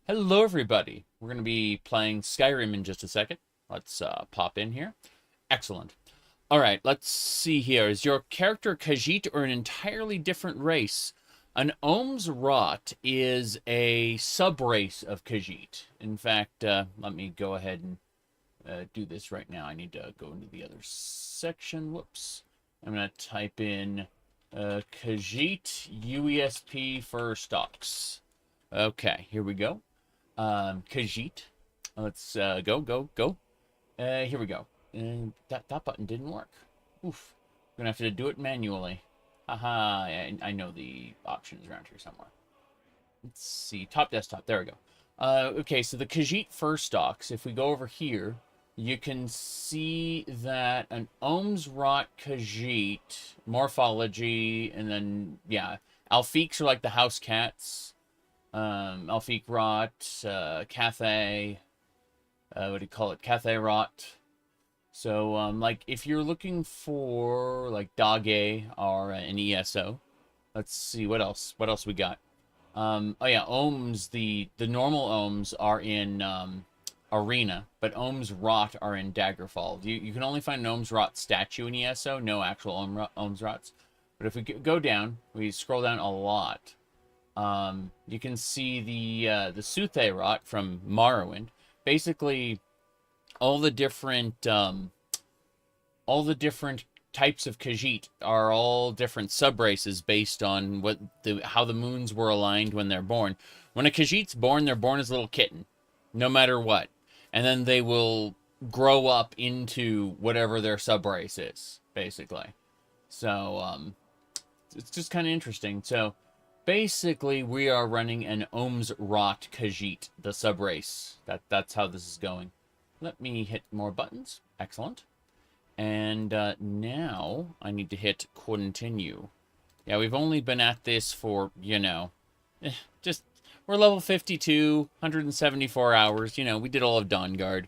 Hello, everybody. We're going to be playing Skyrim in just a second. Let's pop in here. Excellent. All right, let's see here. Is your character Kajiit or an entirely different race? An Ohmes-raht is a subrace of Kajiit. In fact, let me go ahead and do this right now. I need to go into the other section. Whoops. I'm going to type in Kajiit UESP for stocks. Okay, here we go. Kajiit. Let's go. Here we go. That button didn't work. Oof. I'm gonna have to do it manually. Haha, I know the options around here somewhere. Let's see. Top desktop. There we go. Okay, so the Kajiit first stocks. If we go over here, you can see that an Ohmes-raht Khajiit morphology, and then, yeah, Alfiks are like the house cats. Ohmes-raht, Cathay, what do you call it? Cathay-raht. So, like, if you're looking for, like, Dage or an ESO, let's see, what else? What else we got? Oh, yeah, Ohms, the normal Ohms are in, Arena, but Ohmes-raht are in Daggerfall. You can only find an Ohmes-raht statue in ESO, no actual Ohmes-rahts. But if we go down, we scroll down a lot. You can see the Suthe-raht from Morrowind. Basically, all the different types of Khajiit are all different subraces based on how the moons were aligned when they're born. When a Khajiit's born, they're born as a little kitten, no matter what, and then they will grow up into whatever their subrace is, basically. So it's just kind of interesting. So basically, we are running an Ohmes-raht Khajiit, the subrace. That's how this is going. Let me hit more buttons. Excellent. And now I need to hit continue. Yeah, we've only been at this for, just, we're level 52, 174 hours. We did all of Dawnguard.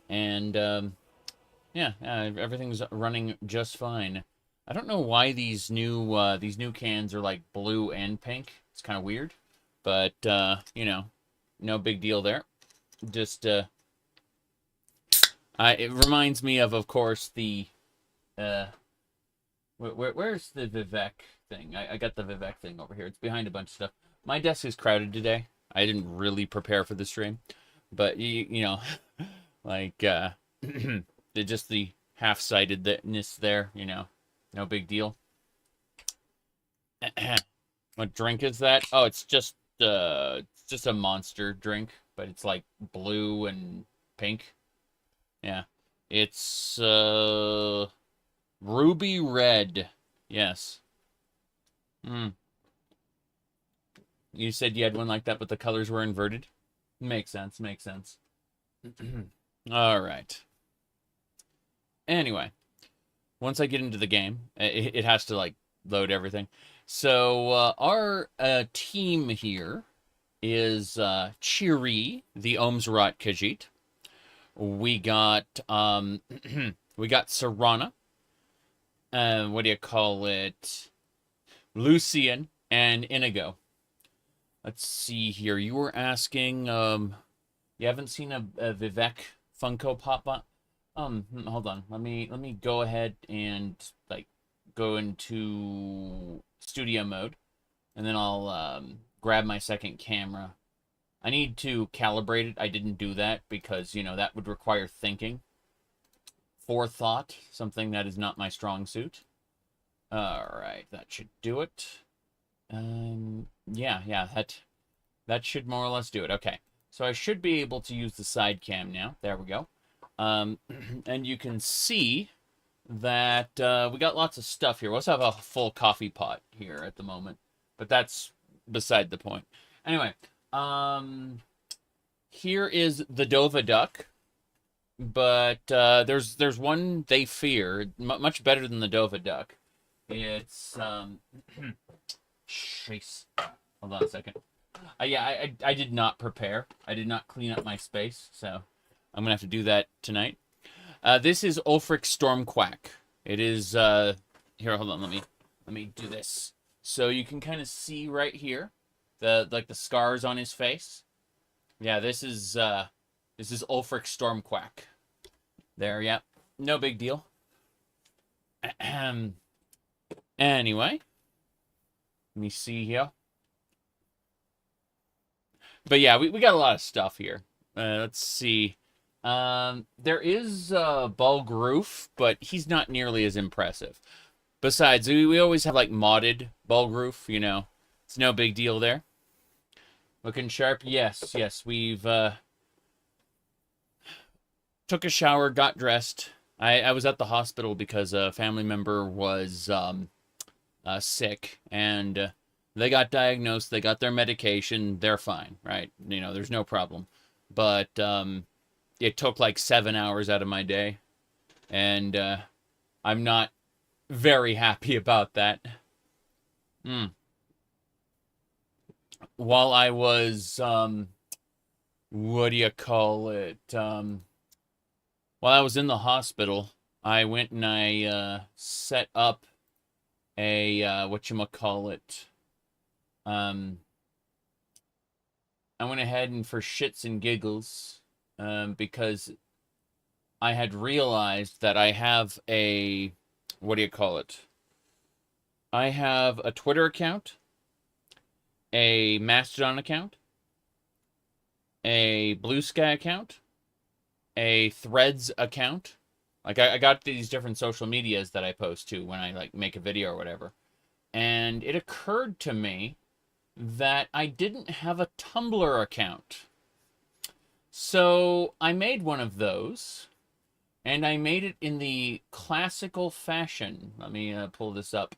And, yeah, everything's running just fine. I don't know why these new cans are like blue and pink. It's kind of weird, but no big deal there. Just it reminds me of course, the where's the Vivek thing? I got the Vivek thing over here. It's behind a bunch of stuff. My desk is crowded today. I didn't really prepare for the stream, but like just the half-sightedness there, no big deal. What drink is that? Oh, it's just a monster drink, but it's like blue and pink. Yeah. It's ruby red. Yes. You said you had one like that, but the colors were inverted? Makes sense, makes sense. All right. Anyway, once I get into the game, it has to, like, load everything. So, our team here is Chiri, the Ohmes-raht Khajiit. We got, we got Serana. What do you call it? Lucian and Inigo. Let's see here. You were asking, you haven't seen a Vivek Funko Pop? Hold on. Let me go ahead and, like, go into studio mode, and then I'll grab my second camera. I need to calibrate it. I didn't do that because, that would require thinking. Forethought, something that is not my strong suit. Alright, that should do it. Yeah, that should more or less do it. Okay, so I should be able to use the side cam now. There we go. And you can see that we got lots of stuff here. We also have a full coffee pot here at the moment, but that's beside the point. Anyway, here is the Dova duck, but there's one they fear much better than the Dova duck. It's Jeez. Hold on a second. Yeah, I did not prepare. I did not clean up my space, so I'm gonna have to do that tonight. This is Ulfric Stormquack. It is here. Hold on. Let me do this so you can kind of see right here the scars on his face. Yeah, this is Ulfric Stormquack. There, yeah. No big deal. Anyway, let me see here. But yeah, we got a lot of stuff here. Let's see. There is Balgroof, but he's not nearly as impressive. Besides, we always have like modded Balgroof, you know. It's no big deal there. Looking sharp? Yes, yes. We've took a shower, got dressed. I was at the hospital because a family member was sick, and they got diagnosed, they got their medication, they're fine, right? You know, there's no problem. But it took like 7 hours out of my day, and I'm not very happy about that. While I was, what do you call it? While I was in the hospital, I went and I set up a, whatchamacallit, I went ahead and for shits and giggles, because I had realized that I have a, what do you call it? I have a Twitter account, a Mastodon account, a Blue Sky account, a Threads account. Like I got these different social medias that I post to when I like make a video or whatever. And it occurred to me that I didn't have a Tumblr account. So I made one of those, and I made it in the classical fashion. Let me pull this up.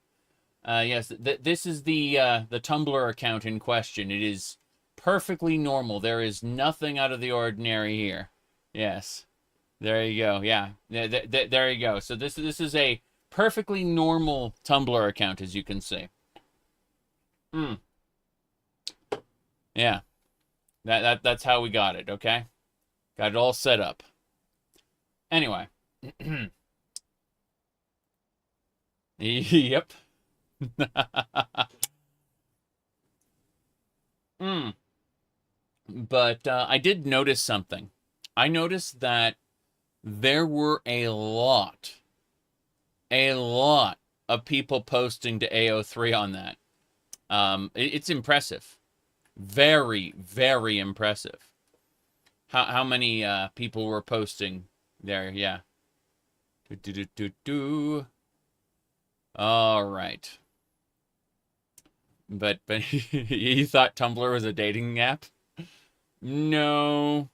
Yes, this is the Tumblr account in question. It is perfectly normal. There is nothing out of the ordinary here. Yes, there you go. Yeah, there you go. So this is a perfectly normal Tumblr account, as you can see. Yeah, that's how we got it. Okay, got it all set up. Anyway, yep. But I did notice something. I noticed that there were a lot of people posting to AO3 on that. It's impressive. Very, very impressive. How many people were posting there? Yeah. All right. But you thought Tumblr was a dating app? No.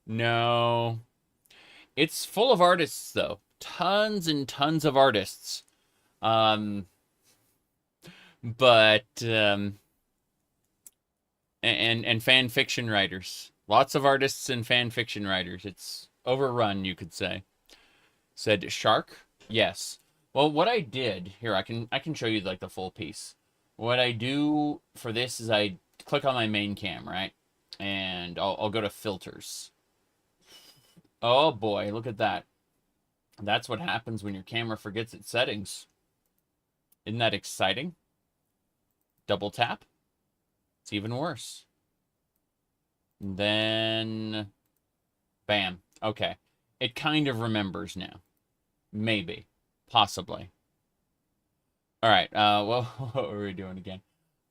No. It's full of artists, though. Tons and tons of artists. And fan fiction writers. Lots of artists and fan fiction writers. It's overrun, you could say. Said Shark? Yes. Well, what I did here, I can show you like the full piece. What I do for this is I click on my main cam, right? And I'll go to filters. Oh boy, look at that. That's what happens when your camera forgets its settings. Isn't that exciting? Double tap. It's even worse. And then, bam. Okay. It kind of remembers now. Maybe. Possibly. All right. Well, what were we doing again?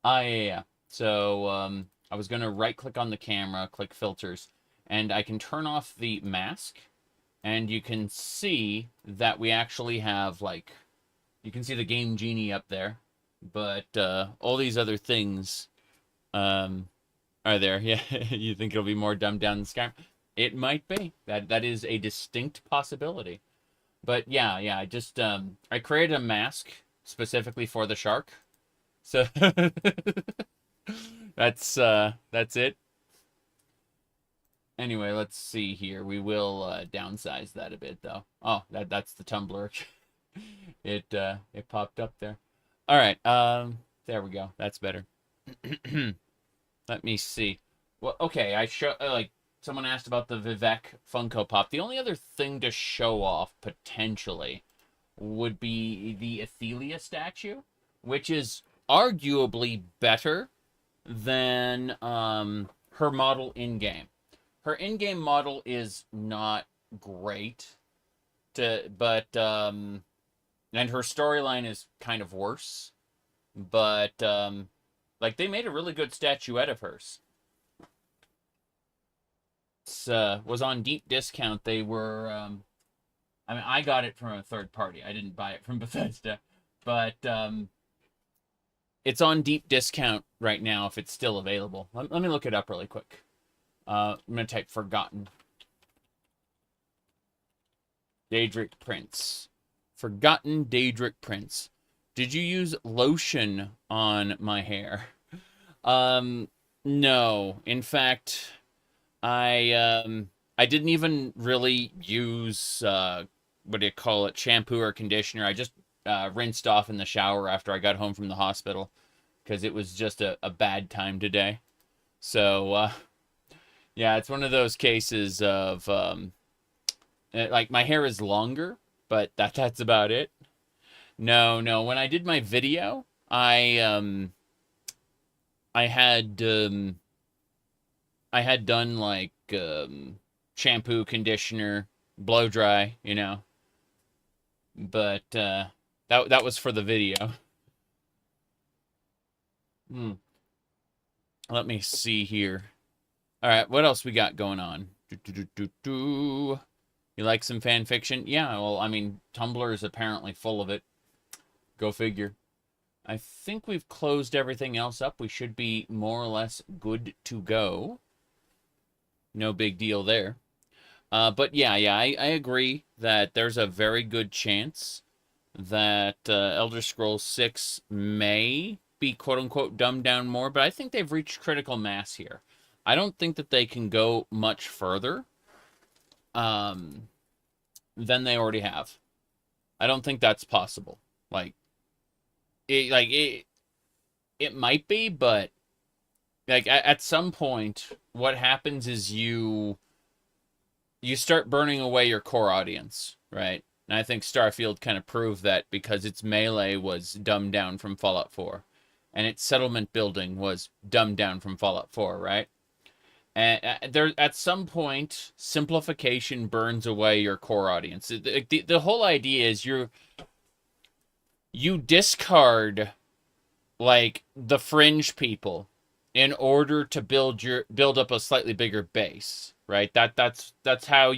Yeah. So, I was going to right-click on the camera, click filters, and I can turn off the mask, and you can see that we actually have, like, you can see the Game Genie up there, but all these other things are there. Yeah, you think it'll be more dumbed down than Skyrim? It might be. That is a distinct possibility. But yeah, I just I created a mask specifically for the shark. So that's it. Anyway, let's see here. We will downsize that a bit though. Oh, that's the Tumblr. It popped up there. All right. There we go. That's better. Let me see. Well, okay. I show like someone asked about the Vivek Funko Pop. The only other thing to show off potentially would be the Athelia statue, which is arguably better than her model in-game. Her in-game model is not great, and her storyline is kind of worse. But like they made a really good statuette of hers. It was on deep discount. They were I mean, I got it from a third party. I didn't buy it from Bethesda, but it's on deep discount right now if it's still available. Let me look it up really quick. I'm gonna type Forgotten Daedric Prince. Forgotten Daedric Prince. Did you use lotion on my hair? No. In fact, I didn't even really use what do you call it, shampoo or conditioner. I just rinsed off in the shower after I got home from the hospital because it was just a bad time today. So yeah, it's one of those cases of like my hair is longer, but that's about it. No. When I did my video, I had done like shampoo, conditioner, blow dry, you know. But that was for the video. Let me see here. All right, what else we got going on? You like some fan fiction? Yeah, well, I mean, Tumblr is apparently full of it. Go figure. I think we've closed everything else up. We should be more or less good to go. No big deal there. But yeah, I agree that there's a very good chance that Elder Scrolls 6 may be quote-unquote dumbed down more, but I think they've reached critical mass here. I don't think that they can go much further than they already have. I don't think that's possible. It might be, but like at some point, what happens is you start burning away your core audience, right? And I think Starfield kind of proved that because its melee was dumbed down from Fallout 4, and its settlement building was dumbed down from Fallout 4, right? And there, at some point, simplification burns away your core audience. The whole idea is you discard like the fringe people in order to build up a slightly bigger base, right? That's how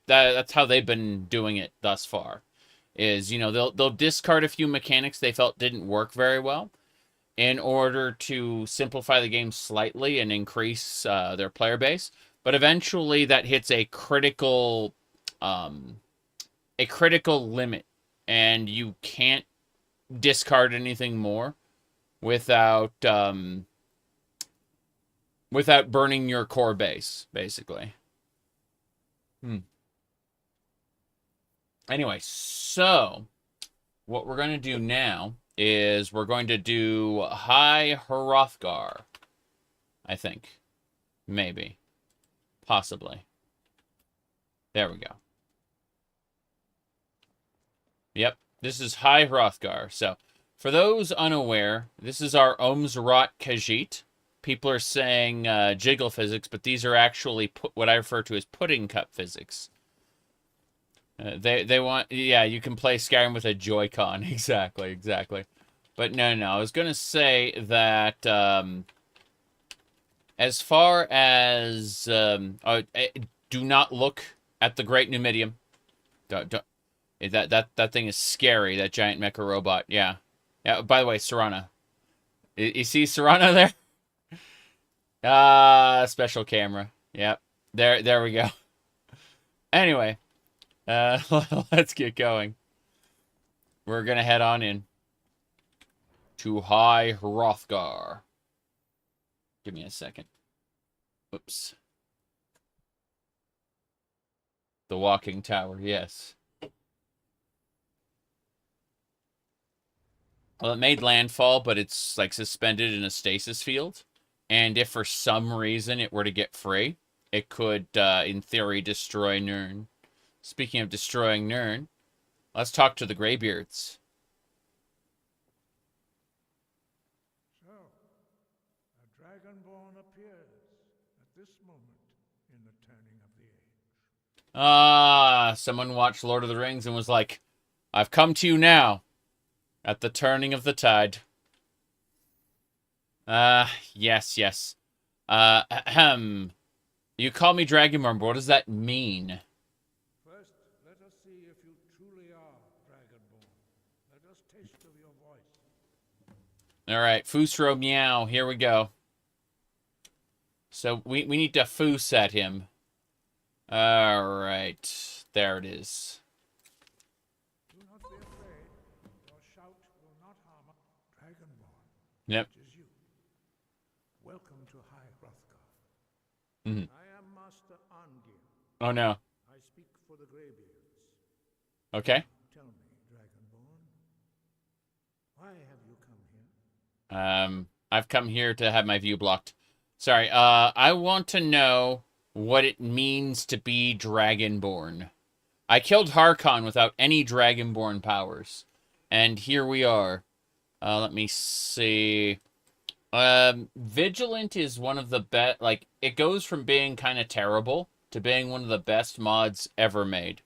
that's how they've been doing it thus far. Is, you know, they'll discard a few mechanics they felt didn't work very well in order to simplify the game slightly and increase their player base, but eventually that hits a critical limit, and you can't discard anything more without burning your core base, basically. Anyway, so what we're going to do now is we're going to do High Hrothgar, I think. Maybe. Possibly. There we go. Yep, this is High Hrothgar. So, for those unaware, this is our Ohmes-raht Khajiit. People are saying jiggle physics, but these are actually what I refer to as pudding cup physics. They want, yeah, you can play Skyrim with a Joy-Con. Exactly. But no, I was going to say that as far as do not look at the Great Numidium. Don't, that thing is scary, that giant mecha robot. Yeah. By the way, Serana. You see Serana there? Special camera. Yep. There we go. Anyway, let's get going. We're gonna head on in to High Hrothgar. Give me a second. Oops. The walking tower, yes. Well, it made landfall, but it's like suspended in a stasis field. And if for some reason it were to get free, it could, in theory, destroy Nirn. Speaking of destroying Nirn, let's talk to the Greybeards. So, a Dragonborn appears, a Ah, someone watched Lord of the Rings and was like, I've come to you now, at the turning of the tide. Yes, yes. Ahem. You call me Dragonborn, but what does that mean? First, let us see if you truly are Dragonborn. Let us taste of your voice. Alright, Fusro Meow, here we go. So, we need to Foos at him. Alright, there it is. Do not be afraid. Your shout will not harm us. Dragonborn. Yep. It is you. Welcome to High Hrothgar. Mm-hmm. I am Master Angir. Oh no. I speak for the Greybeards. Okay. Tell me, Dragonborn, why have you come here? I've come here to have my view blocked. Sorry, I want to know what it means to be Dragonborn. I killed Harkon without any Dragonborn powers. And here we are. Let me see. Vigilant is one of the best, like, it goes from being kind of terrible to being one of the best mods ever made.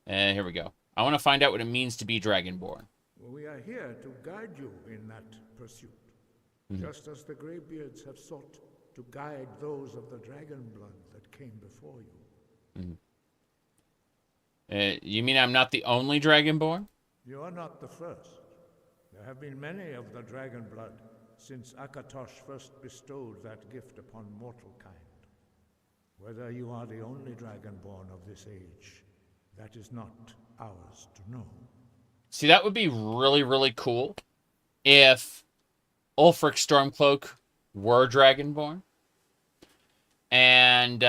And here we go. I want to find out what it means to be Dragonborn. We are here to guide you in that pursuit. Just as the Greybeards have sought to guide those of the dragon blood that came before you. You mean I'm not the only Dragonborn? You are not the first. There have been many of the dragon blood since Akatosh first bestowed that gift upon mortal kind. Whether you are the only Dragonborn of this age, that is not ours to know. See, that would be really, really cool if Ulfric Stormcloak were Dragonborn. And,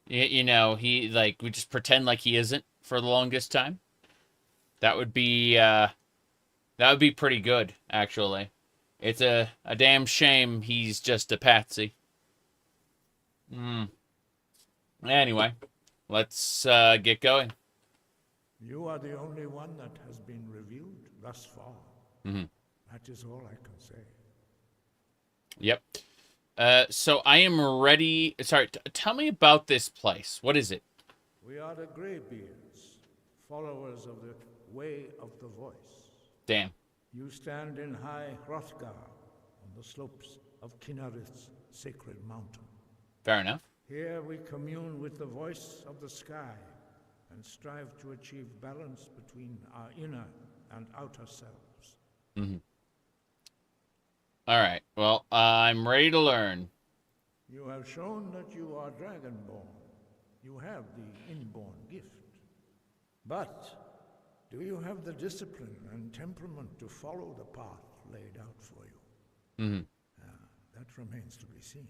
you know, he, like, we just pretend like he isn't for the longest time. That would be pretty good, actually. It's a damn shame he's just a patsy. Anyway, let's get going. You are the only one that has been revealed thus far. That is all I can say. Yep. So I am ready. Sorry, tell me about this place. What is it? We are the Greybeards, followers of the Way of the Voice. Damn. You stand in High Hrothgar, on the slopes of Kinnarith's sacred mountain. Fair enough. Here we commune with the voice of the sky and strive to achieve balance between our inner and outer selves. All right. Well, I'm ready to learn. You have shown that you are Dragonborn. You have the inborn gift. But do you have the discipline and temperament to follow the path laid out for you? That remains to be seen.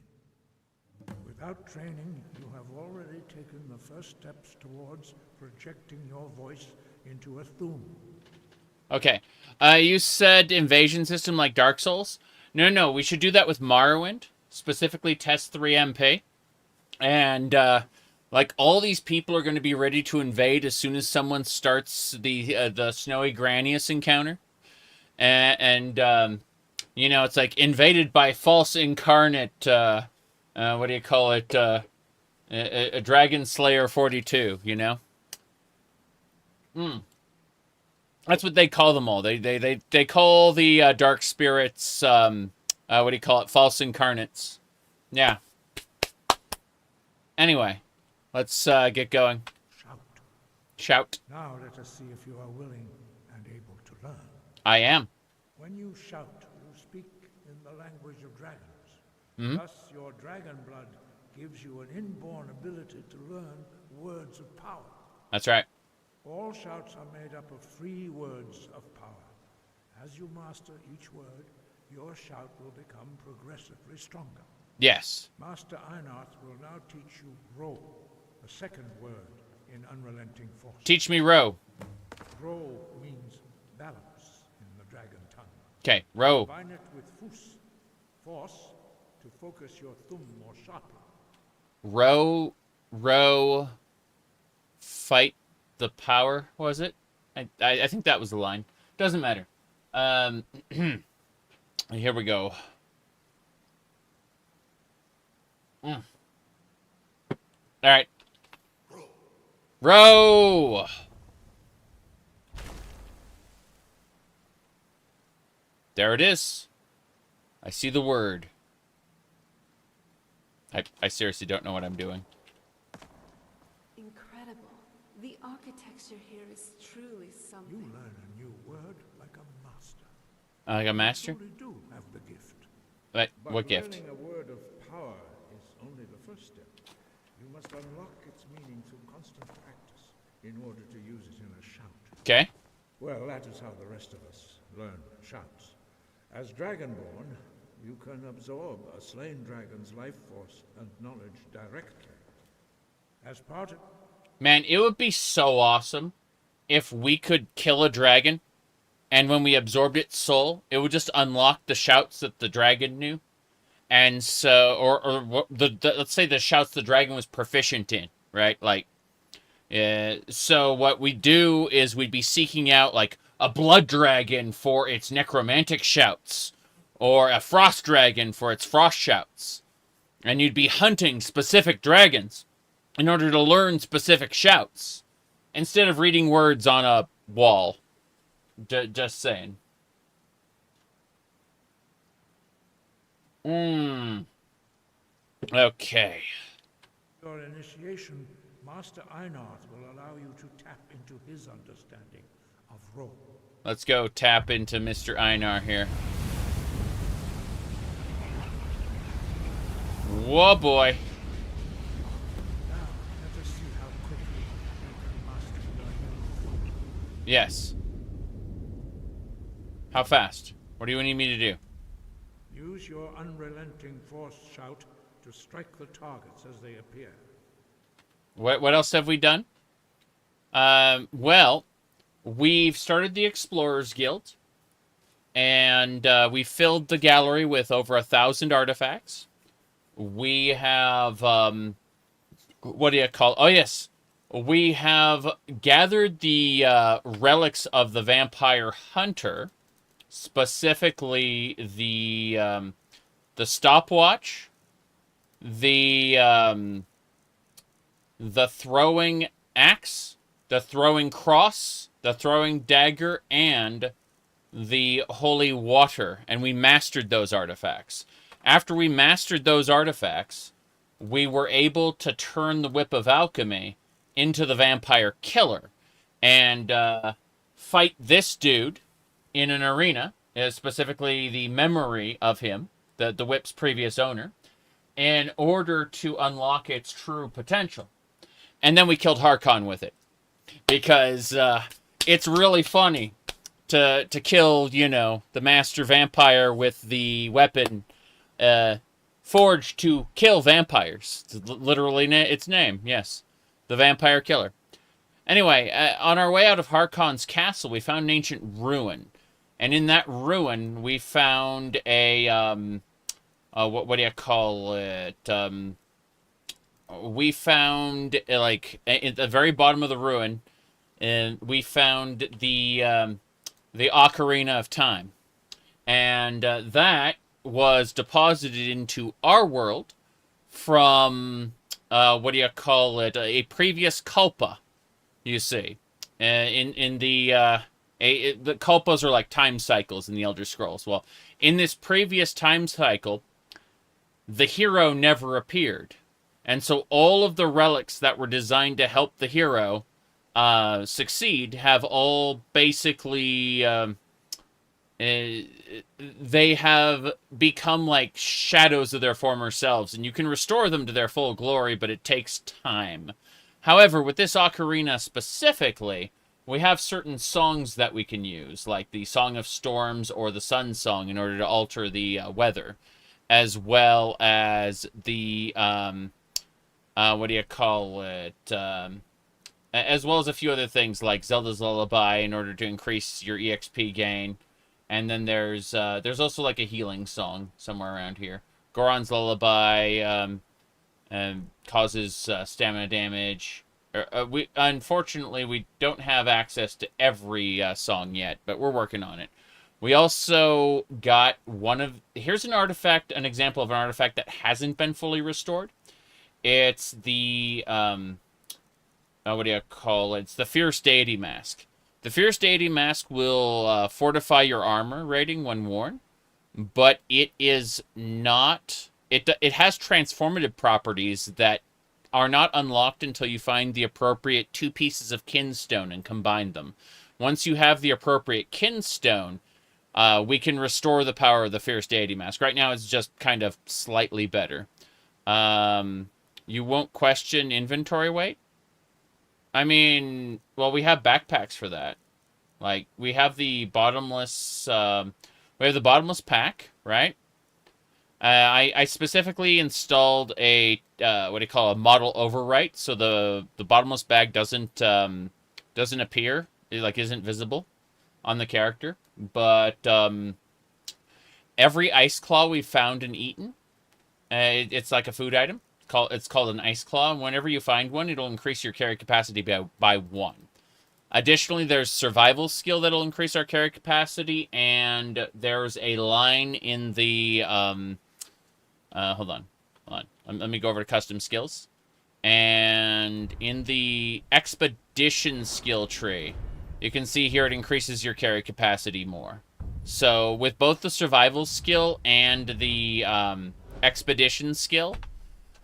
Without training, you have already taken the first steps towards projecting your voice into a Thu'um. Okay. You said invasion system like Dark Souls? No, we should do that with Morrowind, specifically Test 3 MP. And, like, all these people are going to be ready to invade as soon as someone starts the Snowy Granius encounter. And you know, it's like invaded by false incarnate, what do you call it? A Dragon Slayer 42, you know? That's what they call them all. They call the dark spirits, what do you call it? False incarnates. Yeah. Anyway, let's get going. Shout. Now let us see if you are willing and able to learn. I am. When you shout, you speak in the language of dragons. Thus, your dragon blood gives you an inborn ability to learn words of power. That's right. All shouts are made up of 3 words of power. As you master each word, your shout will become progressively stronger. Yes. Master Einarth will now teach you Ro, the second word in Unrelenting Force. Teach me row. Ro means balance in the dragon tongue. Okay, row. Combine it with Fus, force, to focus your Thu'um more sharply. Row, fight the power, was it? I think that was the line. Doesn't matter. Here we go. All right. Row! There it is. I see the word. I seriously don't know what I'm doing. Incredible. The architecture here is truly something. You learn a new word like a master. Like a master? You truly do have the gift. What gift? Learning a word of power is only the first step. You must unlock its meaning through constant practice in order to use it in a shout. Okay. Well, that is how the rest of us learn shouts. As Dragonborn, you can absorb a slain dragon's life force and knowledge directly. As part of... Man, it would be so awesome if we could kill a dragon, and when we absorbed its soul, it would just unlock the shouts that the dragon knew. And so, or let's say the shouts the dragon was proficient in, right? Like, so what we do is we'd be seeking out, like, a blood dragon for its necromantic shouts, or a frost dragon for its frost shouts. And you'd be hunting specific dragons in order to learn specific shouts, instead of reading words on a wall. Just saying. Okay. Your initiation, Master Einarth will allow you to tap into his understanding of role. Let's go tap into Mr. Einar here. Whoa, boy. Now, let us see how quickly you can master your new. Yes. How fast? What do you need me to do? Use your unrelenting force shout to strike the targets as they appear. What else have we done? Well, we've started the Explorers Guild, and we filled the gallery with over 1,000 artifacts. We have, what do you call it? Oh, yes. We have gathered the relics of the Vampire Hunter, specifically the stopwatch, the throwing axe, the throwing cross, the throwing dagger, and the holy water, and we mastered those artifacts. After we mastered those artifacts, we were able to turn the Whip of Alchemy into the Vampire Killer and fight this dude in an arena, specifically the memory of him, the Whip's previous owner, in order to unlock its true potential. And then we killed Harkon with it, because it's really funny to kill, you know, the master vampire with the weapon forged to kill vampires. It's literally its name, yes. The Vampire Killer. Anyway, on our way out of Harkon's castle, we found an ancient ruin. And in that ruin, we found a, what do you call it? We found, like, at the very bottom of the ruin, and we found the Ocarina of Time. And that was deposited into our world from, what do you call it? A previous Kalpa, you see. The Kalpas are like time cycles in the Elder Scrolls. Well, in this previous time cycle, the hero never appeared. And so all of the relics that were designed to help the hero succeed have all basically... they have become like shadows of their former selves, and you can restore them to their full glory, but it takes time. However, with this ocarina specifically, we have certain songs that we can use, like the Song of Storms or the Sun Song, in order to alter the weather, as well as the, what do you call it, as well as a few other things like Zelda's Lullaby in order to increase your EXP gain. And then there's also like a healing song somewhere around here. Goron's Lullaby causes stamina damage. Unfortunately, we don't have access to every song yet, but we're working on it. We also got here's an example of an artifact that hasn't been fully restored. It's the, what do you call it? It's the Fierce Deity Mask. The Fierce Deity Mask will fortify your armor rating when worn, but it is not... It has transformative properties that are not unlocked until you find the appropriate 2 pieces of kinstone and combine them. Once you have the appropriate kinstone, we can restore the power of the Fierce Deity Mask. Right now, it's just kind of slightly better. You won't question inventory weight? I mean, well, we have backpacks for that. Like, we have the bottomless... we have the bottomless pack, right? I specifically installed a what do you call a model overwrite, so the bottomless bag doesn't appear, it like isn't visible on the character. But every ice claw we've found and eaten, it's like a food item. It's called an ice claw, and whenever you find one, it'll increase your carry capacity by 1. Additionally, there's survival skill that'll increase our carry capacity, and there's a line in the hold on. Let me go over to custom skills. And in the expedition skill tree, you can see here it increases your carry capacity more. So with both the survival skill and the expedition skill,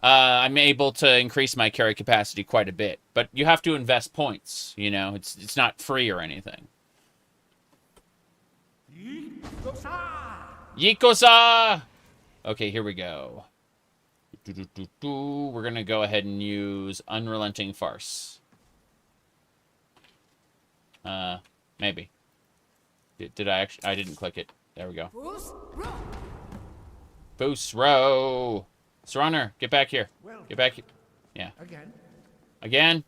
I'm able to increase my carry capacity quite a bit. But you have to invest points, you know. It's not free or anything. Yikosa! Okay, here we go. We're going to go ahead and use Unrelenting Farce. Maybe. Did I actually... I didn't click it. There we go. Boost row! Surrunner, get back here. Get back here. Yeah. Again.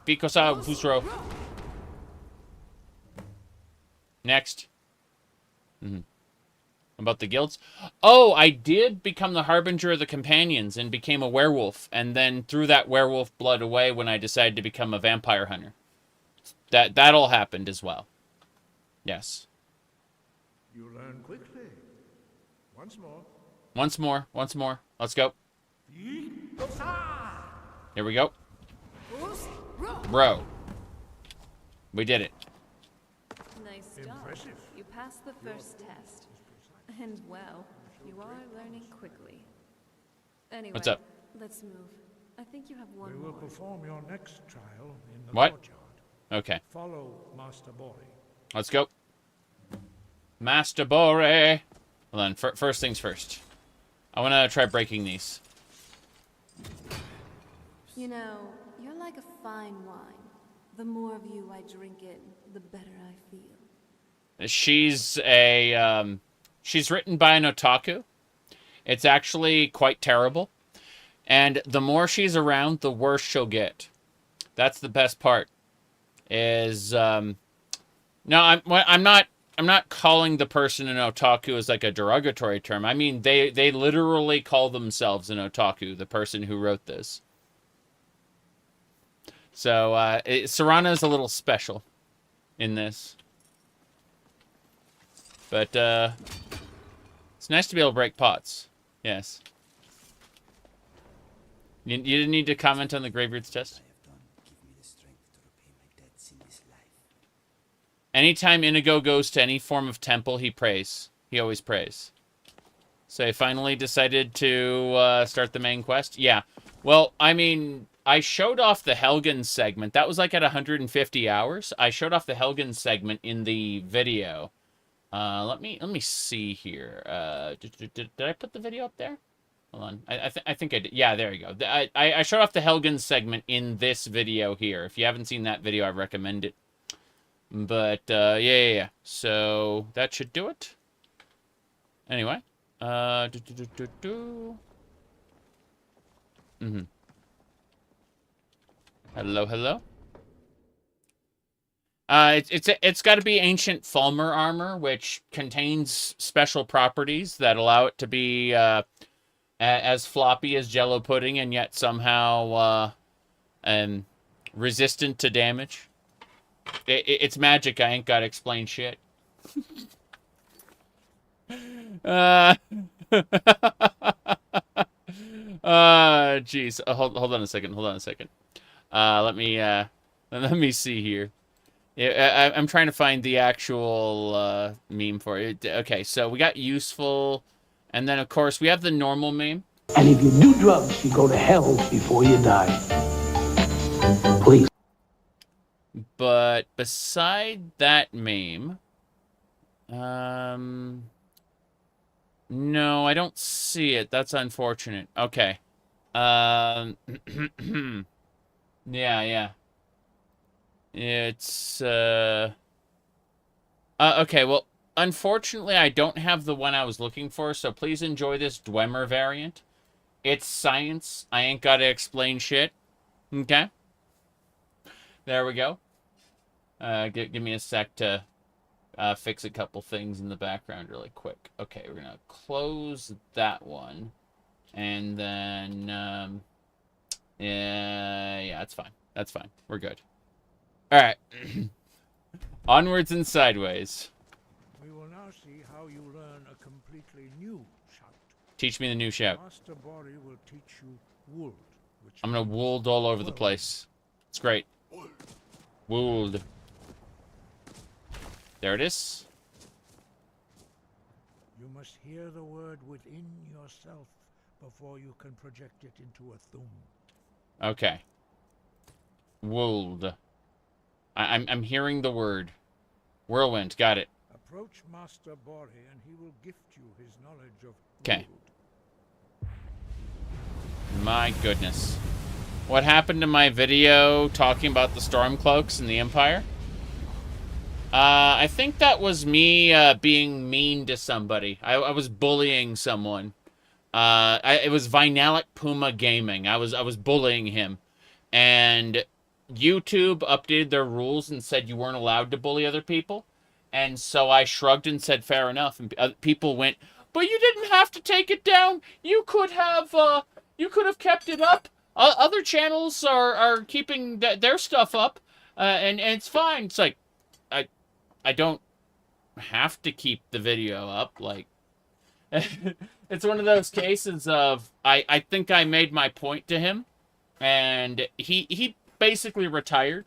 Bikosa boost row. Next. About the guilds. Oh, I did become the Harbinger of the Companions and became a werewolf, and then threw that werewolf blood away when I decided to become a vampire hunter. That all happened as well. Yes. You learn quickly. Once more. Once more. Let's go. Here we go. Bro. We did it. Nice stuff. Impressive. You passed the first test. And well, you are learning quickly. Anyway, What's up? Let's move. I think you have one We will more. perform your next trial in the What? courtyard. Okay. Follow Master Boy. Let's go. Master Bore. Hold on. First things first. I want to try breaking these. You know, you're like a fine wine. The more of you I drink in, the better I feel. She's a, she's written by an otaku. It's actually quite terrible. And the more she's around, the worse she'll get. That's the best part. Is, no, I'm not calling the person an otaku as like a derogatory term. I mean, they literally call themselves an otaku, the person who wrote this. So, Serana is a little special in this. But, it's nice to be able to break pots. Yes. You didn't need to comment on the Graveyard's test? Anytime Inigo goes to any form of temple, he prays. He always prays. So I finally decided to start the main quest. Yeah. Well, I mean, I showed off the Helgen segment. That was like at 150 hours. I showed off the Helgen segment in the video. Let me see here. Did I put the video up there? Hold on. I think I did. Yeah, there you go. I showed off the Helgen segment in this video here. If you haven't seen that video, I recommend it. But, yeah. So, that should do it. Anyway. Hello. It's got to be ancient Fulmer armor, which contains special properties that allow it to be as floppy as Jello pudding, and yet somehow resistant to damage. It's magic. I ain't got to explain shit. Jeez. Hold on a second. Hold on a second. Let me see here. Yeah, I'm trying to find the actual meme for it. Okay, so we got useful, and then of course we have the normal meme. And if you do drugs, you go to hell before you die. Please. But beside that meme, no, I don't see it. That's unfortunate. Okay. Yeah, yeah. It's, okay, well, unfortunately, I don't have the one I was looking for, so please enjoy this Dwemer variant. It's science. I ain't gotta explain shit. Okay? There we go. Give me a sec to fix a couple things in the background really quick. Okay, we're gonna close that one. And then, yeah, that's fine. That's fine. We're good. Alright. Onwards and sideways. We will now see how you learn a completely new shout. Teach me the new shout. Master Bori will teach you wold, which I'm gonna wold all over the place. It's great. Wold. There it is. You must hear the word within yourself before you can project it into a thum. Okay. Wold. I'm hearing the word. Whirlwind, got it. Approach Master Bori and he will gift you his knowledge of Okay. wold. My goodness. What happened to my video talking about the Stormcloaks and the Empire? I think that was me being mean to somebody. I was bullying someone. It was Vinalic Puma Gaming. I was bullying him. And YouTube updated their rules and said you weren't allowed to bully other people. And so I shrugged and said, fair enough. And people went, but you didn't have to take it down. You could have kept it up. Other channels are keeping their stuff up. And it's fine. It's like, I don't have to keep the video up. Like, it's one of those cases of, I think I made my point to him. And he basically retired.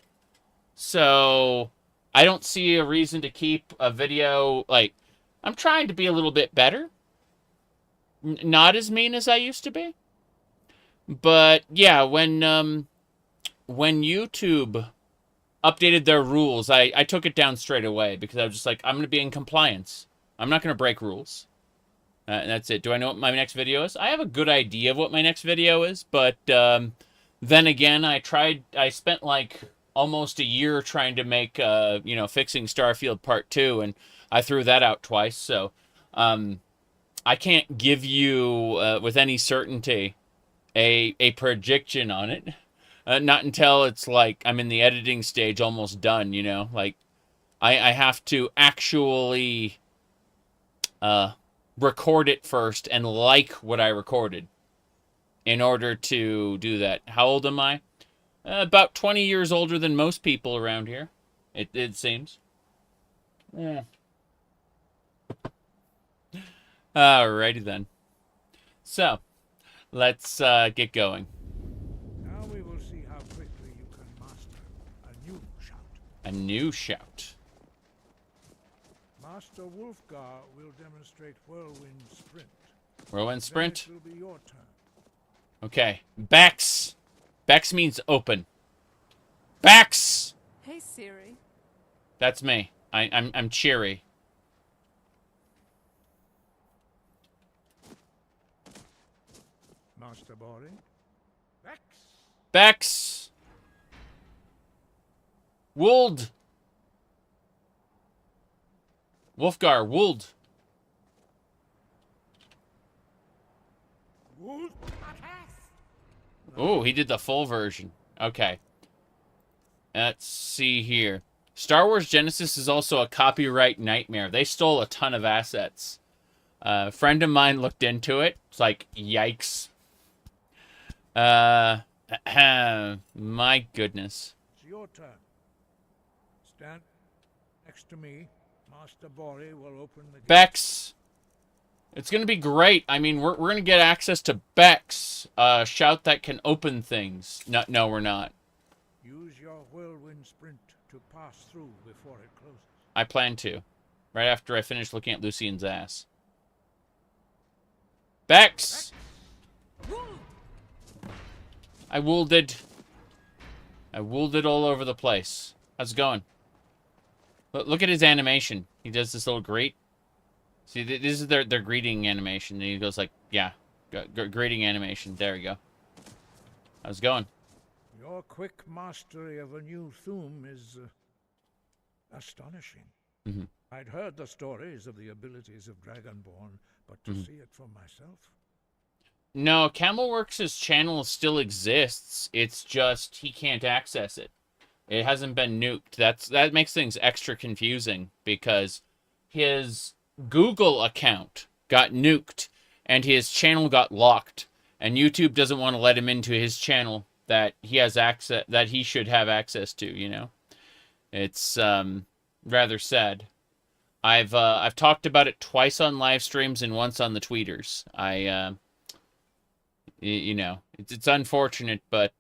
So I don't see a reason to keep a video. Like, I'm trying to be a little bit better. Not as mean as I used to be. But yeah, when YouTube updated their rules, I took it down straight away because I was just like, I'm going to be in compliance. I'm not going to break rules. And that's it. Do I know what my next video is? I have a good idea of what my next video is, but then again, I spent like almost a year trying to make, fixing Starfield Part 2, and I threw that out twice, so I can't give you, with any certainty, a prediction on it. Not until it's like I'm in the editing stage, almost done, you know? Like, I have to actually record it first and like what I recorded in order to do that. How old am I? About 20 years older than most people around here, it seems. Yeah. Alrighty then. So, let's get going. Now we will see how quickly you can master a new shout. A new shout. Master Wulfgar will demonstrate Whirlwind Sprint. Whirlwind Sprint? Then it will be your turn. Okay. Bex! Bex means open. Bex! Hey, Siri. That's me. I'm cheery. Master Bori. Bex! Bex! Wold! Wulfgar, Wold. Wold. Oh, he did the full version. Okay. Let's see here. Star Wars Genesis is also a copyright nightmare. They stole a ton of assets. A friend of mine looked into it. It's like, yikes. My goodness. It's your turn. Stand next to me. Master Bori will open the gate. Bex! It's going to be great. I mean, we're going to get access to Bex, shout that can open things. No, we're not. Use your whirlwind sprint to pass through before it closes. I plan to. Right after I finish looking at Lucian's ass. Bex! I wounded all over the place. How's it going? Look at his animation. He does this little greet. See, this is their greeting animation. And he goes like, yeah, greeting animation. There we go. How's it going? Your quick mastery of a new thum is astonishing. Mm-hmm. I'd heard the stories of the abilities of Dragonborn, but to see it for myself? No, Camelworks' channel still exists. It's just he can't access it. It hasn't been nuked. That makes things extra confusing because his Google account got nuked and his channel got locked, and YouTube doesn't want to let him into his channel that he has access, that he should have access to, you know. It's rather sad. I've talked about it twice on live streams and once on the tweeters. You know, it's unfortunate, but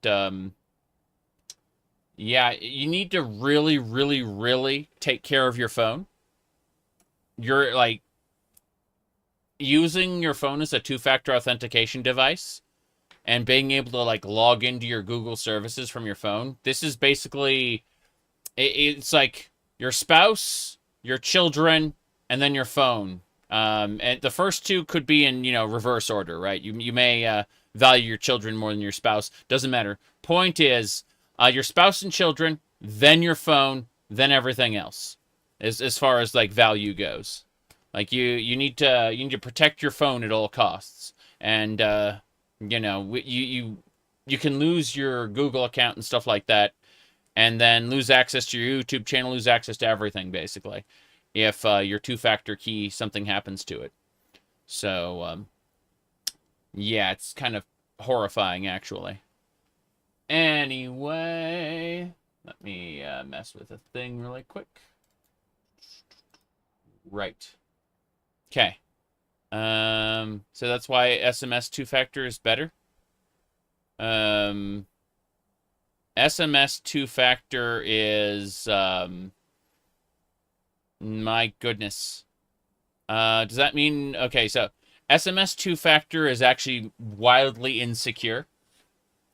yeah, you need to really, really, really take care of your phone. You're like using your phone as a two-factor authentication device and being able to like log into your Google services from your phone. This is basically, it's like your spouse, your children, and then your phone. And the first two could be in, you know, reverse order, right? You may value your children more than your spouse. Doesn't matter. Point is, your spouse and children, then your phone, then everything else. As far as like value goes, like you need to protect your phone at all costs, and you know, you can lose your Google account and stuff like that, and then lose access to your YouTube channel, lose access to everything basically, if your two-factor key, something happens to it. So yeah, it's kind of horrifying actually. Anyway, let me mess with a thing really quick. Right. Okay. So that's why SMS two-factor is better. SMS two-factor is my goodness. Does that mean okay, so SMS two-factor is actually wildly insecure.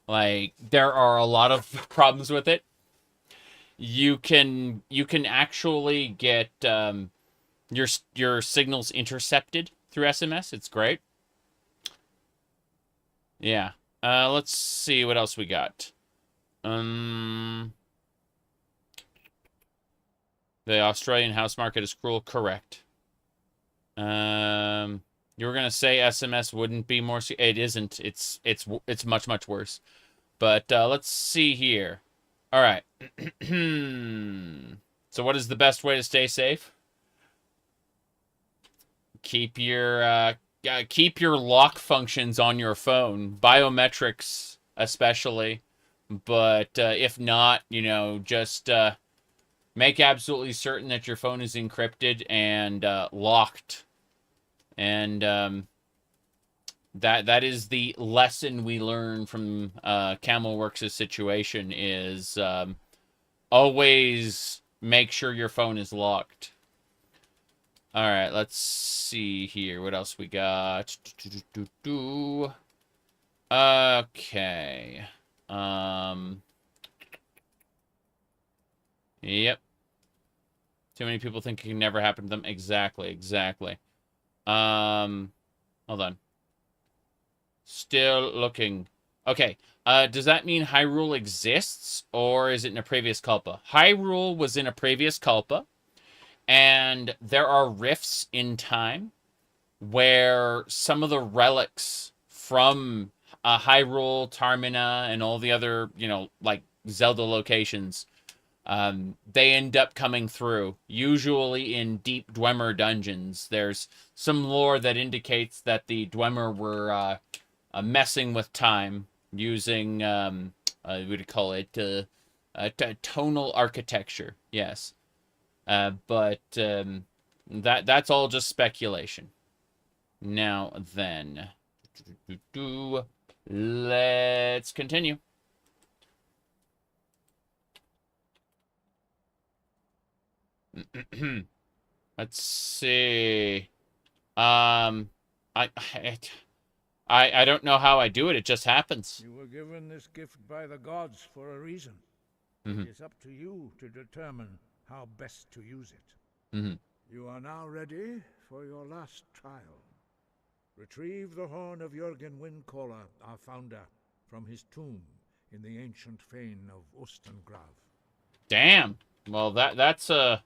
Like there are a lot of problems with it. You can actually get your signals intercepted through SMS. It's great. Yeah. Let's see what else we got. The Australian house market is cruel. Correct. You were gonna say SMS wouldn't be more. It isn't. It's much worse. But let's see here. All right. So what is the best way to stay safe? Keep your lock functions on your phone, biometrics especially. But if not, you know, just make absolutely certain that your phone is encrypted and locked. And that is the lesson we learn from Camelworks' situation is always make sure your phone is locked. All right, let's see here. What else we got? Okay. Yep. Too many people think it can never happen to them. Exactly. Hold on. Still looking. Okay. Does that mean Hyrule exists, or is it in a previous Culpa? Hyrule was in a previous Culpa. And there are rifts in time where some of the relics from Hyrule, Tarmina, and all the other, you know, like Zelda locations, they end up coming through, usually in deep Dwemer dungeons. There's some lore that indicates that the Dwemer were messing with time using, what do you call it, tonal architecture, yes. But that's all just speculation. Now then, let's continue. Let's see. I don't know how I do it. It just happens. You were given this gift by the gods for a reason. It is up to you to determine how best to use it. You are now ready for your last trial. Retrieve the horn of Jurgen Windcaller, our founder, from his tomb in the ancient fane of Ustengrav. Damn. Well, that's a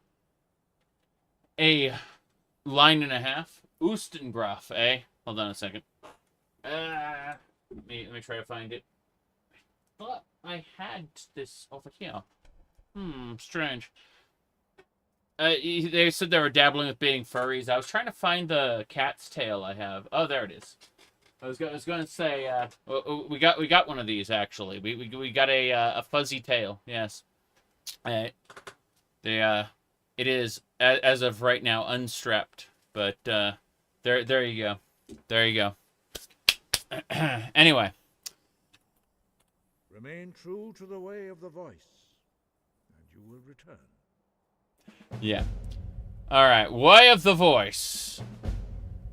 line and a half. Ustengrav, eh? Hold on a second. Let me try to find it. I thought I had this over here. Strange. They said they were dabbling with being furries. I was trying to find the cat's tail I have. Oh, there it is. I was going to say we got one of these actually. We got a fuzzy tail. Yes. It is as of right now unstrapped, but there you go. There you go. Anyway. Remain true to the way of the voice, and you will return. Yeah. All right. Way of the voice.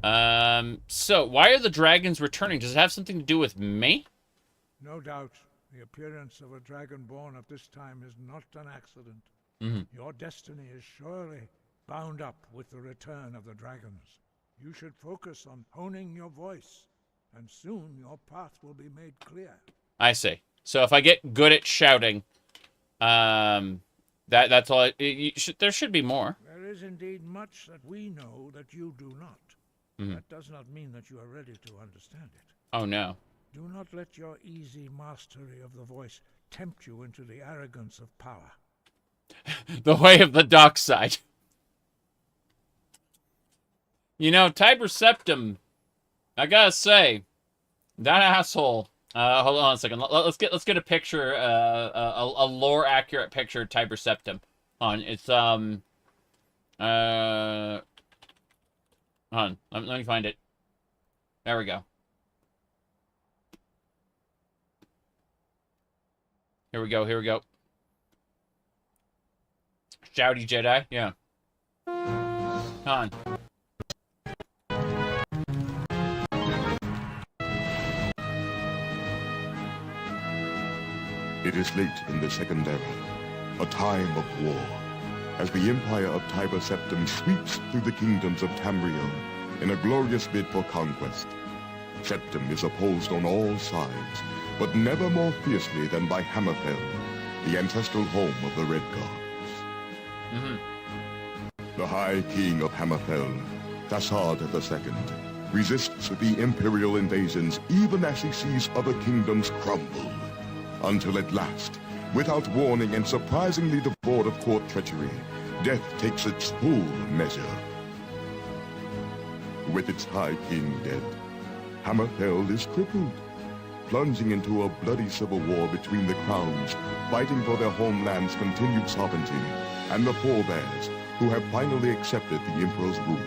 So why are the dragons returning? Does it have something to do with me? No doubt, the appearance of a dragonborn at this time is not an accident. Your destiny is surely bound up with the return of the dragons. You should focus on honing your voice, and soon your path will be made clear. I see. So if I get good at shouting, that's all. There should be more. There is indeed much that we know that you do not. That does not mean that you are ready to understand it. Oh no. Do not let your easy mastery of the voice tempt you into the arrogance of power. The way of the dark side. You know, Tiber Septim, I gotta say, that asshole. Hold on a second. Let's get a picture, a lore accurate picture of Tiber Septim. It's hold on. Let me find it. There we go. Here we go. Here we go. Shouty Jedi. Yeah. Hold on. It is late in the Second Era, a time of war, as the empire of Tiber Septim sweeps through the kingdoms of Tamriel in a glorious bid for conquest. Septim is opposed on all sides, but never more fiercely than by Hammerfell, the ancestral home of the Redguards. The High King of Hammerfell, Dac0da II, resists the imperial invasions even as he sees other kingdoms crumble. Until at last, without warning and surprisingly devoid of court treachery, death takes its full measure. With its High King dead, Hammerfell is crippled, plunging into a bloody civil war between the crowns, fighting for their homeland's continued sovereignty, and the forebears, who have finally accepted the Emperor's rule.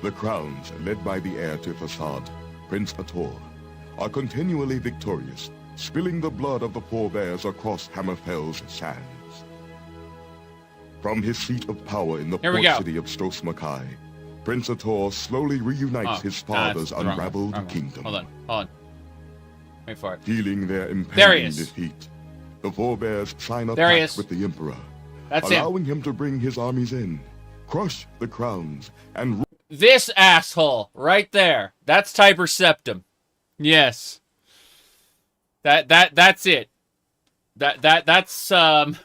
The crowns, led by the heir to Facade, Prince Ator, are continually victorious, spilling the blood of the forebears across Hammerfell's sands. From his seat of power in the port city of Stros-Makai, Prince Ator slowly reunites his father's unraveled kingdom. Hold on. Wait for it. Feeling their impending defeat, the forebears sign a pact with the Emperor, allowing him to bring his armies in, crush the crowns, and... This asshole, right there. That's Tiber Septim. Yes. That's it. That's that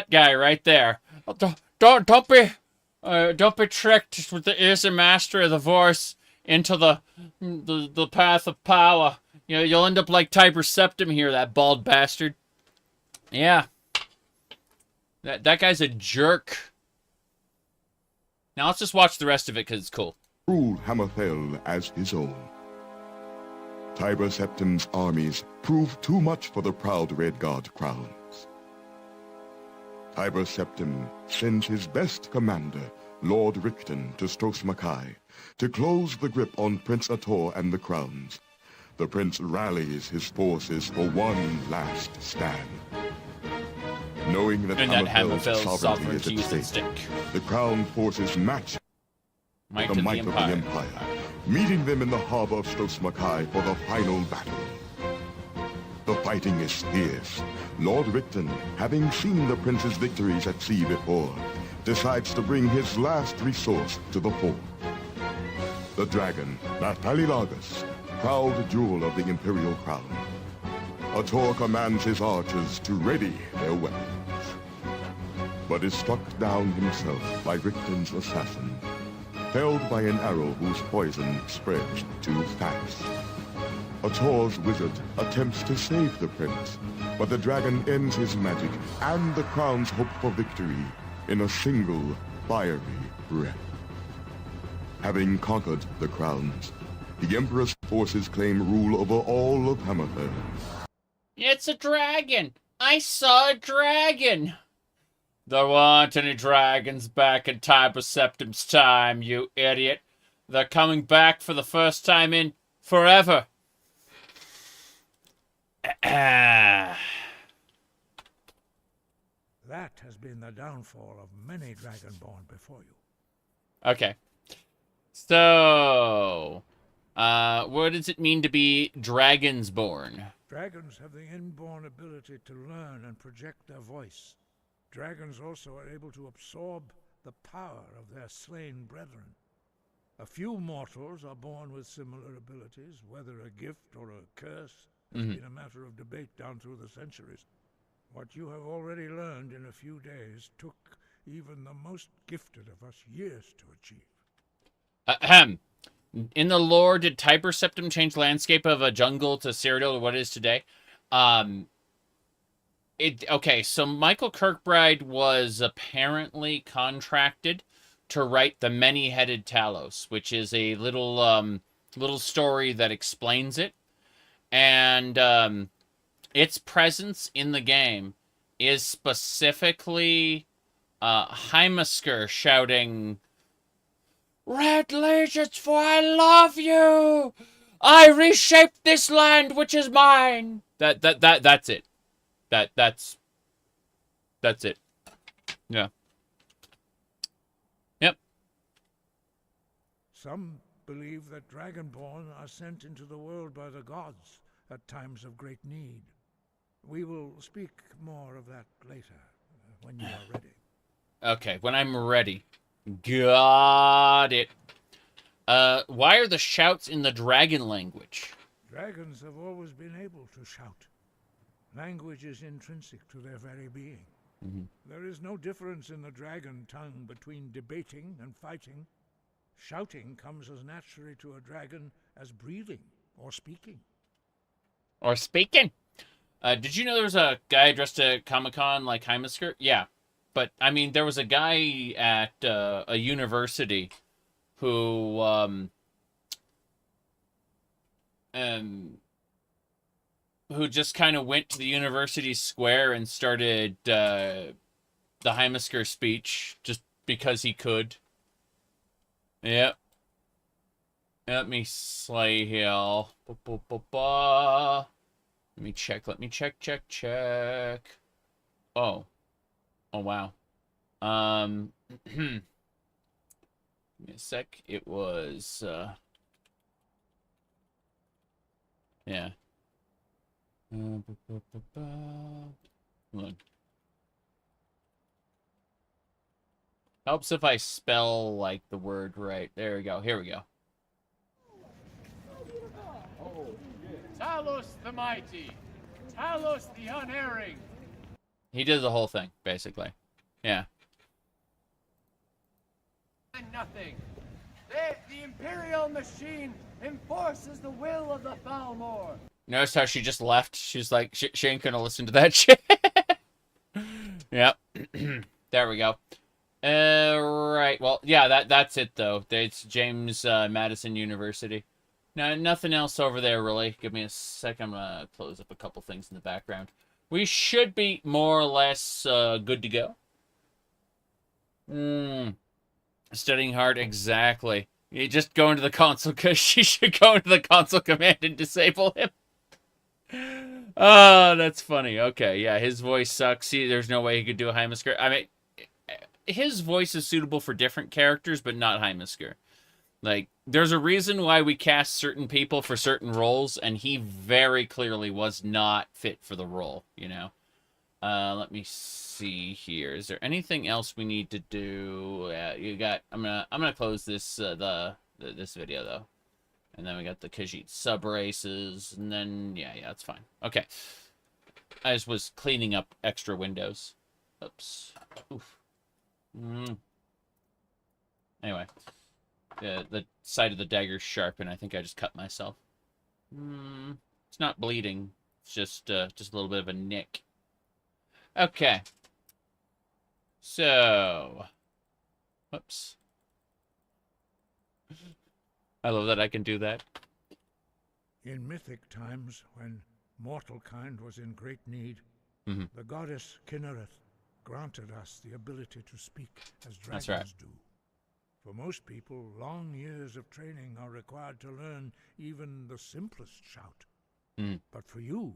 guy right there. Don't be tricked with the ears and master of the voice into the path of power. You know, you'll end up like Tiber Septim here, that bald bastard. Yeah. That guy's a jerk. Now let's just watch the rest of it because it's cool. Ruled Hammerfell as his own. Tiber Septim's armies proved too much for the proud Redguard crowns. Tiber Septim sends his best commander, Lord Richten to Stros Makai to close the grip on Prince Ator and the crowns. The prince rallies his forces for one last stand. Knowing that And that Hammerfell's sovereignty is at stake, the crown forces match the might of the Empire, meeting them in the harbor of Stros Makai for the final battle. The fighting is fierce. Lord Richten, having seen the prince's victories at sea before, decides to bring his last resource to the fore. The dragon, Nathalilagus, proud jewel of the Imperial crown. Ator commands his archers to ready their weapons, but is struck down himself by Richten's assassin, felled by an arrow whose poison spreads too fast. Ator's wizard attempts to save the prince, but the dragon ends his magic and the crown's hope for victory in a single fiery breath. Having conquered the crowns, the Emperor's forces claim rule over all of Hammerfell. It's a dragon! I saw a dragon! There weren't any dragons back in Tiber Septim's time, you idiot. They're coming back for the first time in forever. That has been the downfall of many Dragonborn before you. Okay. So, what does it mean to be Dragonsborn? Dragons have the inborn ability to learn and project their voice. Dragons also are able to absorb the power of their slain brethren. A few mortals are born with similar abilities, whether a gift or a curse has been a matter of debate down through the centuries. What you have already learned in a few days took even the most gifted of us years to achieve. Ahem. In the lore, did Tiber Septim change landscape of a jungle to Cyrodiil to what it is today? Okay, so Michael Kirkbride was apparently contracted to write the Many-Headed Talos, which is a little story that explains it. And its presence in the game is specifically Heimesker shouting, "Red legions, for I love you! I reshaped this land, which is mine!" That's it. That's it. Yeah. Yep. Some believe that Dragonborn are sent into the world by the gods at times of great need. We will speak more of that later, when you are ready. Okay, when I'm ready. Got it. Why are the shouts in the dragon language? Dragons have always been able to shout. Language is intrinsic to their very being. There is no difference in the dragon tongue between debating and fighting. Shouting comes as naturally to a dragon as breathing or speaking. Or speaking? Did you know there was a guy dressed at Comic-Con like Heimesker? Yeah. But, I mean, there was a guy at a university who just kind of went to the university square and started the Heimesker speech just because he could. Yep. Let me slay here. Let me check. Oh. Oh, wow. Give me a sec. It was, yeah. Look. Helps if I spell, like, the word right. There we go. Here we go. Talos the mighty, Talos the unerring. He did the whole thing, basically. Yeah. And nothing. The Imperial machine enforces the will of the Thalmor. Notice how she just left? She's like, she ain't gonna listen to that shit. Yep. There we go. Right. Well, yeah, that's it, though. It's James Madison University. No, nothing else over there, really. Give me a sec. I'm gonna close up a couple things in the background. We should be more or less good to go. Studying hard, exactly. You just go into the console because she should go into the console command and disable him. Oh, that's funny. Okay, yeah, his voice sucks. See, there's no way he could do a Heimesker. I mean, his voice is suitable for different characters, but not Heimesker. Like, there's a reason why we cast certain people for certain roles, and he very clearly was not fit for the role, you know? Let me see here. Is there anything else we need to do? You got... I'm gonna close this, this video, though. And then we got the Kajiit subraces, and then... Yeah, that's fine. Okay. I just was cleaning up extra windows. Oops. Oof. Anyway. The side of the dagger's sharp, and I think I just cut myself. It's not bleeding. It's just a little bit of a nick. Okay. So... Whoops. I love that I can do that. In mythic times, when mortal kind was in great need, the goddess Kinnereth granted us the ability to speak as dragons do. For most people, long years of training are required to learn even the simplest shout. But for you,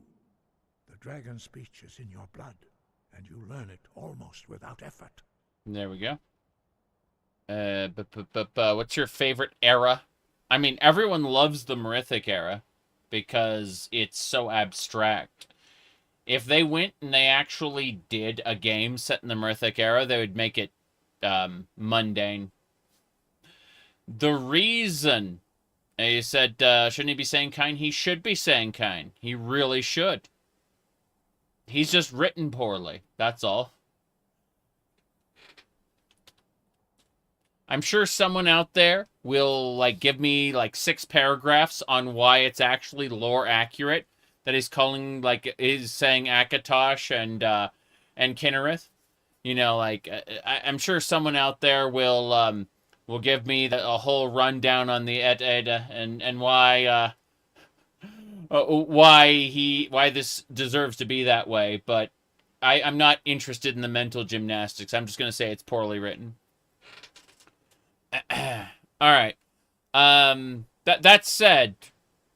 the dragon speech is in your blood, and you learn it almost without effort. There we go. What's your favorite era? I mean, everyone loves the Merithic era because it's so abstract. If they went and they actually did a game set in the Merithic era, they would make it mundane. The reason he said, shouldn't he be saying kind? He should be saying kind. He really should. He's just written poorly. That's all. I'm sure someone out there will, like, give me, like, 6 paragraphs on why it's actually lore accurate that he's calling, like, is saying Akatosh and Kinnereth. You know, like, I'm sure someone out there will give me a whole rundown on the Dac0da and why this deserves to be that way, but I'm not interested in the mental gymnastics. I'm just gonna say it's poorly written. All right. That said,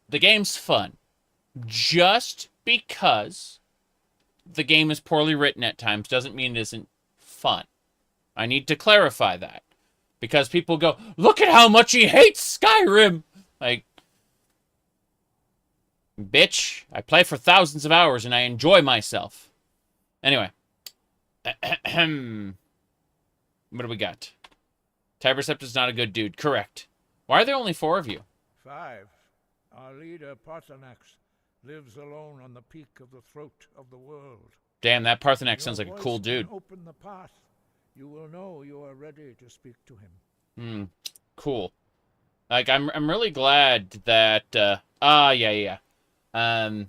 the game's fun. Just because the game is poorly written at times doesn't mean it isn't fun. I need to clarify that. Because people go, look at how much he hates Skyrim! Like, bitch, I play for thousands of hours and I enjoy myself. Anyway. What do we got? Tibercept is not a good dude. Correct. Why are there only 4 of you? 5. Our leader, Parthenax, lives alone on the peak of the throat of the world. Damn, that Parthenax sounds like a cool dude. Open the path. You will know you are ready to speak to him. Cool. Like, I'm really glad that, yeah. I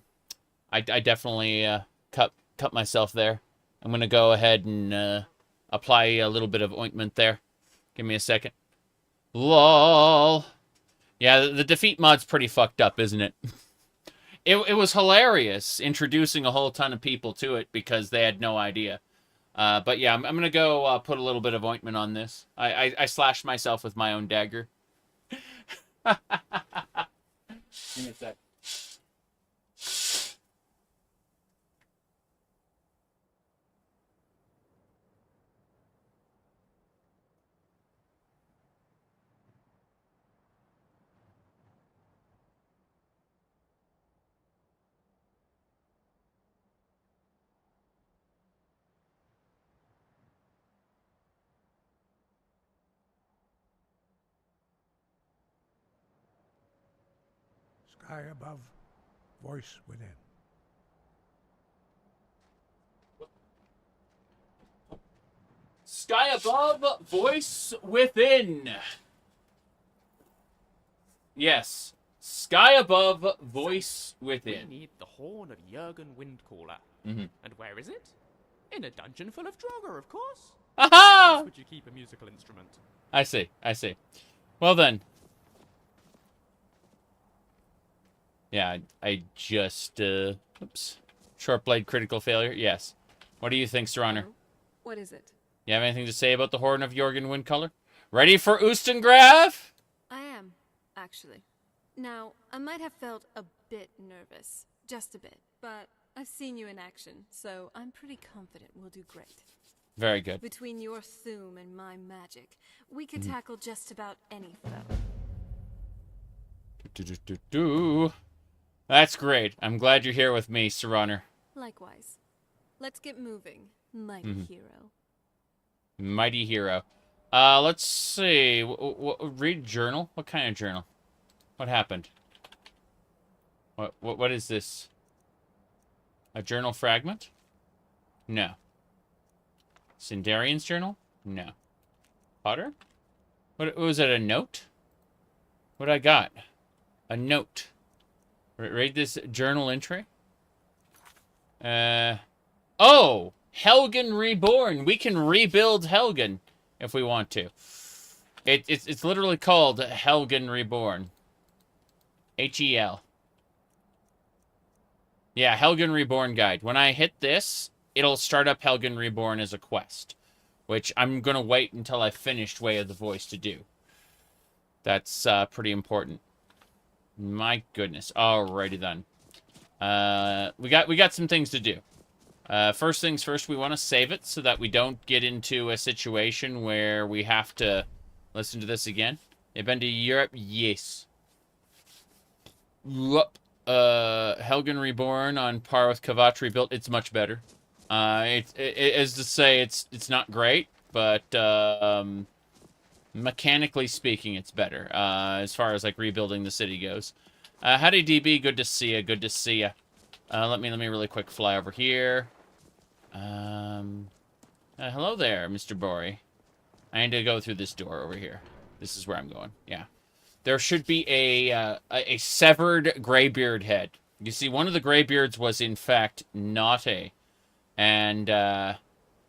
definitely, cut myself there. I'm gonna go ahead and, apply a little bit of ointment there. Give me a second. LOL. Yeah, the defeat mod's pretty fucked up, isn't it? It was hilarious introducing a whole ton of people to it because they had no idea. But yeah, I'm going to go put a little bit of ointment on this. I slashed myself with my own dagger. Give me a sec. Sky above, voice within. Sky above, voice within. Yes. Sky above, voice within. We need the horn of Jurgen Windcaller. Mm-hmm. And where is it? In a dungeon full of Draugr, of course. Aha! Where would you keep a musical instrument? I see. Well then. Yeah, I just, oops. Short blade critical failure? Yes. What do you think, Sir Honor? What is it? You have anything to say about the Horn of Jurgen Windcaller? Ready for Ustengrav? I am, actually. Now, I might have felt a bit nervous. Just a bit. But I've seen you in action, so I'm pretty confident we'll do great. Very good. Between your Thume and my magic, we could tackle just about any foe. That's great. I'm glad you're here with me, Sir Honor. Likewise. Let's get moving, mighty hero. Mighty hero. Let's see. Read journal? What kind of journal? What happened? What is this? A journal fragment? No. Sindarian's journal? No. Potter? What was it, a note? What I got? A note. Read this journal entry. Oh! Helgen Reborn! We can rebuild Helgen if we want to. It's literally called Helgen Reborn. H-E-L. Yeah, Helgen Reborn guide. When I hit this, it'll start up Helgen Reborn as a quest, which I'm going to wait until I've finished Way of the Voice to do. That's pretty important. My goodness. Alrighty then. We got some things to do. First things first, we want to save it so that we don't get into a situation where we have to listen to this again. You've been to Europe? Yes. Helgen Reborn on par with Khajiit Rebuilt. It's much better. As to say, it's not great, but mechanically speaking, it's better. As far as like rebuilding the city goes. Howdy DB, good to see ya. Good to see ya. Let me really quick fly over here. Hello there, Mr. Bori. I need to go through this door over here. This is where I'm going. Yeah. There should be a severed graybeard head. You see, one of the graybeards was in fact Naughty, and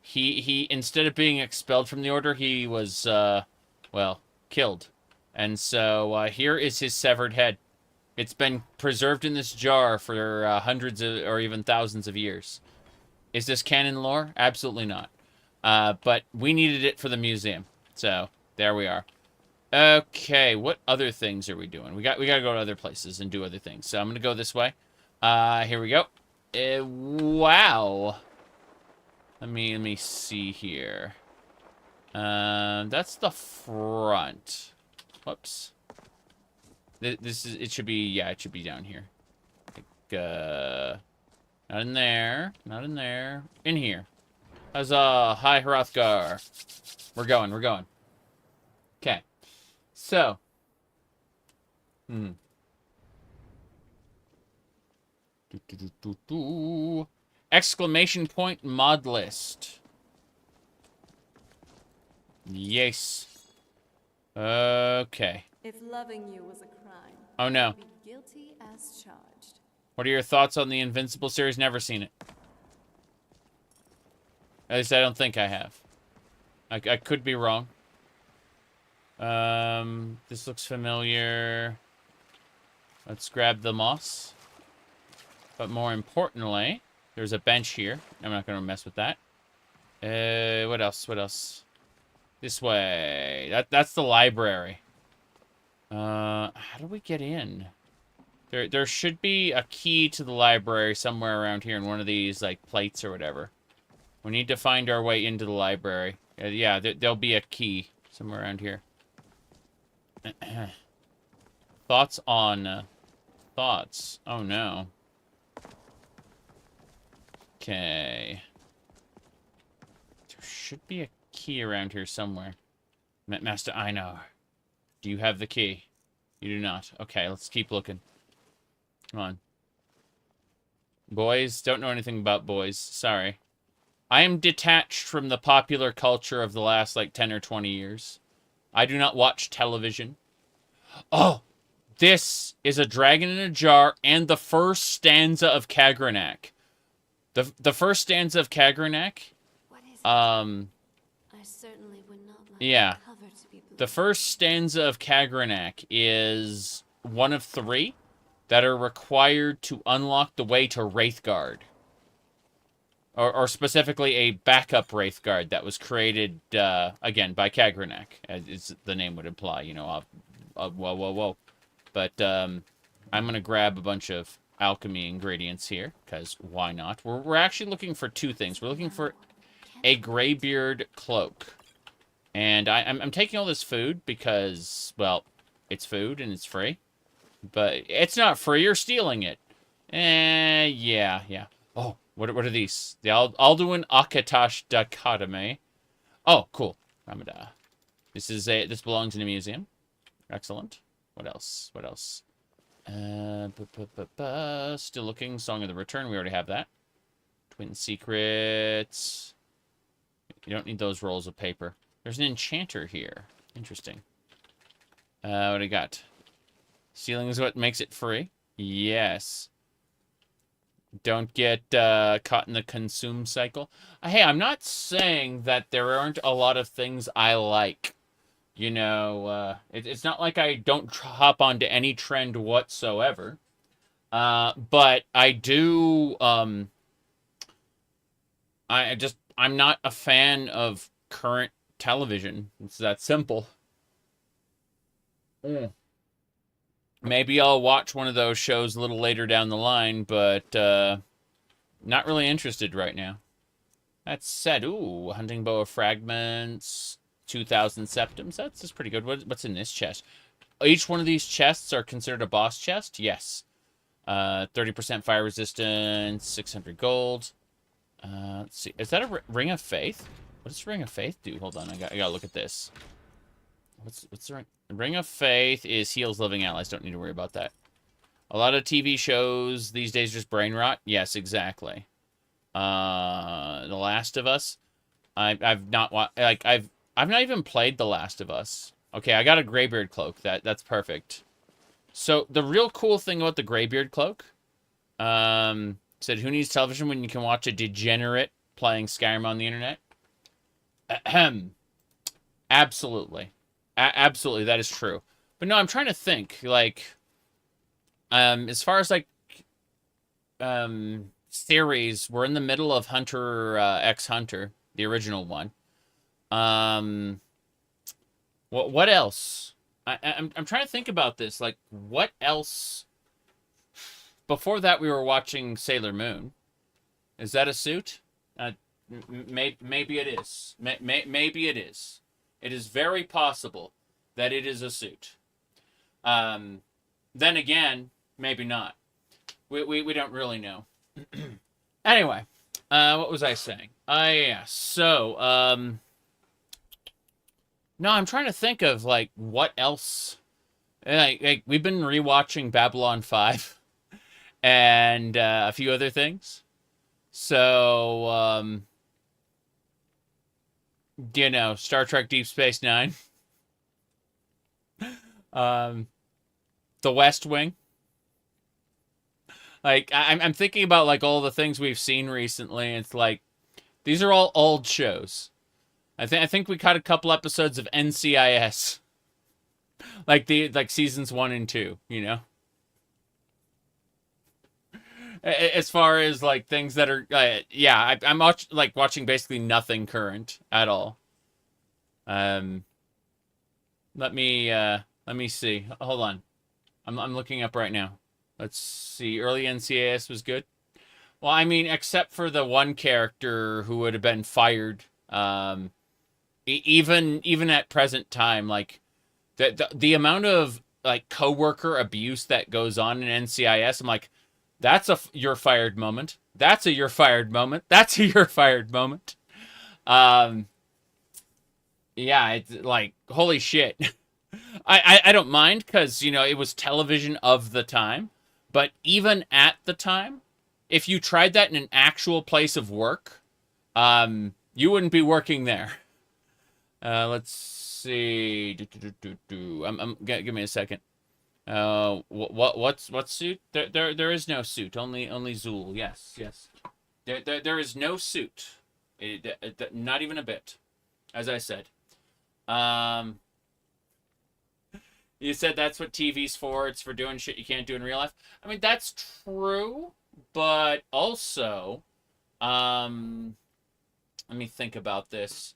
he instead of being expelled from the order, he was well, killed. And so here is his severed head. It's been preserved in this jar for hundreds of, or even thousands of years. Is this canon lore? Absolutely not. But we needed it for the museum, so there we are. Okay, what other things are we doing? We gotta go to other places and do other things. So I'm gonna go this way. Here we go. Wow. Let me see here. That's the front. Whoops. It should be, yeah, it should be down here. Like, not in there. Not in there. In here. Huzzah! Hi, Hrothgar. We're going. Okay. So. Exclamation point mod list. Yes. Okay. If loving you was a crime, Oh no. I'd be guilty as charged. What are your thoughts on the Invincible series? Never seen it. At least I don't think I have. I could be wrong. This looks familiar. Let's grab the moss. But more importantly, there's a bench here. I'm not going to mess with that. What else? What else? This way. That's the library. How do we get in? There should be a key to the library somewhere around here in one of these, like, plates or whatever. We need to find our way into the library. Yeah, there'll be a key somewhere around here. Thoughts on... thoughts. Oh, no. Okay. There should be a key around here somewhere. Master Einar, do you have the key? You do not. Okay, let's keep looking. Come on. Boys? Don't know anything about boys. Sorry. I am detached from the popular culture of the last, like, 10 or 20 years. I do not watch television. Oh! This is a dragon in a jar and the first stanza of Kagranak. The first stanza of Kagranak. What is it? I certainly would not like yeah. the cover to be blue. The first stanza of Kagranak is one of 3 that are required to unlock the way to Redguard. or specifically a backup Wraithguard that was created, again, by Kagranak, as the name would imply, you know, whoa. But I'm going to grab a bunch of alchemy ingredients here, because why not? We're actually looking for two things. We're looking for a Greybeard cloak. And I'm taking all this food because, well, it's food and it's free. But it's not free, you're stealing it. Yeah. Oh, what are these? The Alduin Akatash Dichotomy. Oh, cool. This belongs in a museum. Excellent. What else? Still looking. Song of the Return. We already have that. Twin Secrets. You don't need those rolls of paper. There's an enchanter here. Interesting. What do I got? Stealing is what makes it free. Yes. Don't get caught in the consume cycle. Hey, I'm not saying that there aren't a lot of things I like. You know, it's not like I don't hop onto any trend whatsoever. But I do, I'm not a fan of current television. It's that simple. Maybe I'll watch one of those shows a little later down the line, but not really interested right now. That said, ooh, hunting bow of fragments, 2,000 septims. That's pretty good. What's in this chest? Each one of these chests are considered a boss chest? Yes. 30% fire resistance, 600 gold. Let's see. Is that a Ring of Faith? What does Ring of Faith do? Hold on, I gotta look at this. What's the ring? Ring of Faith is heals living allies. Don't need to worry about that. A lot of TV shows these days just brain rot. Yes, exactly. The Last of Us. I've not even played The Last of Us. Okay, I got a Greybeard cloak. That's perfect. So the real cool thing about the Greybeard cloak, said, who needs television when you can watch a degenerate playing Skyrim on the internet? Ahem. Absolutely. Absolutely, that is true. But no, I'm trying to think, like, as far as, like, series, we're in the middle of Hunter x Hunter, the original one. What else? I'm trying to think about this, like, what else? Before that, we were watching Sailor Moon. Is that a suit? Maybe it is. Maybe it is. It is very possible that it is a suit. Then again, maybe not. We don't really know. Anyway, what was I saying? Yeah. So, no, I'm trying to think of, like, what else. Like we've been rewatching Babylon 5 and a few other things. So, you know, Star Trek Deep Space Nine. The West Wing. Like, I'm thinking about, like, all the things we've seen recently. It's like, these are all old shows. I think we caught a couple episodes of NCIS. Like seasons 1 and 2, you know? As far as, like, things that are, yeah, I'm watching basically nothing current at all. Let me see. Hold on. I'm looking up right now. Let's see. Early NCIS was good. Well, I mean, except for the one character who would have been fired. Even at present time, like, the amount of, like, coworker abuse that goes on in NCIS, I'm like, that's you're fired moment. That's a you're fired moment. That's a you're fired moment. Yeah, it's like, holy shit. I don't mind because, you know, it was television of the time. But even at the time, if you tried that in an actual place of work, you wouldn't be working there. Let's see. Give me a second. What's suit? There is no suit. Only Zool. Yes. There is no suit. Not even a bit. As I said. You said that's what TV's for. It's for doing shit you can't do in real life. I mean, that's true, but also, Let me think about this.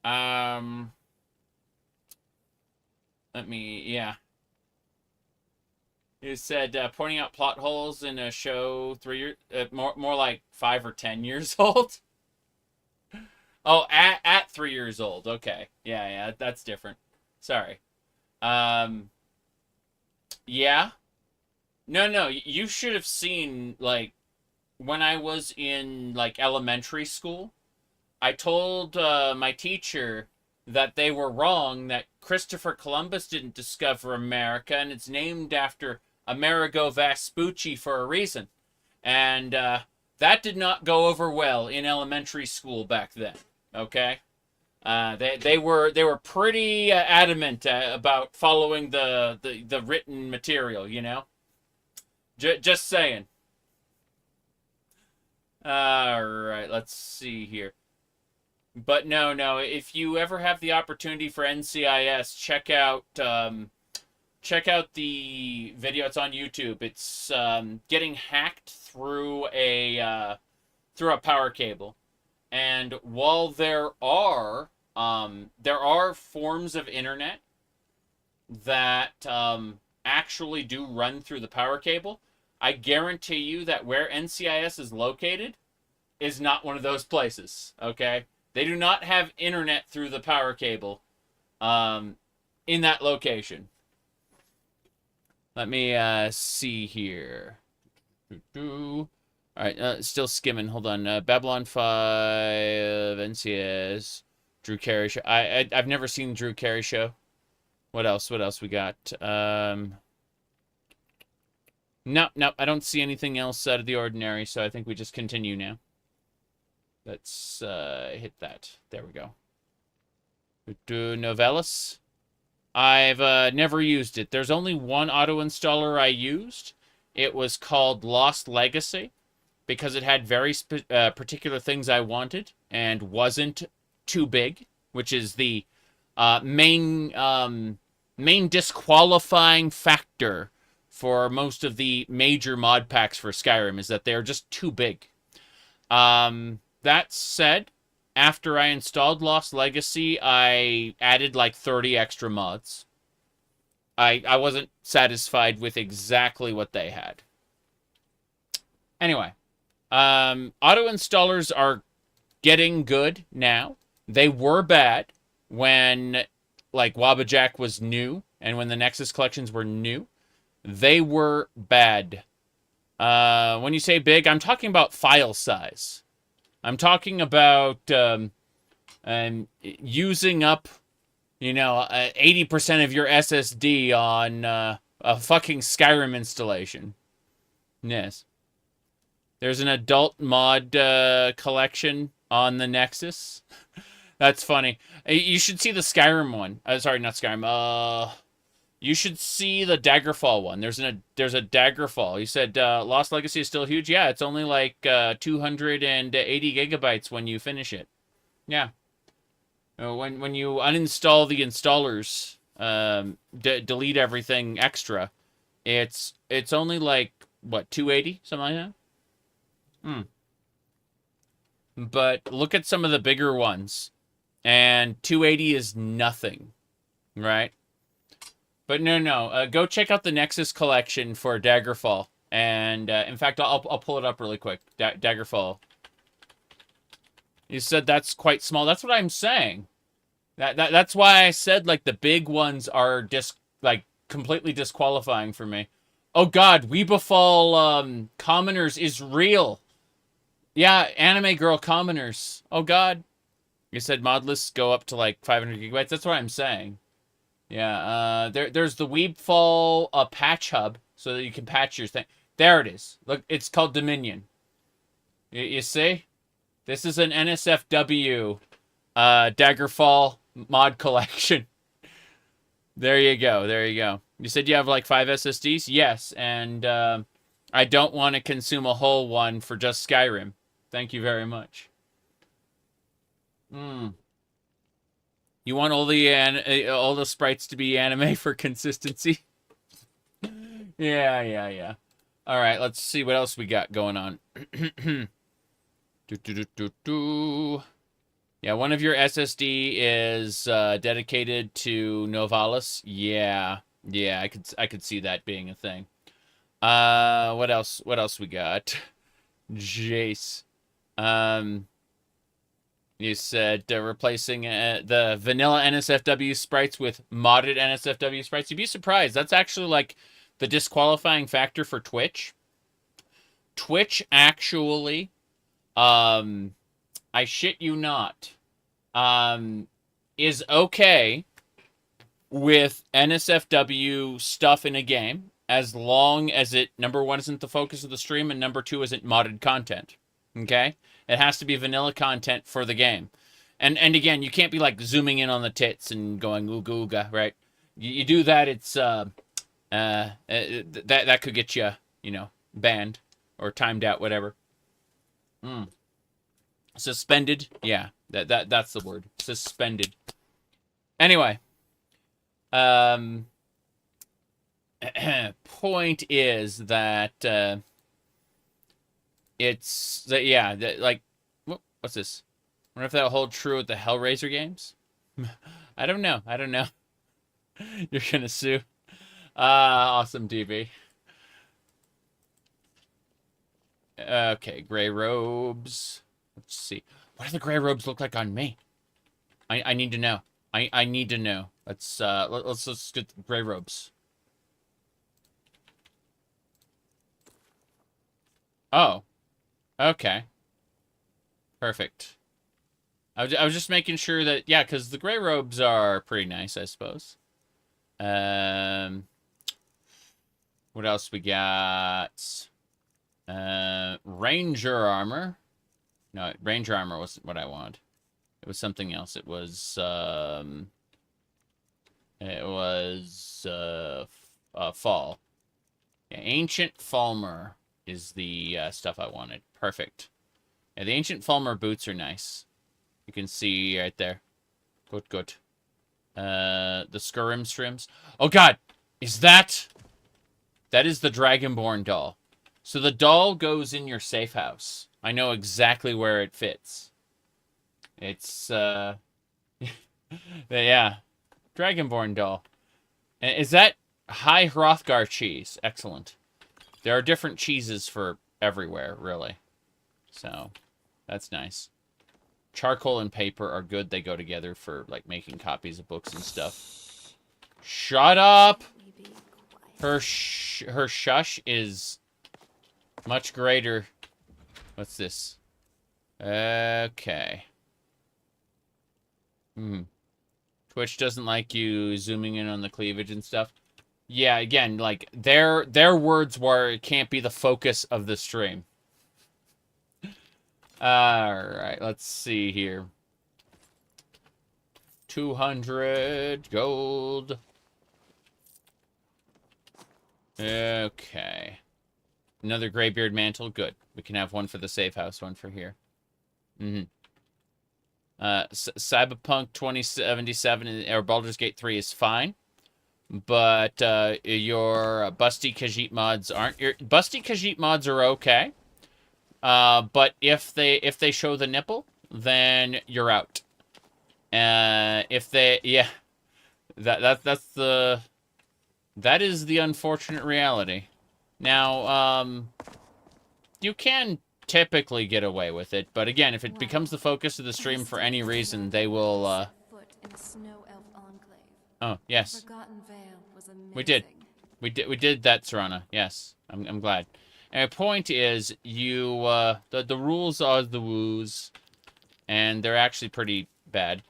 Yeah. You said pointing out plot holes in a show 3 years, more like 5 or 10 years old. Oh, at 3 years old. Okay, yeah, that's different. Sorry. Yeah. No, you should have seen, like, when I was in, like, elementary school, I told my teacher that they were wrong, that Christopher Columbus didn't discover America, and it's named after Amerigo Vespucci for a reason. And that did not go over well in elementary school back then, okay? They were pretty adamant about following the written material, you know? Just saying. All right, let's see here. But no, if you ever have the opportunity for NCIS, check out the video. It's on YouTube. It's getting hacked through a power cable. And while there are forms of internet that actually do run through the power cable, I guarantee you that where NCIS is located is not one of those places, okay? They do not have internet through the power cable in that location. Let me see here. All right, still skimming. Hold on. Babylon 5, NCS, Drew Carey show. I've never seen Drew Carey show. What else we got? No, I don't see anything else out of the ordinary, so I think we just continue now. Let's hit that. There we go. Novellus. I've never used it. There's only one auto installer I used. It was called Lost Legacy because it had very particular things I wanted and wasn't too big, which is the main disqualifying factor for most of the major mod packs for Skyrim, is that they're just too big. That said, after I installed Lost Legacy, I added like 30 extra mods. I wasn't satisfied with exactly what they had. Anyway, auto installers are getting good now. They were bad when, like, Wabbajack was new and when the Nexus collections were new. They were bad. When you say big, I'm talking about file size. I'm talking about using up, 80% of your SSD on a fucking Skyrim installation. Yes. There's an adult mod collection on the Nexus. That's funny. You should see the Skyrim one. Sorry, not Skyrim. You should see the Daggerfall one. There's a Daggerfall. You said Lost Legacy is still huge. Yeah, it's only like 280 gigabytes when you finish it. Yeah. When you uninstall the installers, delete everything extra, it's only like, what, 280? Something like that? But look at some of the bigger ones. And 280 is nothing. Right? But no. Go check out the Nexus collection for Daggerfall. And, in fact, I'll pull it up really quick. Daggerfall. You said that's quite small. That's what I'm saying. That's why I said, like, the big ones are completely disqualifying for me. Oh, God. We Befall Commoners is real. Yeah, Anime Girl Commoners. Oh, God. You said mod lists go up to, like, 500 gigabytes. That's what I'm saying. Yeah, there's the Weebfall patch hub, so that you can patch your thing. There it is. Look, it's called Dominion. You see? This is an NSFW Daggerfall mod collection. There you go. You said you have like 5 SSDs? Yes, and I don't want to consume a whole one for just Skyrim. Thank you very much. You want all the sprites to be anime for consistency? Yeah. All right, let's see what else we got going on. Yeah, one of your SSD is dedicated to Novalis. Yeah, I could see that being a thing. What else? What else we got? Jace. You said replacing the vanilla NSFW sprites with modded NSFW sprites. You'd be surprised. That's actually like the disqualifying factor for Twitch. Twitch actually, I shit you not, is okay with NSFW stuff in a game as long as it, number one, isn't the focus of the stream, and number two, isn't modded content. Okay? It has to be vanilla content for the game. And again, you can't be like zooming in on the tits and going ooga ooga, right? You do that, it's that could get you, you know, banned or timed out, whatever. Suspended, yeah, that's the word. Suspended. Anyway, point is that it's that, yeah, that, like, what's this? I wonder if that'll hold true with the Hellraiser games. I don't know. You're gonna sue. Awesome, DB. Okay, gray robes. Let's see. What do the gray robes look like on me? I need to know. I need to know. Let's get the gray robes. Oh. Okay. Perfect. I was just making sure that, yeah, because the gray robes are pretty nice, I suppose. What else we got? Ranger armor. No, ranger armor wasn't what I wanted. It was something else. It was fall. Yeah, ancient Falmer is the stuff I wanted. Perfect. Yeah, the ancient Falmer boots are nice. You can see right there. Good. The Skyrim strims. Oh god! Is that... That is the Dragonborn doll. So the doll goes in your safe house. I know exactly where it fits. It's, yeah. Dragonborn doll. Is that high Hrothgar cheese? Excellent. There are different cheeses for everywhere, really. So, that's nice. Charcoal and paper are good. They go together for, like, making copies of books and stuff. Shut up! Her shush is much greater. What's this? Okay. Twitch doesn't like you zooming in on the cleavage and stuff. Yeah, again, like, their words were, it can't be the focus of the stream. Alright, let's see here. 200 gold. Okay. Another graybeard mantle. Good. We can have one for the safe house, one for here. Cyberpunk 2077 or Baldur's Gate 3 is fine. But your Busty Khajiit mods aren't. Your Busty Khajiit mods are okay. But if they show the nipple, then you're out. If they, yeah, that is the unfortunate reality. Now, you can typically get away with it, but again, if it becomes the focus of the stream for any reason, they will. Oh yes, we did that, Serana. Yes, I'm glad. And the point is, you the rules are the woos, and they're actually pretty bad,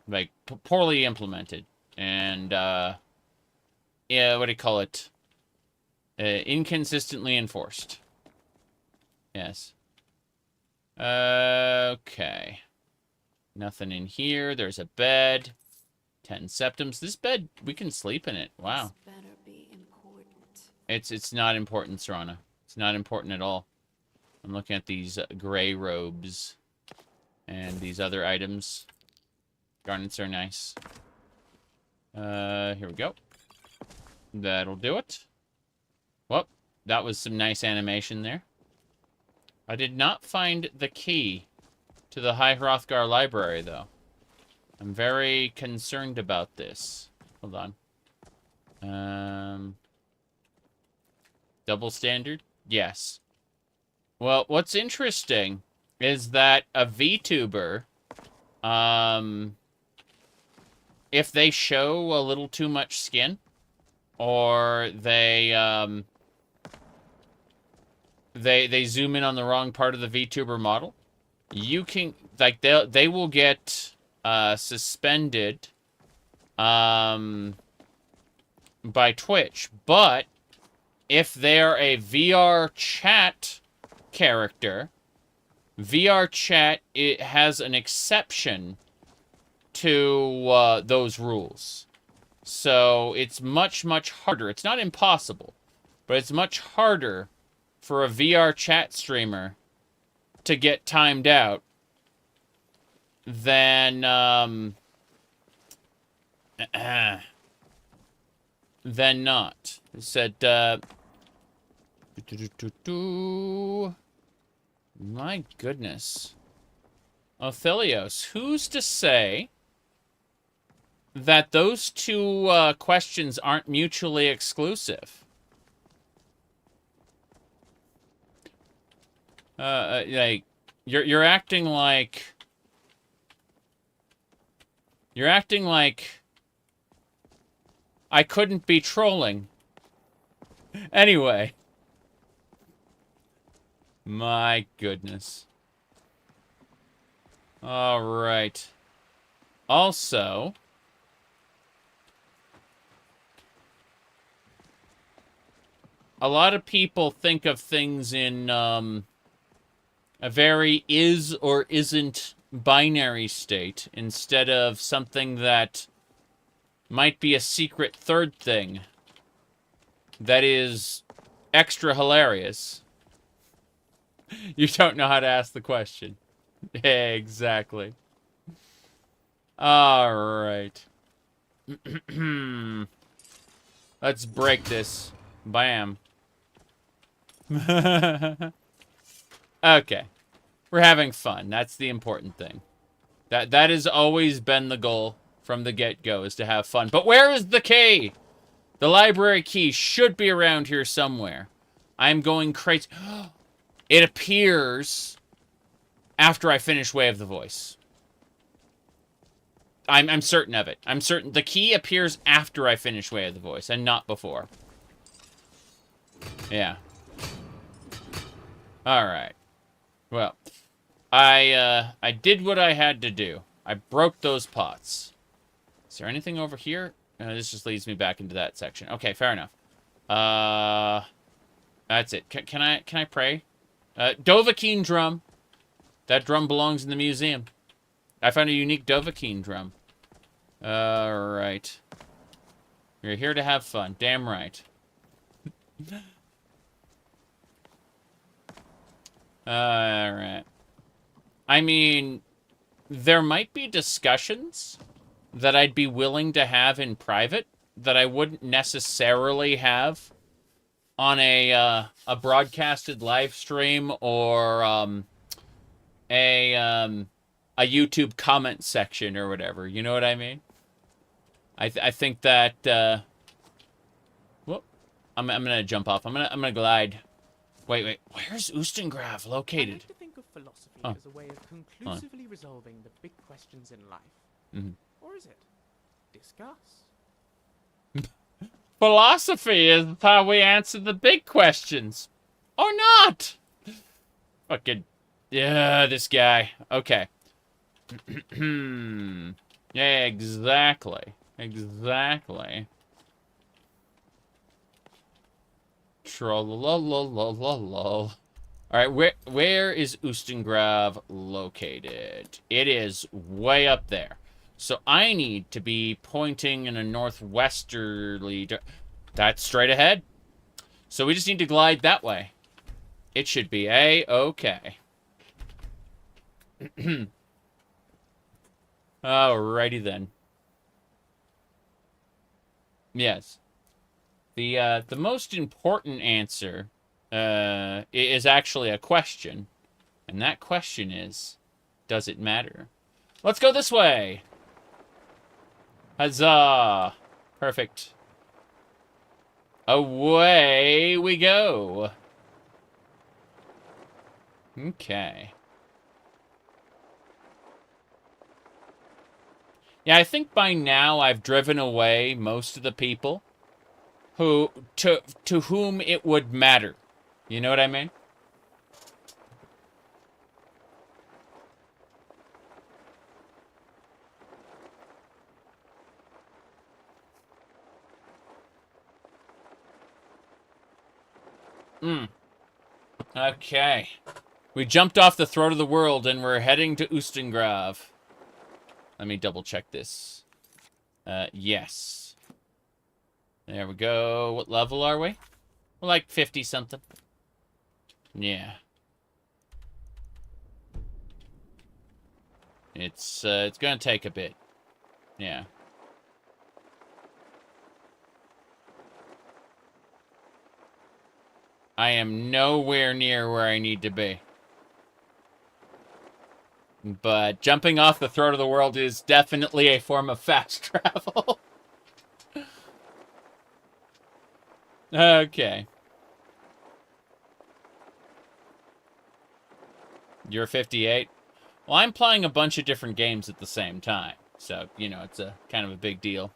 like poorly implemented, and yeah, what do you call it? Inconsistently enforced. Yes. Okay. Nothing in here. There's a bed. 10 septums. This bed, we can sleep in it. Wow. This better be important. It's not important, Serana. It's not important at all. I'm looking at these gray robes and these other items. Garnets are nice. Here we go. That'll do it. Well, that was some nice animation there. I did not find the key to the High Hrothgar library, though. I'm very concerned about this. Hold on. Double standard? Yes. Well, what's interesting is that a VTuber, if they show a little too much skin, or they zoom in on the wrong part of the VTuber model, you can, like, they will get suspended by Twitch. But if they're a VR chat character, VR chat, it has an exception to those rules. So it's much, much harder. It's not impossible, but it's much harder for a VR chat streamer to get timed out than not. It said, my goodness. Othelios, who's to say that those two questions aren't mutually exclusive? Like, you're acting like... You're acting like I couldn't be trolling. Anyway. My goodness. All right. Also, a lot of people think of things in a very is or isn't binary state instead of something that might be a secret third thing that is extra hilarious. You don't know how to ask the question. Exactly. All right. Let's break this. Bam. Okay. We're having fun. That's the important thing. That has always been the goal from the get-go, is to have fun. But where is the key? The library key should be around here somewhere. I'm going crazy. It appears after I finish Way of the Voice. I'm certain of it. I'm certain the key appears after I finish Way of the Voice and not before. Yeah. All right. Well, I did what I had to do. I broke those pots. Is there anything over here? This just leads me back into that section. Okay, fair enough. That's it. Can I pray? Dovahkiin drum. That drum belongs in the museum. I found a unique Dovahkiin drum. Alright. You're here to have fun. Damn right. Alright. I mean, there might be discussions that I'd be willing to have in private that I wouldn't necessarily have on a broadcasted live stream or a YouTube comment section or whatever. You know what I mean? I think that whoop, I'm gonna jump off. I'm gonna glide. Wait. Where's Ustengrav I located? like to think of philosophy as a way of conclusively resolving the big questions in life. Mm-hmm. Or is it? Discuss. Philosophy is how we answer the big questions. Or not! Fucking... Yeah, this guy. Okay. Yeah, exactly. Exactly. Trollololololol. Alright, where is Ustengrav located? It is way up there. So I need to be pointing in a northwesterly... That's straight ahead. So we just need to glide that way. It should be A-okay. Alrighty then. Yes. The most important answer is actually a question. And that question is, does it matter? Let's go this way. Huzzah. Perfect. Away we go. Okay. Yeah, I think by now I've driven away most of the people who to whom it would matter. You know what I mean? Okay. We jumped off the throat of the world and we're heading to Ustengrav. Let me double check this. Yes. There we go. What level are we? We're like 50 something. Yeah. It's gonna take a bit. Yeah. I am nowhere near where I need to be. But jumping off the throat of the world is definitely a form of fast travel. Okay. You're 58? Well, I'm playing a bunch of different games at the same time. So, you know, it's a kind of a big deal.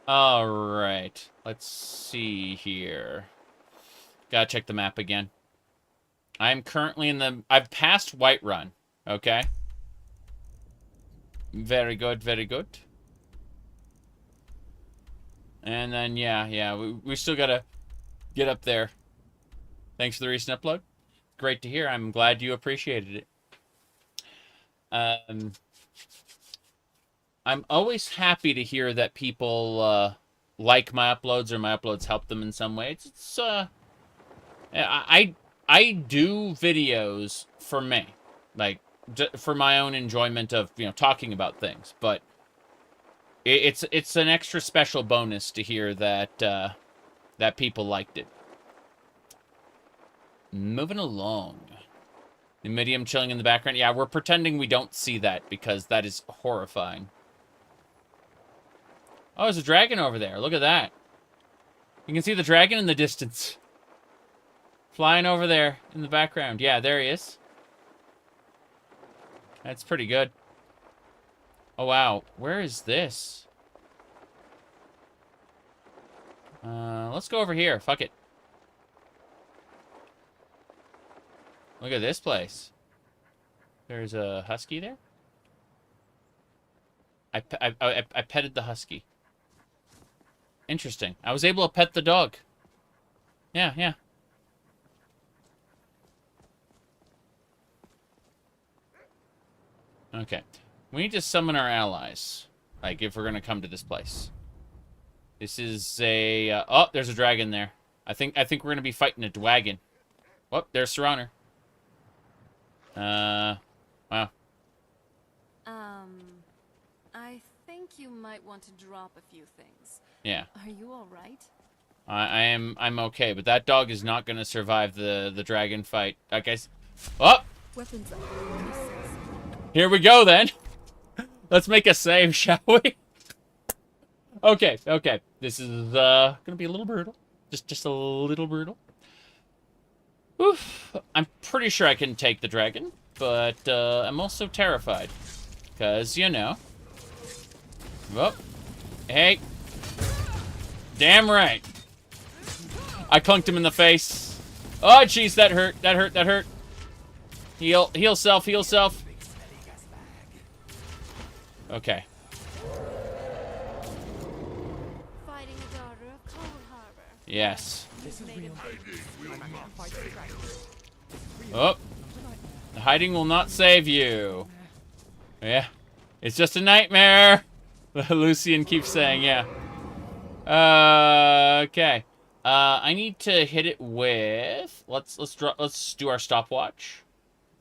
Alright. Let's see here. Gotta check the map again. I'm currently in the... I've passed Whiterun. Okay? Very good, very good. And then, yeah, we still gotta get up there. Thanks for the recent upload. Great to hear. I'm glad you appreciated it. I'm always happy to hear that people like my uploads or my uploads help them in some way. I do videos for me, like for my own enjoyment of, you know, talking about things, but it's an extra special bonus to hear that that people liked it. Moving along. The medium chilling in the background. Yeah, we're pretending we don't see that because that is horrifying. Oh, there's a dragon over there. Look at that. You can see the dragon in the distance. Flying over there in the background. Yeah, there he is. That's pretty good. Oh, wow. Where is this? Let's go over here. Fuck it. Look at this place. There's a husky there. I petted the husky. Interesting. I was able to pet the dog. Yeah. Okay. We need to summon our allies. Like, if we're going to come to this place. This is a... oh, there's a dragon there. I think we're going to be fighting a dwagon. Oh, there's Serraner. Wow. I think you might want to drop a few things. Yeah. Are you all right? I'm okay, but that dog is not going to survive the dragon fight. Like I... oh! Weapons up. Here we go, then. Let's make a save, shall we? Okay. This is going to be a little brutal. Just a little brutal. Oof. I'm pretty sure I can take the dragon, but I'm also terrified. Because, you know. Whoop. Hey. Damn right. I clunked him in the face. Oh, jeez, that hurt. That hurt. Heal self. Okay. Fighting a daughter of Cold Harbor. Yes. This is real. Oh. The hiding will not save you. Yeah. It's just a nightmare. Lucian keeps saying, yeah. Okay. I need to hit it with... Let's do our stopwatch.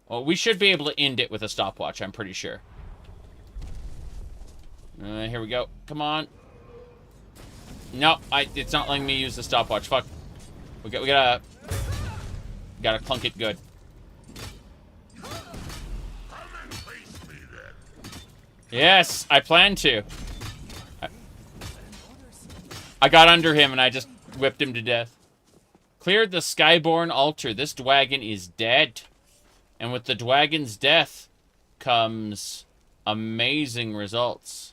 Well, we should be able to end it with a stopwatch, I'm pretty sure. Here we go. Come on. No, it's not letting me use the stopwatch. Fuck. We gotta clunk it good. Yes, I plan to. I got under him and I just whipped him to death. Cleared the Skyborn altar. This dwagon is dead. And with the dwagon's death comes amazing results.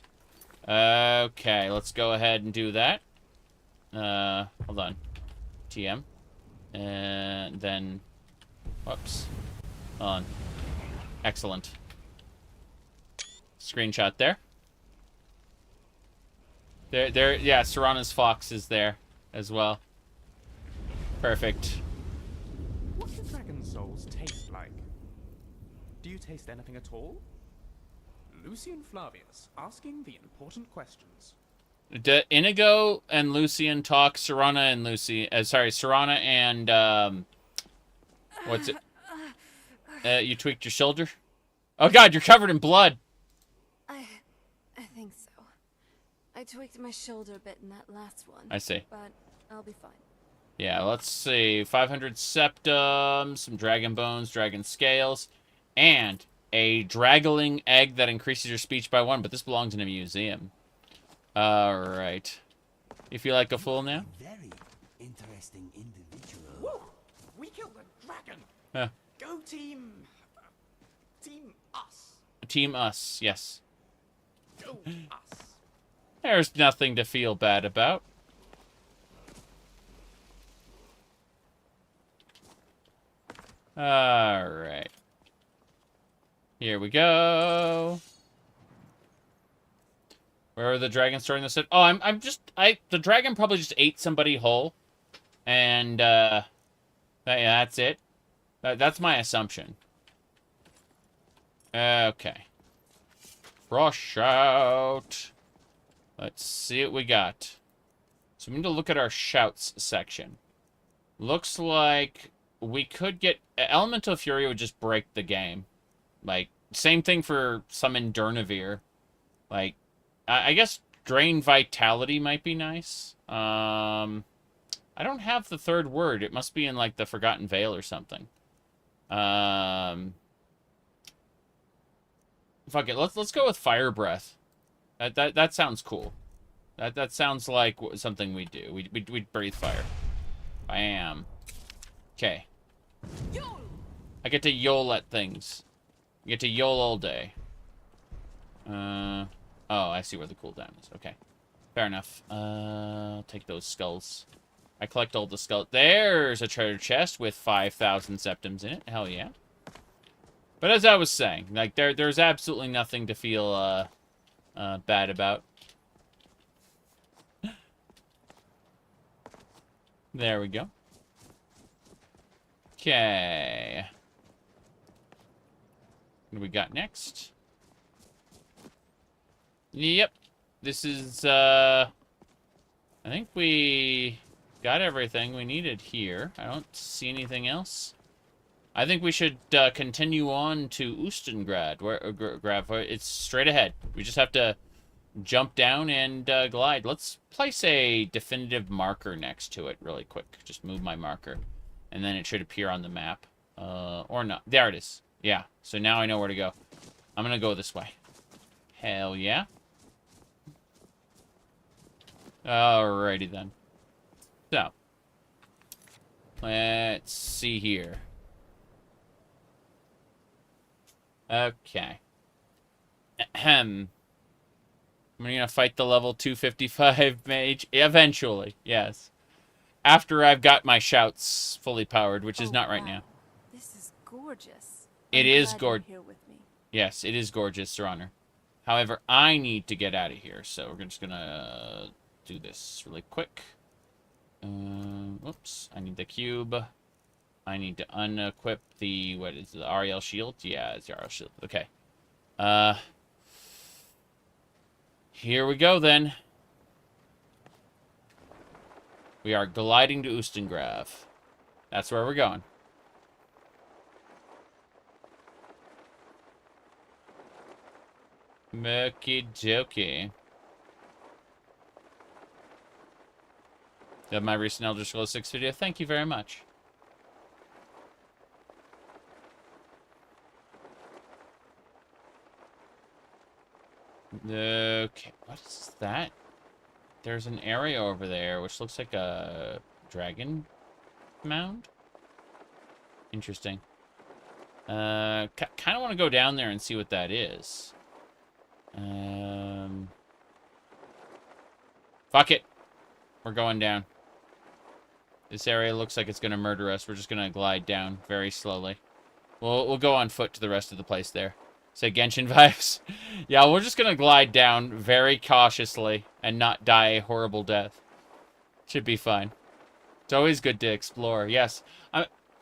Okay, let's go ahead and do that. Hold on. TM. And then... Whoops. Hold on. Excellent. Screenshot there. There, yeah, Serana's fox is there as well. Perfect. What do dragon souls taste like? Do you taste anything at all? Lucian Flavius, asking the important questions. Inigo and Lucian talk. Serana and Serana and what's it? You tweaked your shoulder? Oh God, you're covered in blood. I think so. I tweaked my shoulder a bit in that last one. I see. But I'll be fine. Yeah, let's see. 500 septum, some dragon bones, dragon scales, and a dragling egg that increases your speech by 1, but this belongs in a museum. Alright. You feel like a fool now? Very interesting individual. Woo! We killed a dragon! Huh. Go team... Team us. Team us, yes. Go us. There's nothing to feel bad about. Alright. Here we go. Where are the dragons storing this? Oh, the dragon probably just ate somebody whole. And, yeah, that's it. That's my assumption. Okay. Rush out. Let's see what we got. So we need to look at our shouts section. Looks like we could get... Elemental Fury would just break the game. Like, same thing for Summon Durnavir. Like, I guess Drain Vitality might be nice. I don't have the third word. It must be in, like, the Forgotten Vale or something. Fuck it. Let's go with Fire Breath. That sounds cool. That sounds like something we do. We breathe fire. Bam. Okay. I get to yol at things. I get to yol all day. Oh, I see where the cooldown is. Okay. Fair enough. I'll take those skulls. I collect all the skulls. There's a treasure chest with 5,000 septums in it. Hell yeah. But as I was saying, like, there's absolutely nothing to feel, bad about. There we go. Okay. What do we got next? Yep. This is, I think we got everything we needed here. I don't see anything else. I think we should continue on to Ustengrav, where it's straight ahead. We just have to jump down and glide. Let's place a definitive marker next to it really quick. Just move my marker, and then it should appear on the map. Or not. There it is. Yeah. So now I know where to go. I'm gonna go this way. Hell yeah. Alrighty then. So, let's see here. Okay. Ahem. I'm gonna fight the level 255 mage eventually. Yes. After I've got my shouts fully powered, which is not right now. This is gorgeous. It I'm is glad gorgeous. you're here with me. Yes, it is gorgeous, Your Honor. However, I need to get out of here, so we're just gonna do this really quick. Whoops. I need the cube. I need to unequip the, what is it, the Ariel shield? Yeah, it's the Ariel shield. Okay. Here we go, then. We are gliding to Ustengrav. That's where we're going. Okie dokie. My recent Elder Scrolls 6 video. Thank you very much. Okay, what is that? There's an area over there which looks like a dragon mound. Interesting. Kind of want to go down there and see what that is. Fuck it. We're going down. This area looks like it's going to murder us. We're just going to glide down very slowly. We'll go on foot to the rest of the place there. Say Genshin vibes. Yeah, we're just going to glide down very cautiously and not die a horrible death. Should be fine. It's always good to explore. Yes.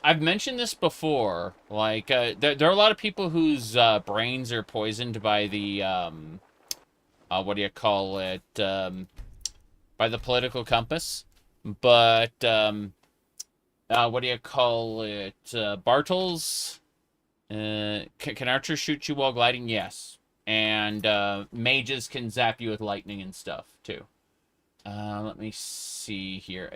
I've mentioned this before. Like, there are a lot of people whose brains are poisoned by the, what do you call it? By the political compass. But, what do you call it? Bartles? Can archers shoot you while gliding? Yes. And mages can zap you with lightning and stuff, too. Let me see here.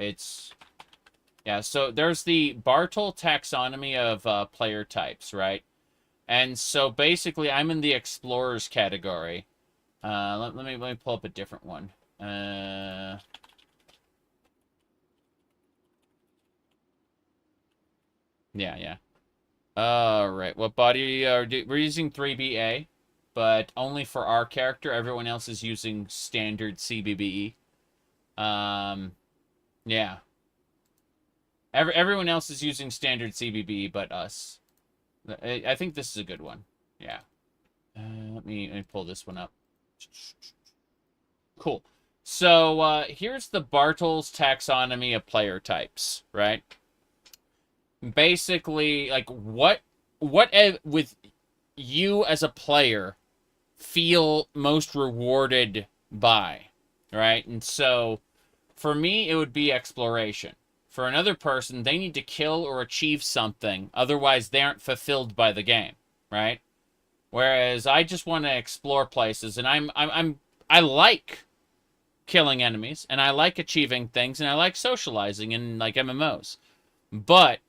Yeah, so there's the Bartle taxonomy of player types, right? And so basically, I'm in the explorers category. Let me pull up a different one. Yeah. Alright, what body are we're using 3BA, but only for our character. Everyone else is using standard CBBE. Yeah. Everyone else is using standard CBBE, but us. I think this is a good one. Yeah. Let me pull this one up. Cool. So, here's the Bartles taxonomy of player types, right? Basically, like, what with you as a player feel most rewarded by, right? And so, for me, it would be exploration. For another person, they need to kill or achieve something, otherwise they aren't fulfilled by the game, right? Whereas I just want to explore places, and I like killing enemies, and I like achieving things, and I like socializing in like MMOs. But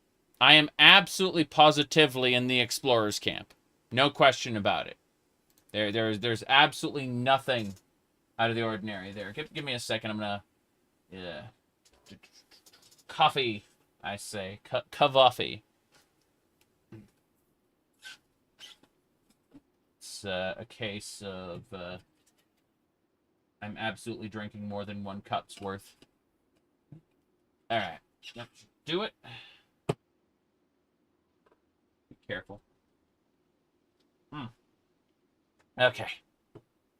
I am absolutely positively in the explorers camp. No question about it. There's absolutely nothing out of the ordinary there. Give me a second. I'm gonna coffee, I say. Coffee. It's a case of I'm absolutely drinking more than 1 cup's worth. Alright. Yep. Do it. Be careful. Okay.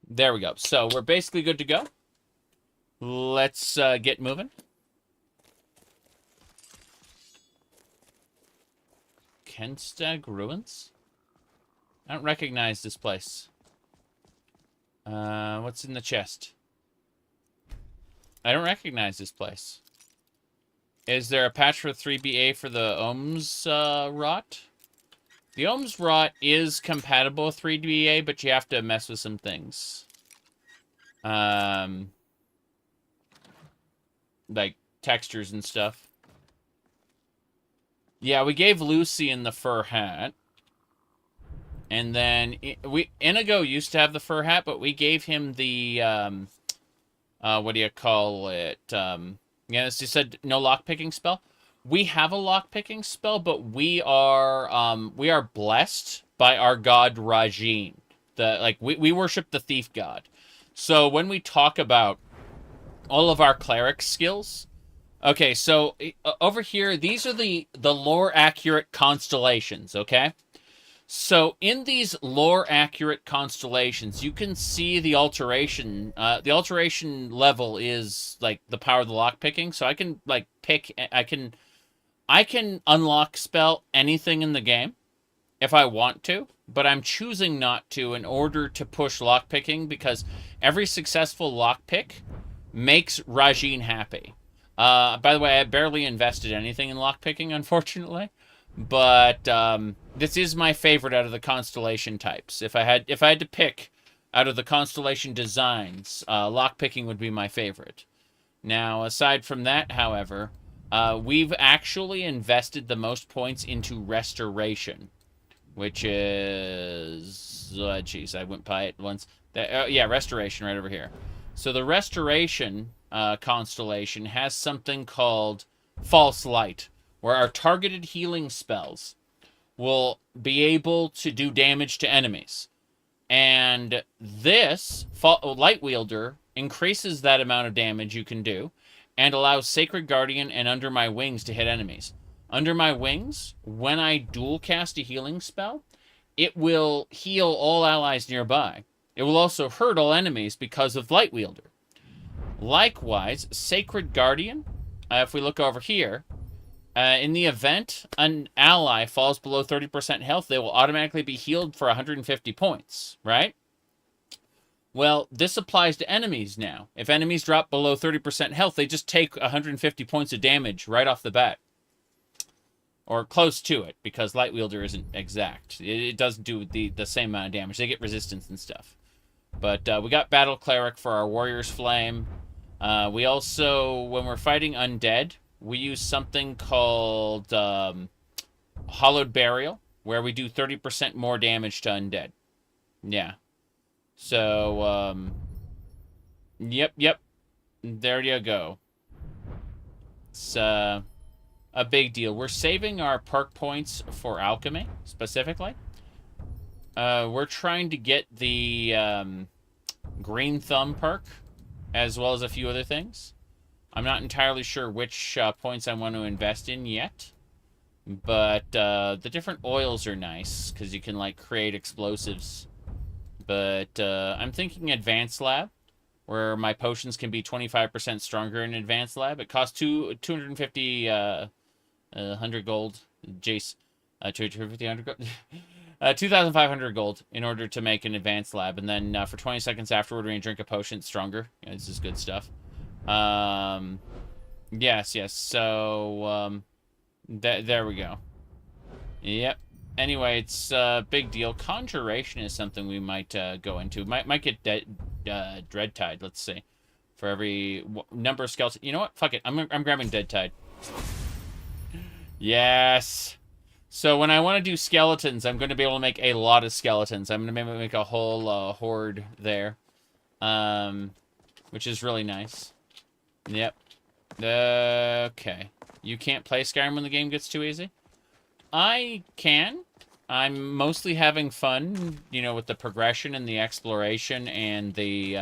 There we go. So we're basically good to go. Let's get moving. Kenstag Ruins? I don't recognize this place. What's in the chest? I don't recognize this place. Is there a patch for 3BA for the Ohmes-raht? The Ohmes-raht is compatible with 3BA, but you have to mess with some things. Like textures and stuff. Yeah, we gave Lucian the fur hat. And then Inigo used to have the fur hat, but we gave him the what do you call it? Yeah, as you said, no lockpicking spell. We have a lockpicking spell, but we are blessed by our god Rajin. We worship the thief god. So when we talk about all of our cleric skills, okay, so over here, these are the lore-accurate constellations, okay? So in these lore-accurate constellations, you can see the alteration. The alteration level is, like, the power of the lockpicking. So I can, like, I can unlock spell anything in the game if I want to, but I'm choosing not to in order to push lockpicking because every successful lockpick makes Rajin happy. By the way, I barely invested anything in lockpicking, unfortunately. But this is my favorite out of the constellation types. If I had to pick out of the constellation designs, lockpicking would be my favorite. Now, aside from that, however, we've actually invested the most points into restoration, which is... Jeez, I went by it once. Yeah, restoration right over here. So the restoration constellation has something called False Light, where our targeted healing spells will be able to do damage to enemies. And this Light Wielder increases that amount of damage you can do and allows Sacred Guardian and Under My Wings to hit enemies. Under My Wings, when I dual cast a healing spell, it will heal all allies nearby. It will also hurt all enemies because of Light Wielder. Likewise, Sacred Guardian, if we look over here, in the event an ally falls below 30% health, they will automatically be healed for 150 points, right? Well, this applies to enemies now. If enemies drop below 30% health, they just take 150 points of damage right off the bat. Or close to it, because Light Wielder isn't exact. It doesn't do the same amount of damage. They get resistance and stuff. But we got Battle Cleric for our Warrior's Flame. We also, when we're fighting undead, we use something called Hallowed Burial, where we do 30% more damage to undead. Yeah. So, yep. There you go. It's a big deal. We're saving our perk points for alchemy, specifically. We're trying to get the Green Thumb perk, as well as a few other things. I'm not entirely sure which points I want to invest in yet. But the different oils are nice, because you can, like, create explosives. But I'm thinking Advanced Lab, where my potions can be 25% stronger in Advanced Lab. It costs 250 100 gold. Jace. 250 100 gold. 2,500 gold in order to make an Advanced Lab. And then for 20 seconds afterward, when you drink a potion, it's stronger. Yeah, this is good stuff. Yes. So, there we go. Yep. Anyway, it's a big deal. Conjuration is something we might go into. Might get Dread Tide, let's see. For every number of skeletons. You know what? Fuck it. I'm grabbing Dead Tide. Yes! So when I want to do skeletons, I'm going to be able to make a lot of skeletons. I'm going to make a whole horde there. Which is really nice. Yep. Okay. You can't play Skyrim when the game gets too easy? I can. I'm mostly having fun, you know, with the progression and the exploration and the,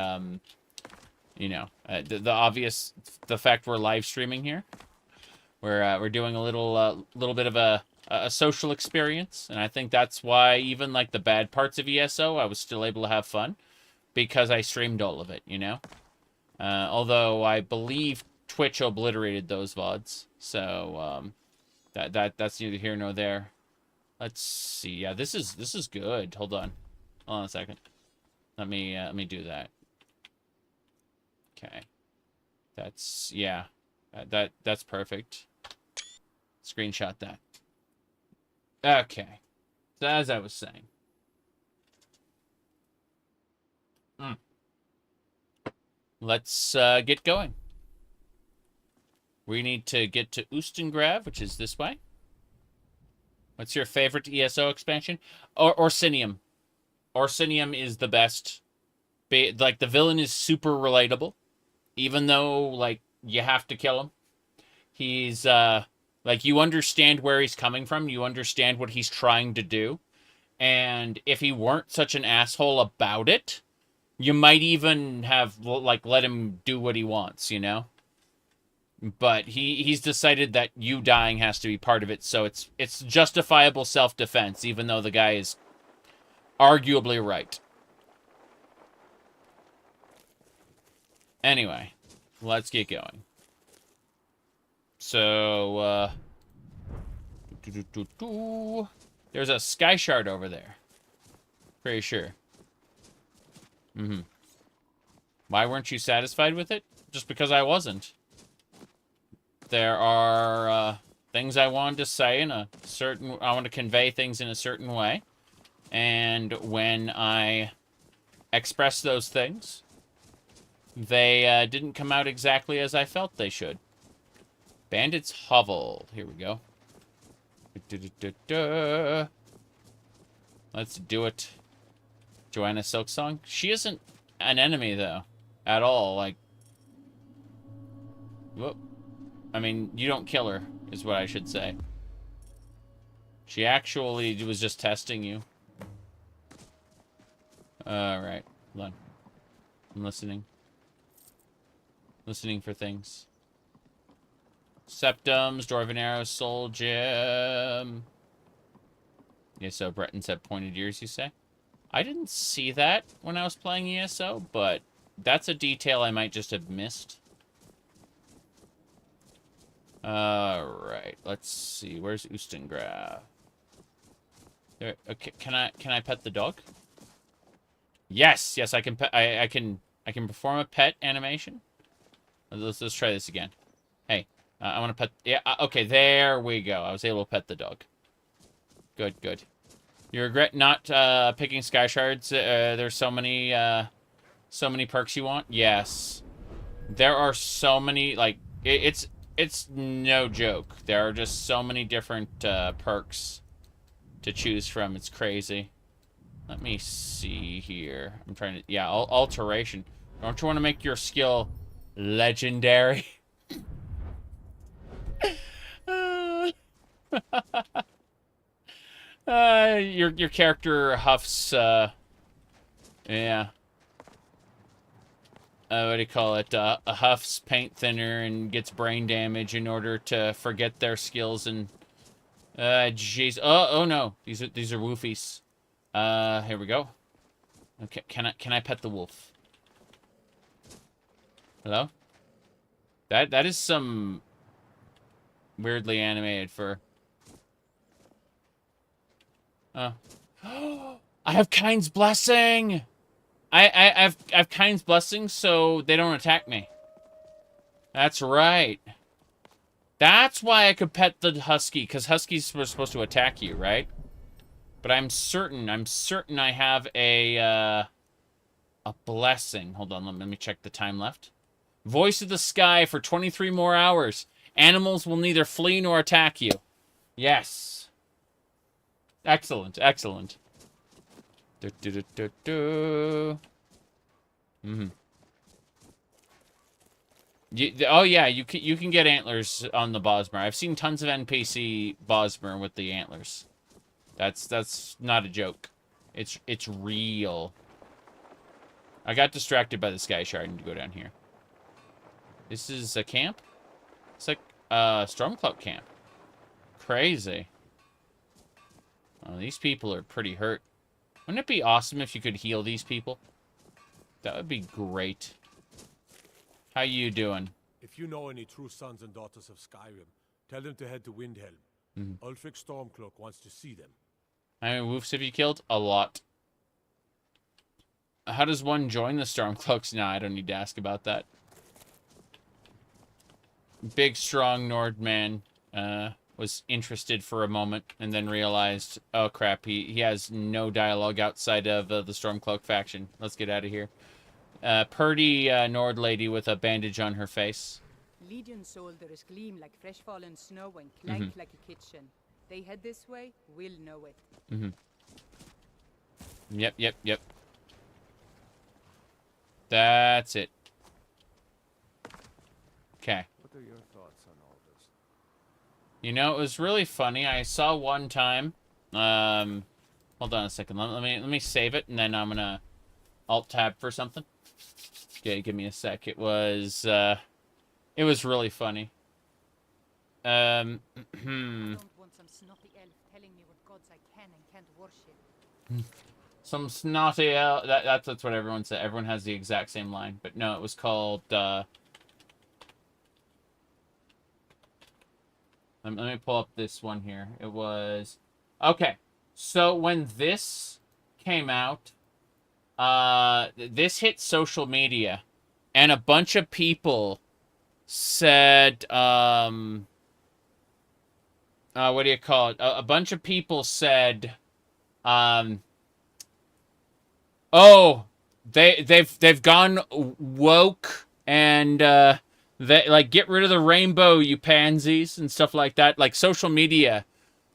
the obvious, the fact we're live streaming here. We're doing a little bit of a social experience, and I think that's why even, like, the bad parts of ESO, I was still able to have fun, because I streamed all of it, you know? Although I believe Twitch obliterated those VODs, so, that's neither here nor there. Let's see. Yeah, this is good. Hold on a second. Let me do that. Okay. That's that's perfect. Screenshot that. Okay. So as I was saying. Let's get going. We need to get to Ustengrav, which is this way. What's your favorite ESO expansion? Orsinium. Orsinium is the best. Like, the villain is super relatable. Even though, like, you have to kill him. He's, like, you understand where he's coming from. You understand what he's trying to do. And if he weren't such an asshole about it, you might even have, like, let him do what he wants, you know? But he's decided that you dying has to be part of it, so it's justifiable self-defense, even though the guy is arguably right. Anyway, let's get going. So, there's a sky shard over there. Pretty sure. Why weren't you satisfied with it? Just because I wasn't. There are things I wanted to say in I want to convey things in a certain way. And when I express those things, they didn't come out exactly as I felt they should. Bandit's Hovel. Here we go. Let's do it. Joanna Silksong. She isn't an enemy, though. At all. Like... Whoop. I mean, you don't kill her, is what I should say. She actually was just testing you. Alright. Hold on. I'm listening. Listening for things. Septums, Dwarven Arrows, Soul Gem. Yeah, so Breton said pointed ears, you say? I didn't see that when I was playing ESO, but that's a detail I might just have missed. Alright, let's see. Where's Ustengrav? There, okay, can I pet the dog? Yes, yes, I can pet, I can perform a pet animation. Let's try this again. Hey, I want to pet, yeah, okay, there we go. I was able to pet the dog. Good, good. You regret not picking Sky Shards? There's so many perks you want? Yes. There are so many, like, it's no joke. There are just so many different perks to choose from. It's crazy. Let me see here. I'm trying to... Yeah, alteration. Don't you want to make your skill legendary? Your character huffs, yeah. What do you call it? Huffs paint thinner and gets brain damage in order to forget their skills and... jeez. Oh no. These are woofies. Here we go. Okay, can I pet the wolf? Hello? That is some weirdly animated fur. I have Kind's Blessing! I have Kind's Blessing so they don't attack me. That's right. That's why I could pet the husky, because huskies were supposed to attack you, right? But I'm certain I have a blessing. Hold on, let me check the time left. Voice of the Sky for 23 more hours. Animals will neither flee nor attack you. Yes. Excellent, excellent. Oh yeah, you can get antlers on the Bosmer. I've seen tons of NPC Bosmer with the antlers. That's not a joke. It's real. I got distracted by the Sky Shard and to go down here. This is a camp? It's like a Stormcloak camp. Crazy. Oh, these people are pretty hurt. Wouldn't it be awesome if you could heal these people? That would be great. How you doing? If you know any true sons and daughters of Skyrim, tell them to head to Windhelm. Ulfric Stormcloak wants to see them. How many wolves have you killed? A lot. How does one join the Stormcloaks? Nah, I don't need to ask about that. Big, strong Nordman was interested for a moment and then realized, oh crap, he has no dialogue outside of the Stormcloak faction. Let's get out of here. Purdy Nord lady with a bandage on her face. Legion soldiers gleam like fresh fallen snow and clank like a kitchen. They head this way, we'll know it. Yep. That's it. Okay. What are your thoughts on all this? You know, it was really funny. I saw one time. Hold on a second. Let me save it, and then I'm gonna alt tab for something. Okay, give me a sec. It was really funny. Don't want some snotty elf telling me what gods I can and can't worship. Some snotty elf. That's what everyone said. Everyone has the exact same line, but no, it was called. Let me pull up this one here. It was okay. So when this came out, this hit social media, and a bunch of people said, what do you call it? A bunch of people said, oh, they've gone woke and they like get rid of the rainbow, you pansies, and stuff like that. Like social media,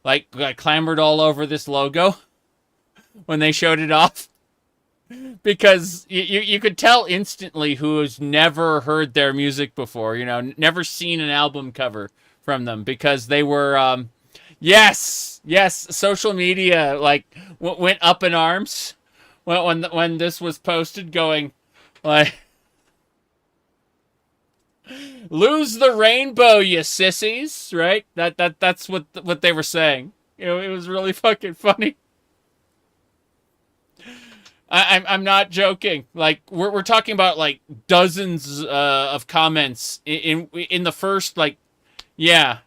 like clamored all over this logo when they showed it off. Because you could tell instantly who's never heard their music before, you know, never seen an album cover from them, because they were, yes, social media, like, went up in arms when this was posted, going, like, lose the rainbow, you sissies, right? That's what they were saying. You know, it was really fucking funny. I'm not joking. Like we're talking about like dozens of comments in the first, like, yeah.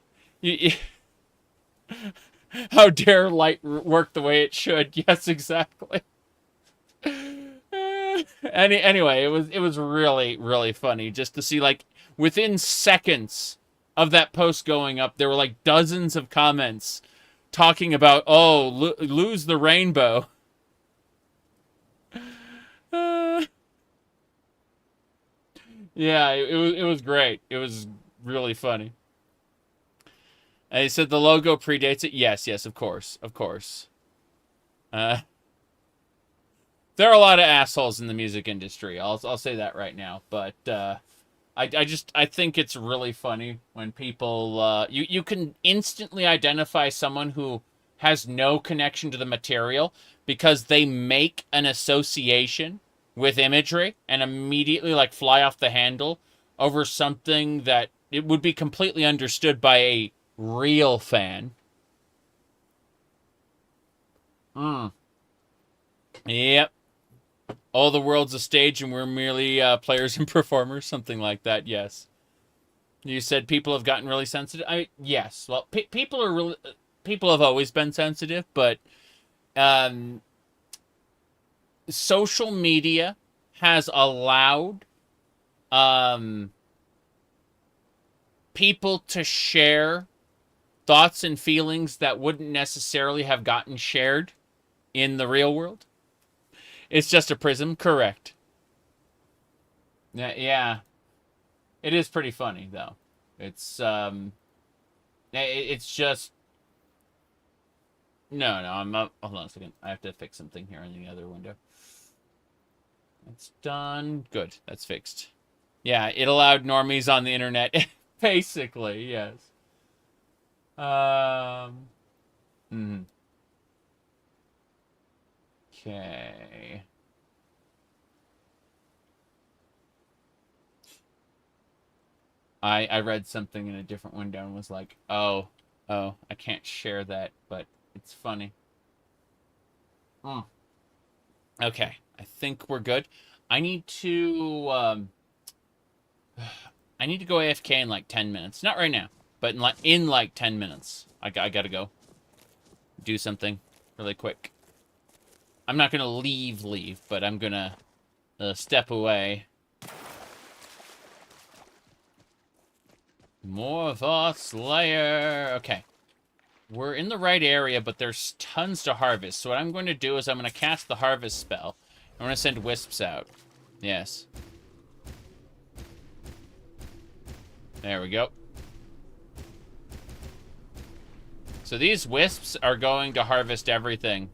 How dare light work the way it should? Yes, exactly. Anyway, it was really funny just to see, like, within seconds of that post going up, there were like dozens of comments talking about, oh, lose the rainbow. Yeah, it was great. It was really funny. And he said the logo predates it. Yes, of course. There are a lot of assholes in the music industry. I'll say that right now. But I think it's really funny when people you can instantly identify someone who has no connection to the material because they make an association with imagery and immediately like fly off the handle over something that it would be completely understood by a real fan. Yep. All the world's a stage and we're merely players and performers, something like that. Yes. You said people have gotten really sensitive. Yes. Well, people have always been sensitive, but social media has allowed people to share thoughts and feelings that wouldn't necessarily have gotten shared in the real world. It's just a prism, correct. Yeah. It is pretty funny, though. It's just... No, I'm not... Hold on a second. I have to fix something here in the other window. It's done. Good. That's fixed. Yeah, it allowed normies on the internet. Basically, yes. Okay. I read something in a different window and was like, oh, I can't share that, but it's funny. Okay, I think we're good. I need to go AFK in like 10 minutes. Not right now, but in like 10 minutes. I gotta go do something really quick. I'm not gonna leave, but I'm gonna step away. Meow Slayer. Okay. We're in the right area, but there's tons to harvest. So what I'm going to do is I'm going to cast the harvest spell. I'm going to send wisps out. Yes. There we go. So these wisps are going to harvest everything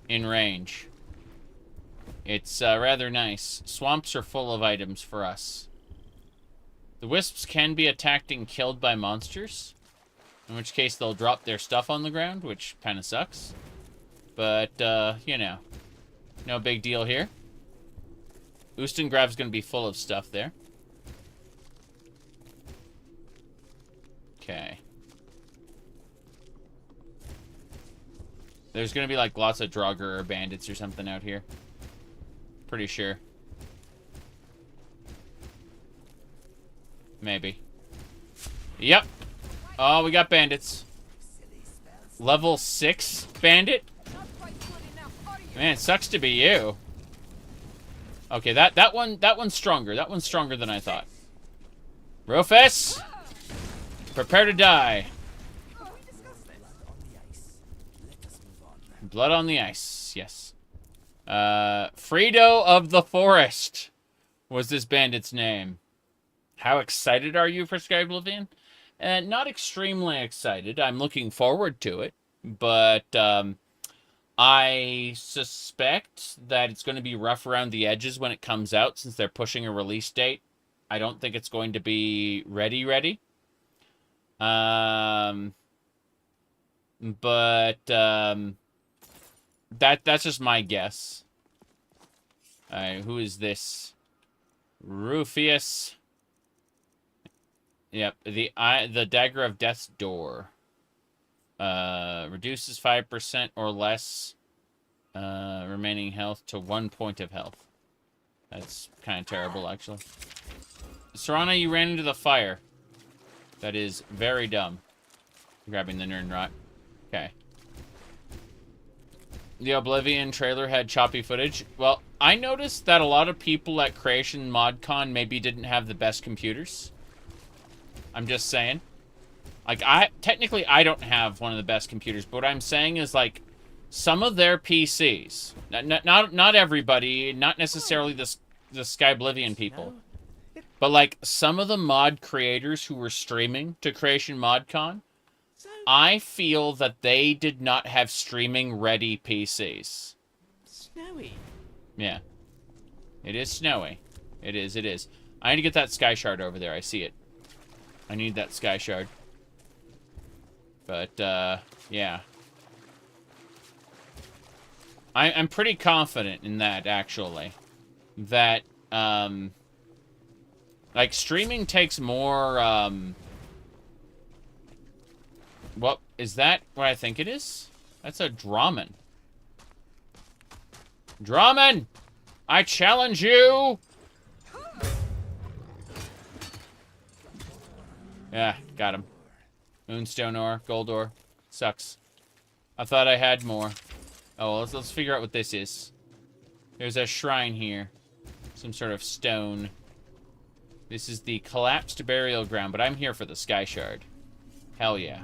in range. It's rather nice. Swamps are full of items for us. The wisps can be attacked and killed by monsters, in which case they'll drop their stuff on the ground, which kind of sucks. But, you know, no big deal here. Ustengrav's going to be full of stuff there. Okay. There's going to be, like, lots of Draugr or bandits or something out here. Pretty sure. Maybe. Yep. Oh, we got bandits. Level 6 bandit? Man, it sucks to be you. Okay, that one's stronger. That one's stronger than I thought. Rufus! Prepare to die. Blood on the ice, yes. Frito of the Forest was this bandit's name. How excited are you for Skyrim? Not extremely excited. I'm looking forward to it, but I suspect that it's going to be rough around the edges when it comes out, since they're pushing a release date. I don't think it's going to be ready. That's just my guess. Alright, who is this? Rufius. Yep, the Dagger of Death's Door. Reduces 5% or less remaining health to 1 point of health. That's kind of terrible, actually. Serana, you ran into the fire. That is very dumb. Grabbing the Nernrot. Okay. The Oblivion trailer had choppy footage. Well, I noticed that a lot of people at Creation ModCon maybe didn't have the best computers. I'm just saying. Like, technically I don't have one of the best computers, but what I'm saying is, like, some of their PCs, not everybody, not necessarily the Skyblivion people, but, like, some of the mod creators who were streaming to Creation ModCon, I feel that they did not have streaming-ready PCs. Snowy. Yeah. It is snowy. It is. I need to get that Sky Shard over there. I see it. I need that Sky Shard. But, yeah. I'm pretty confident in that, actually. That, like, streaming takes more, what, is that what I think it is? That's a Draman. Draman! I challenge you! Yeah, got him. Moonstone ore, gold ore. Sucks. I thought I had more. Oh, well, let's figure out what this is. There's a shrine here. Some sort of stone. This is the collapsed burial ground, but I'm here for the Sky Shard. Hell yeah.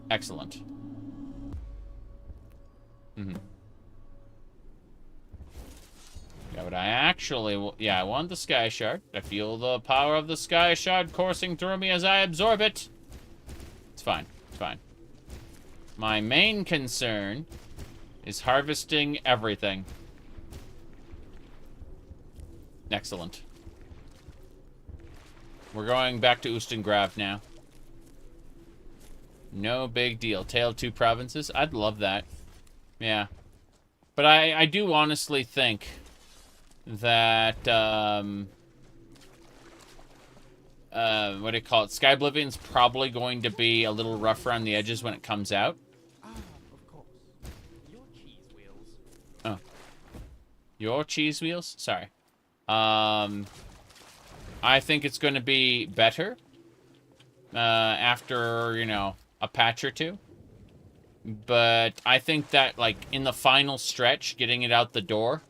Excellent. Yeah, but I actually... Yeah, I want the Sky Shard. I feel the power of the Sky Shard coursing through me as I absorb it. It's fine. It's fine. My main concern is harvesting everything. Excellent. We're going back to Ustengrav now. No big deal. Tale of Two Provinces. I'd love that. Yeah. But I do honestly think that, what do you call it? Skyblivion's probably going to be a little rough around the edges when it comes out. Ah, of course. Your cheese wheels. Oh. Your cheese wheels? Sorry. I think it's going to be better after, you know, a patch or two. But I think that, like, in the final stretch, getting it out the door,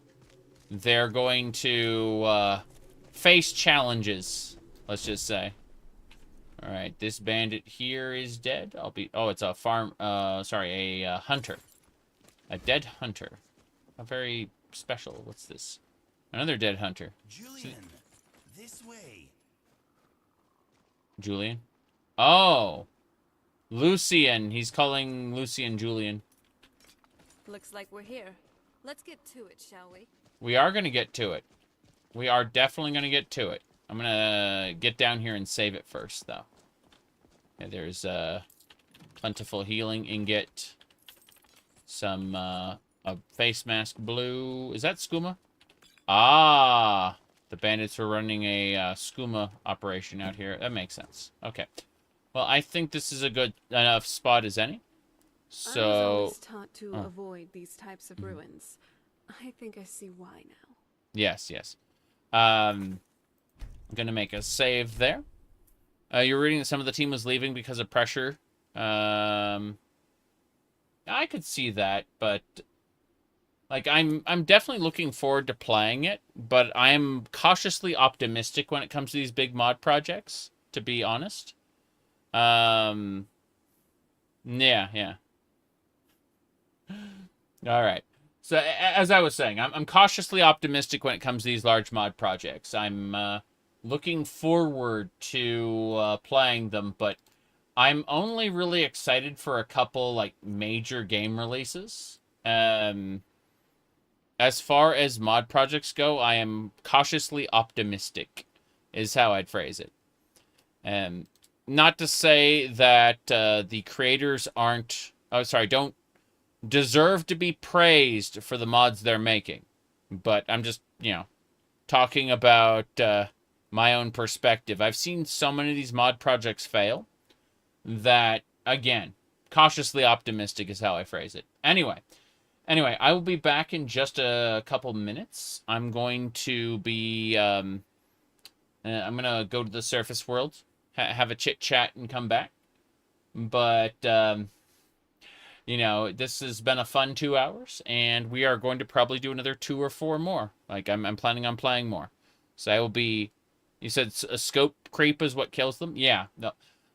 they're going to face challenges, let's just say. Alright, this bandit here is dead. Oh, it's a a hunter. A dead hunter. A very special, what's this? Another dead hunter. Julian, this way. Julian? Oh! Lucian. He's calling Lucian Julian. Looks like we're here. Let's get to it, shall we? We are going to get to it. We are definitely going to get to it. I'm going to get down here and save it first, though. Yeah, there's plentiful healing ingot. Some a face mask blue. Is that skooma? Ah! The bandits were running a skooma operation out here. That makes sense. Okay. Well, I think this is a good enough spot as any. So, I was always taught to avoid these types of ruins. I think I see why now. Yes, yes. I'm going to make a save there. You're reading that some of the team was leaving because of pressure. I could see that, but like I'm definitely looking forward to playing it, but I'm cautiously optimistic when it comes to these big mod projects, to be honest. Yeah. All right. So as I was saying, I'm cautiously optimistic when it comes to these large mod projects. I'm looking forward to playing them, but I'm only really excited for a couple like major game releases. As far as mod projects go, I am cautiously optimistic, is how I'd phrase it. Not to say that the creators don't deserve to be praised for the mods they're making. But I'm just, talking about my own perspective. I've seen so many of these mod projects fail that, again, cautiously optimistic is how I phrase it. Anyway, I will be back in just a couple minutes. I'm going to be, I'm going to go to the surface world, have a chit-chat, and come back. But, this has been a fun 2 hours, and we are going to probably do another 2 or 4 more. Like, I'm planning on playing more. So I will be... You said a scope creep is what kills them? Yeah. No,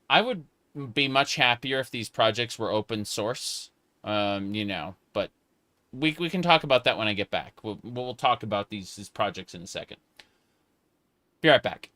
I would be much happier if these projects were open source. But we can talk about that when I get back. We'll talk about these projects in a second. Be right back.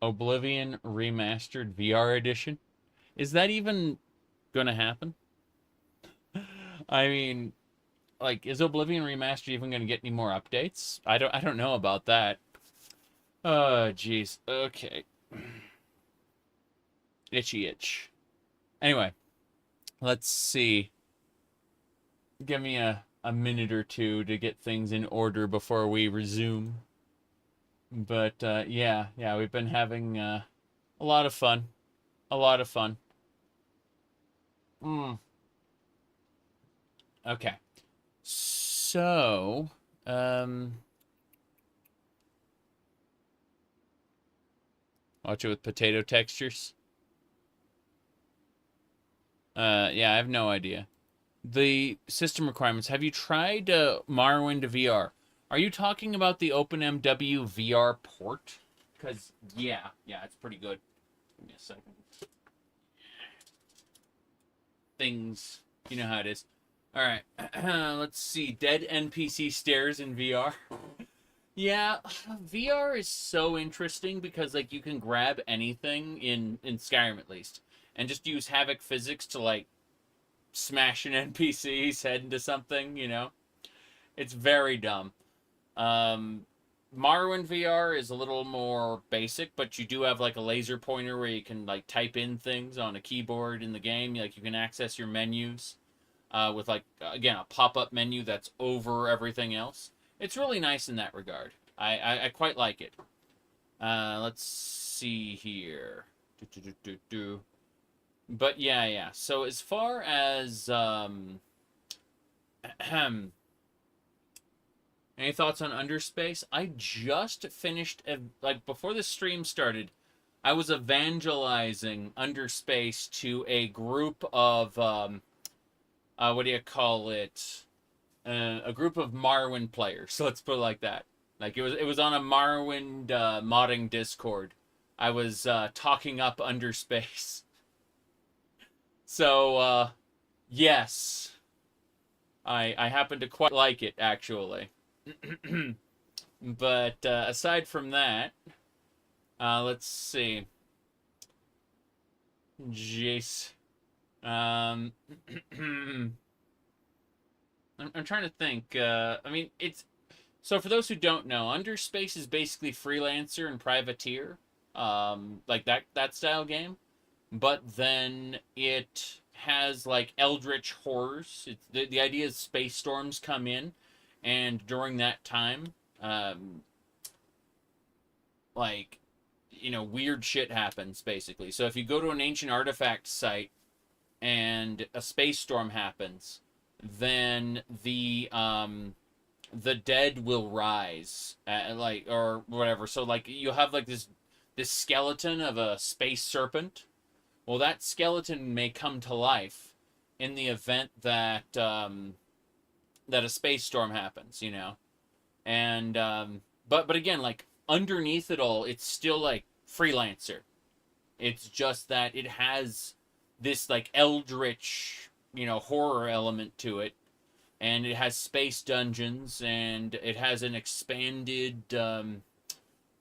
Oblivion Remastered VR Edition. Is that even gonna happen? I mean, like, is Oblivion Remastered even gonna get any more updates? I don't know about that. Oh, jeez. Okay. Itchy itch. Anyway, let's see. Give me a minute or two to get things in order before we resume. But, yeah, we've been having, a lot of fun. A lot of fun. Okay. So, watch it with potato textures. Yeah, I have no idea. The system requirements. Have you tried Morrowind VR? Are you talking about the OpenMW VR port? Because, yeah, it's pretty good. Give me a second. Things. You know how it is. Alright, let's see. Dead NPC stairs in VR. Yeah, VR is so interesting because, like, you can grab anything in Skyrim, at least, and just use Havoc physics to, like, smash an NPC's head into something, you know? It's very dumb. Morrowind VR is a little more basic, but you do have, like, a laser pointer where you can, like, type in things on a keyboard in the game. Like, you can access your menus with, like, again, a pop-up menu that's over everything else. It's really nice in that regard. I quite like it. Let's see here. But yeah. So as far as any thoughts on Underspace? I just finished like before the stream started. I was evangelizing Underspace to a group of what do you call it? A group of Morrowind players. So let's put it like that. Like it was on a Morrowind modding Discord. I was talking up Underspace. So yes, I happen to quite like it actually. But aside from that, let's see. Jeez. I'm trying to think. I mean, it's... So for those who don't know, Underspace is basically Freelancer and Privateer. Like that style game. But then it has, like, eldritch horrors. The idea is space storms come in. And during that time, like, you know, weird shit happens, basically. So if you go to an ancient artifact site and a space storm happens, then the dead will rise, like, or whatever. So, like, you'll have, like, this skeleton of a space serpent. Well, that skeleton may come to life in the event that that a space storm happens, you know. And but again, like, underneath it all, it's still, like, Freelancer. It's just that it has this, like, eldritch, you know, horror element to it, and it has space dungeons, and it has an expanded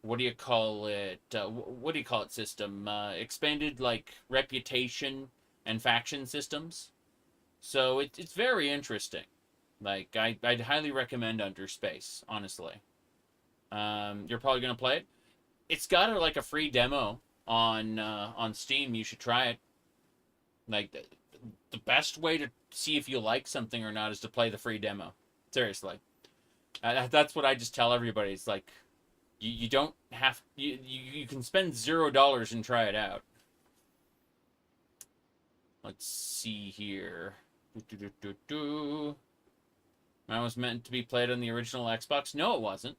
what do you call it system, expanded, like, reputation and faction systems. So it's very interesting. Like, I'd highly recommend Underspace, honestly. You're probably gonna play it. It's got like a free demo on Steam. You should try it. Like, the best way to see if you like something or not is to play the free demo. Seriously, that's what I just tell everybody. It's like, you don't have you can spend $0 and try it out. Let's see here. Mine was meant to be played on the original Xbox. No, it wasn't.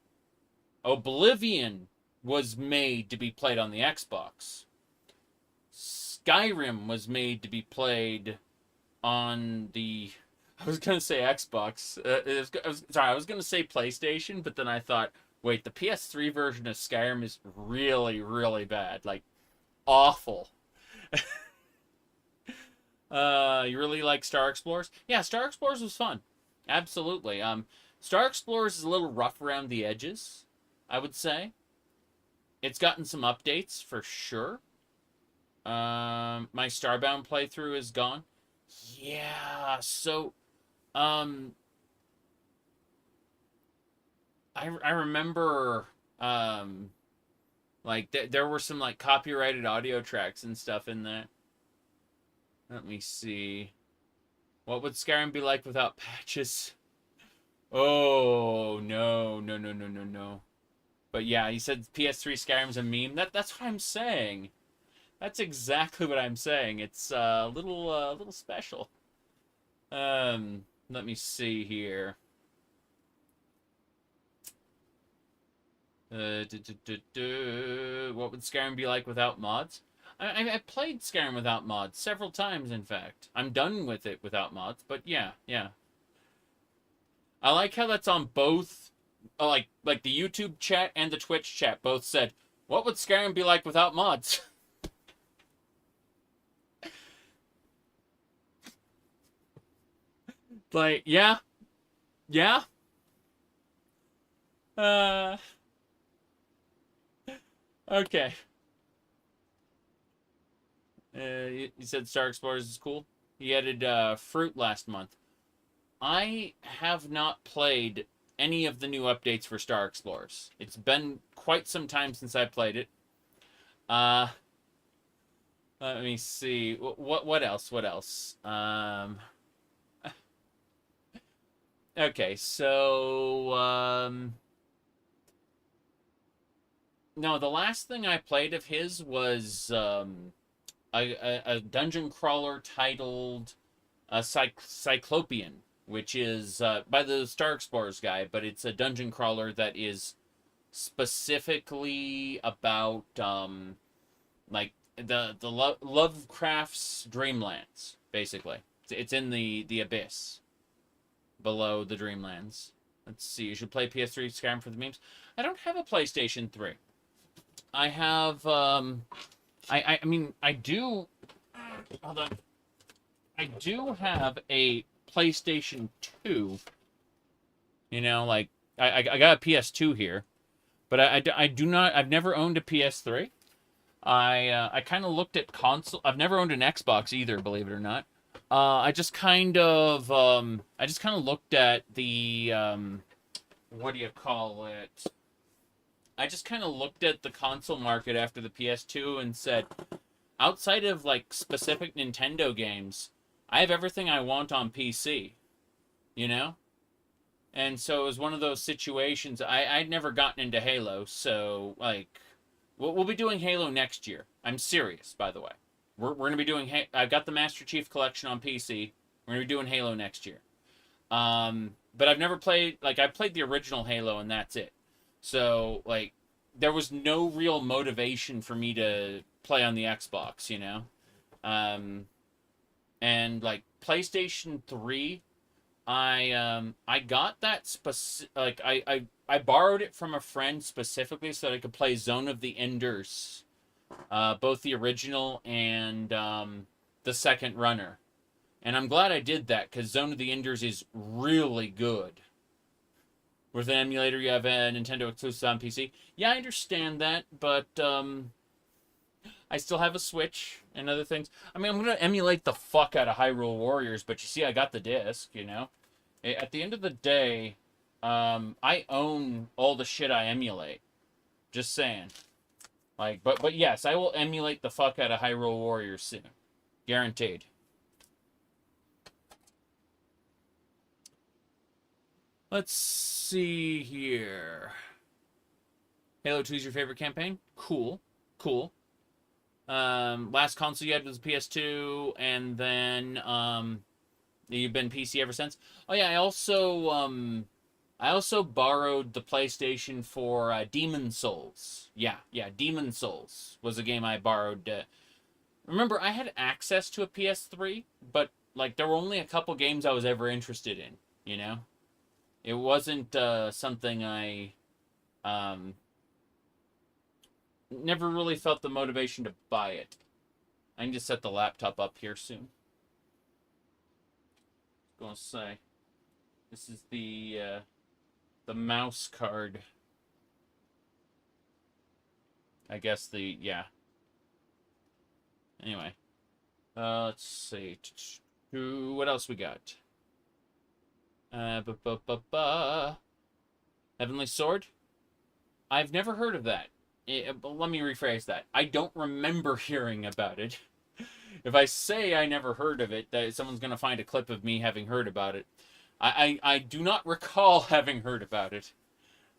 Oblivion was made to be played on the Xbox. Skyrim was made to be played on the... I was going to say Xbox. I was going to say PlayStation, but then I thought, wait, the PS3 version of Skyrim is really, really bad. Like, awful. You really like Star Explorers? Yeah, Star Explorers was fun. Absolutely. Star Explorers is a little rough around the edges, I would say. it's gotten some updates for sure. My Starbound playthrough is gone. Yeah, so I remember like there were some like copyrighted audio tracks and stuff in there. Let me see. What would Skyrim be like without patches? Oh, no. But yeah, he said PS3 Skyrim's a meme. That's what I'm saying. That's exactly what I'm saying. It's a little special. Let me see here. What would Skyrim be like without mods? I played Skyrim without mods several times, in fact. I'm done with it without mods, but yeah. I like how that's on both, like the YouTube chat and the Twitch chat both said, what would Skyrim be like without mods? Like, yeah. Okay. You said Star Explorers is cool? He added Fruit last month. I have not played any of the new updates for Star Explorers. It's been quite some time since I played it. Let me see. What else? Okay, so no, the last thing I played of his was a dungeon crawler titled Cyclopean, which is by the Star Explorers guy, but it's a dungeon crawler that is specifically about like the Lovecraft's Dreamlands, basically. It's in the abyss below the Dreamlands. Let's see. You should play PS3 Skyrim for the memes. I don't have a PlayStation 3. I have I mean I do. Hold on. I do have a PlayStation 2. You know, like I got a PS2 here, but I do not. I've never owned a PS3. I kind of looked at console. I've never owned an Xbox either, believe it or not. I just kind of looked at the what do you call it? I just kind of looked at the console market after the PS2 and said, outside of like specific Nintendo games, I have everything I want on PC, you know? And so it was one of those situations. I'd never gotten into Halo, so like we'll be doing Halo next year. I'm serious, by the way. We're going to be doing... I've got the Master Chief Collection on PC. We're going to be doing Halo next year. But I've never played... Like, I played the original Halo, and that's it. So, like, there was no real motivation for me to play on the Xbox, you know? And, like, PlayStation 3, I got that specific... Like, I borrowed it from a friend specifically so that I could play Zone of the Enders. Both the original and the second runner. And I'm glad I did that, because Zone of the Enders is really good. With an emulator, you have a Nintendo exclusive on PC. Yeah, I understand that, but I still have a Switch and other things. I mean, I'm going to emulate the fuck out of Hyrule Warriors, but you see, I got the disc, you know? At the end of the day, I own all the shit I emulate. Just saying. Like, but yes, I will emulate the fuck out of Hyrule Warriors soon. Guaranteed. Let's see here. Halo 2 is your favorite campaign? Cool. Last console you had was PS2, and then you've been PC ever since. Oh yeah, I also borrowed the PlayStation for Demon Souls. Yeah, Demon Souls was a game I borrowed. Remember, I had access to a PS3, but like there were only a couple games I was ever interested in, you know? It wasn't something I never really felt the motivation to buy it. I can just set the laptop up here soon. I was gonna say, this is the mouse card. I guess the, yeah. Anyway. Let's see. What else we got? Heavenly Sword? I've never heard of that. Let me rephrase that. I don't remember hearing about it. If I say I never heard of it, that someone's going to find a clip of me having heard about it. I do not recall having heard about it.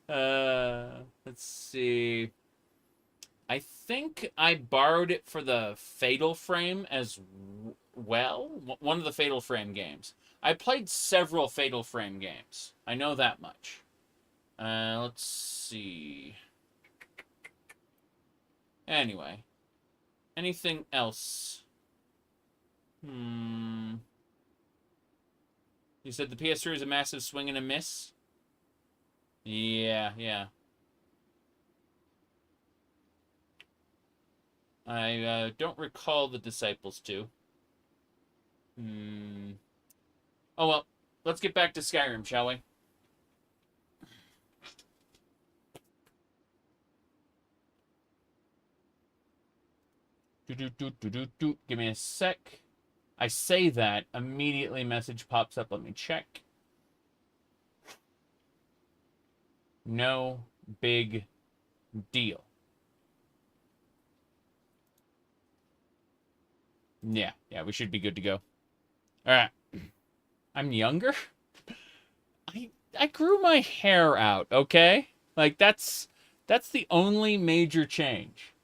Let's see. I think I borrowed it for the Fatal Frame as well. One of the Fatal Frame games. I played several Fatal Frame games. I know that much. Let's see. Anyway. Anything else? You said the PS3 is a massive swing and a miss? Yeah. I don't recall the Disciples 2. Oh well, let's get back to Skyrim, shall we? Give me a sec. I say that, immediately message pops up. Let me check. No big deal. Yeah, we should be good to go. Alright. I'm younger? I grew my hair out, okay? Like, that's the only major change.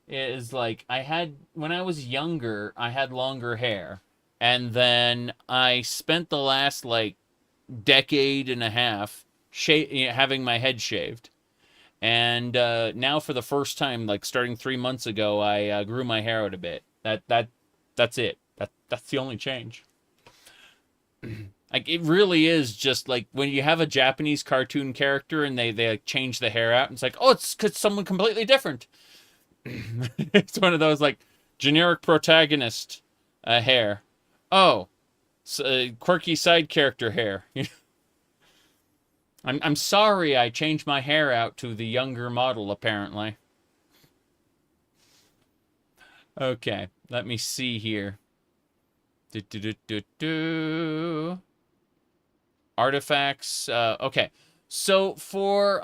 Is, like, when I was younger, I had longer hair. And then I spent the last, like, decade and a half having my head shaved. And now for the first time, like, starting 3 months ago, I grew my hair out a bit. That's it. That's the only change. Like, it really is just, like, when you have a Japanese cartoon character and they like, change the hair out, and it's like, oh, it's someone completely different. It's one of those, like, generic protagonist hair. Oh, quirky side character hair. I'm sorry I changed my hair out to the younger model, apparently. Okay, let me see here. Artifacts. Okay, so for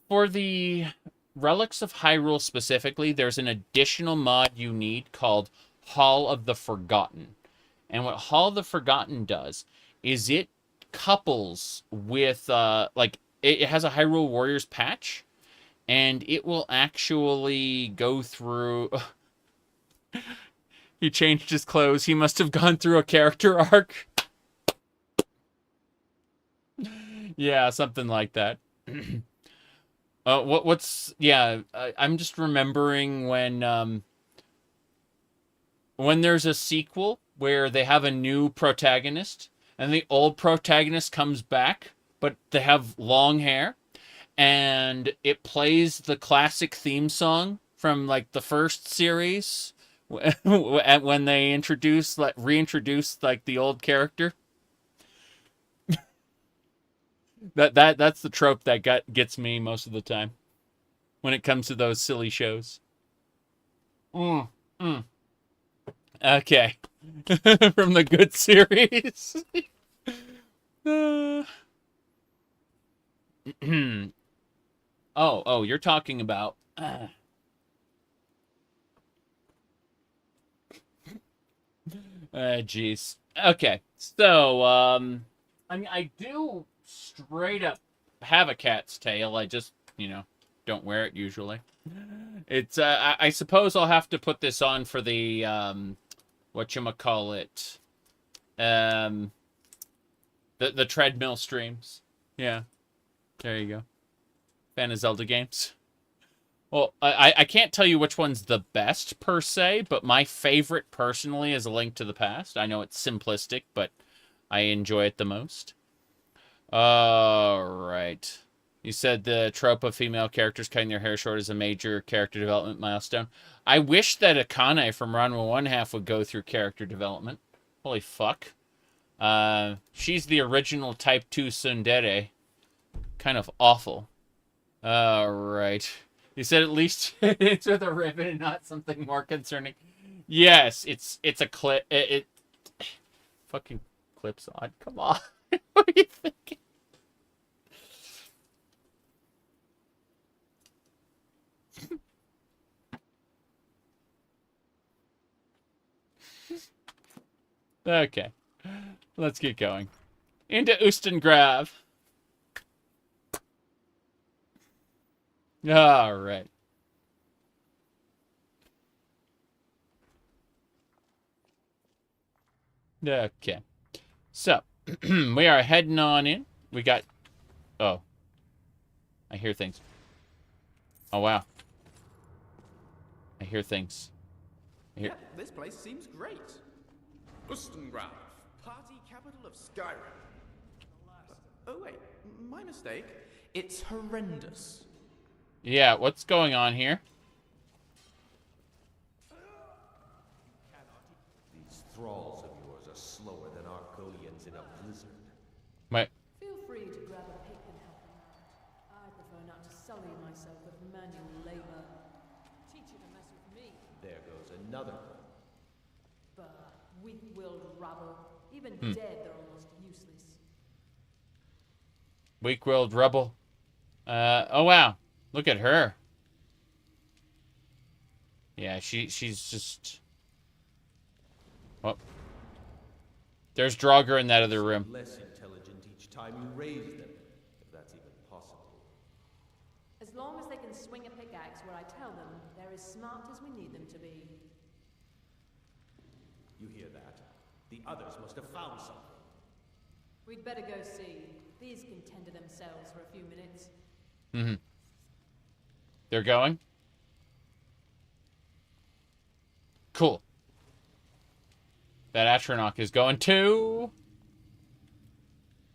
the Relics of Hyrule specifically, there's an additional mod you need called Hall of the Forgotten. And what Hall of the Forgotten does is it couples with, like, it has a Hyrule Warriors patch, and it will actually go through... He changed his clothes. He must have gone through a character arc. Yeah, something like that. I'm just remembering when there's a sequel where they have a new protagonist and the old protagonist comes back, but they have long hair, and it plays the classic theme song from, like, the first series when they reintroduce like the old character. That's the trope that gets me most of the time when it comes to those silly shows. Okay. From the good series. Oh, you're talking about... Jeez. Okay, so, I mean, I do straight up have a cat's tail. I just, don't wear it usually. It's, I suppose I'll have to put this on for the, whatchamacallit, the treadmill streams. Yeah. There you go. Fan of Zelda games. Well, I can't tell you which one's the best, per se, but my favorite, personally, is A Link to the Past. I know it's simplistic, but I enjoy it the most. Alright. You said the trope of female characters cutting their hair short is a major character development milestone. I wish that Akane from Ranma 1/2 would go through character development. Holy fuck. She's the original Type 2 tsundere. Kind of awful. Alright. You said at least it's with a ribbon and not something more concerning. Yes, it's a clip. It fucking clips on. Come on. What are you thinking? Okay, let's get going. Into Ustengrav. All right. Okay. So, we are heading on in. We got... Oh. I hear things. Oh, wow. I hear things. Yeah, this place seems great. Ustengrav, party capital of Skyrim. Oh wait, my mistake. It's horrendous. Yeah, what's going on here? These thralls of yours are slower than Arconians in a blizzard. Wait. Feel free to grab a pick and help them out. I prefer not to sully myself with manual labor. Teach you to mess with me. There goes another one. But weak-willed rabble. Even dead, they're almost useless. Weak-willed rebel. Oh wow. Look at her. Yeah, she's just... Oh. There's Draugr in that other room. Less intelligent each time you raise them, if that's even possible. As long as they can swing a pickaxe where I tell them, they're as smart as we need them to be. You hear that? The others must have found something. We'd better go see. These can tend to themselves for a few minutes. Mm-hmm. They're going? Cool. That Atronach is going too.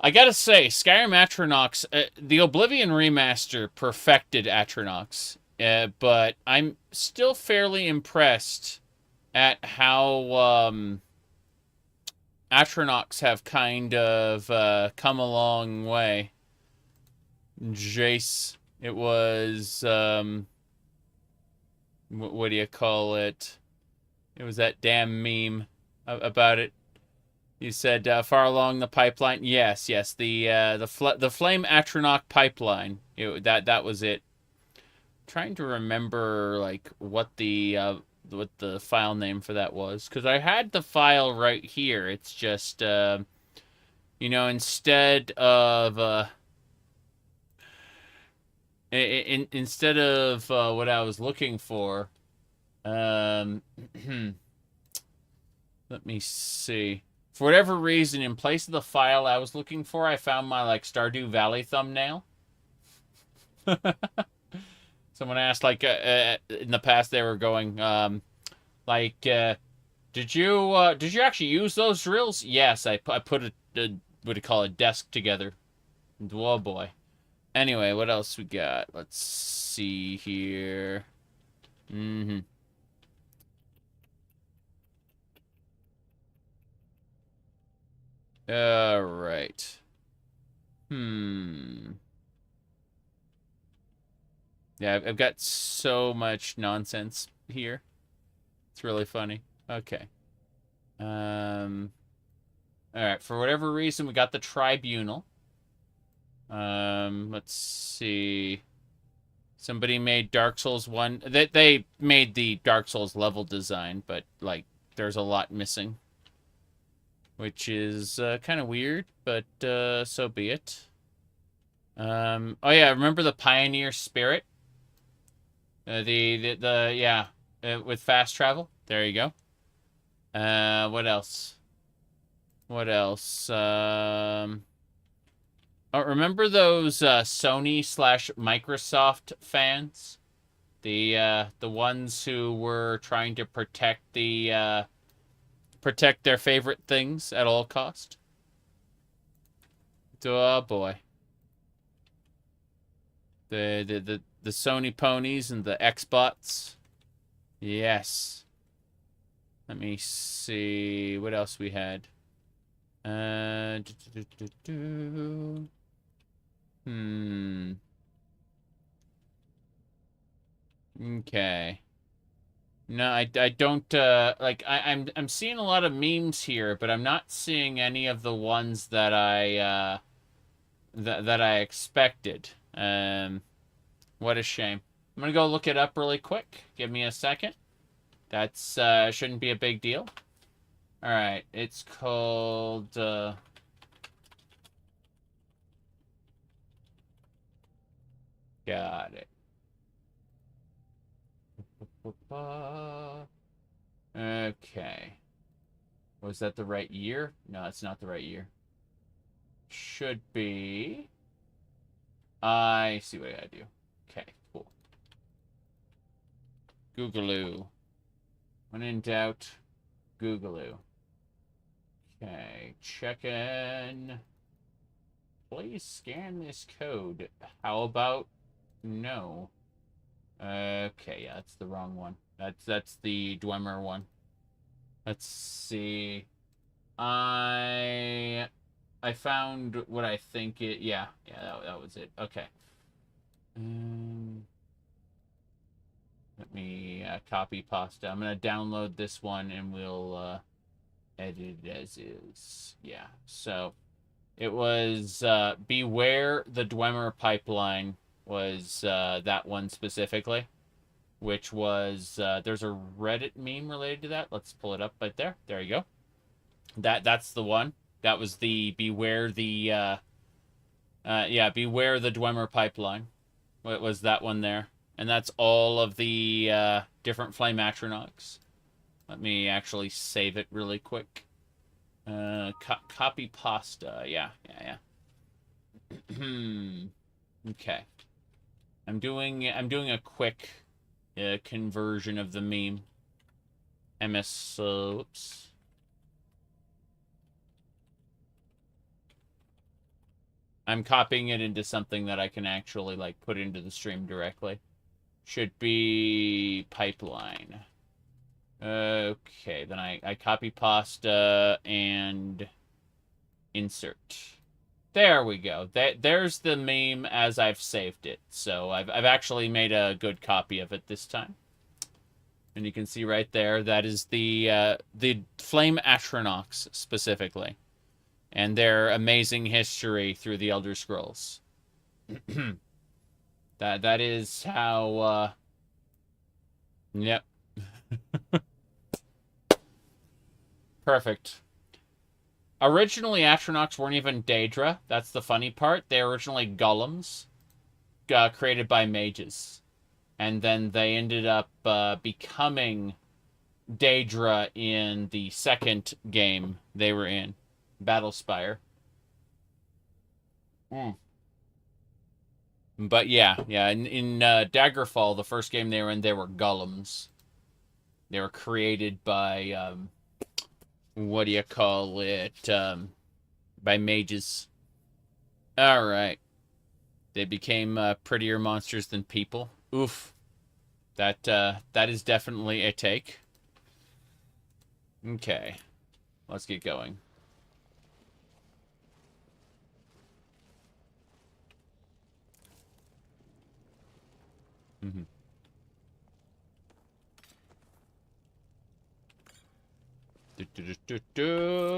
I gotta say, Skyrim Atronachs, the Oblivion remaster perfected Atronachs, but I'm still fairly impressed at how Atronachs have kind of come a long way. Jace, it was, what do you call it? It was that damn meme about it. You said far along the pipeline. Yes, the Flame Atronach pipeline. That was it. I'm trying to remember like what the file name for that was, because I had the file right here. It's just you know, instead of instead of what I was looking for, let me see. For whatever reason, in place of the file I was looking for, I found my like Stardew Valley thumbnail. Someone asked, like, in the past they were going, like, did you actually use those drills? Yes, I put a what do you call it, desk together. Oh boy. Anyway, what else we got? Let's see here. All right. Yeah, I've got so much nonsense here. It's really funny. Okay. All right. For whatever reason, we got the tribunal. Let's see. Somebody made Dark Souls 1. They made the Dark Souls level design, but like there's a lot missing, which is kind of weird, but so be it. Oh yeah, remember the Pioneer Spirit? Yeah, with fast travel. There you go. What else? What else? Oh, remember those Sony/Microsoft fans? The ones who were trying to protect their favorite things at all cost. Oh boy. The Sony ponies and the Xbots. Yes. Let me see what else we had. Okay. No, I don't, like, I'm seeing a lot of memes here, but I'm not seeing any of the ones that I, that I expected. What a shame. I'm gonna go look it up really quick. Give me a second. That's, shouldn't be a big deal. Alright, it's called, got it. Okay. Was that the right year? No, it's not the right year. Should be. I see what I gotta do. Okay, cool. Googaloo. When in doubt, Googaloo. Okay, check in. Please scan this code. How about no? Okay, yeah, that's the wrong one. That's the Dwemer one. Let's see. I found what I think it. Yeah, that was it. Okay. Let me copy pasta. I'm gonna download this one and we'll edit it as is. Yeah. So it was Beware the Dwemer Pipeline was that one specifically, which was there's a Reddit meme related to that. Let's pull it up right there. There you go. That's the one. That was the Beware the Beware the Dwemer Pipeline. What was that one there? And that's all of the different flame atronachs. Let me actually save it really quick. Copy pasta. Yeah. Okay. I'm doing a quick conversion of the meme. Oops. I'm copying it into something that I can actually like put into the stream directly. Should be pipeline. Okay, then I copy pasta and insert. There we go. There's the meme as I've saved it. So I've actually made a good copy of it this time. And you can see right there, that is the Flame Atronachs specifically. And their amazing history through the Elder Scrolls. That is how, yep. Perfect. Originally, Atronachs weren't even Dac0da. That's the funny part. They were originally golems, created by mages. And then they ended up becoming Dac0da in the second game they were in, Battlespire. But yeah, in Daggerfall, the first game they were in, they were golems. They were created by, what do you call it, by mages. Alright. They became prettier monsters than people. Oof. That is definitely a take. Okay. Let's get going.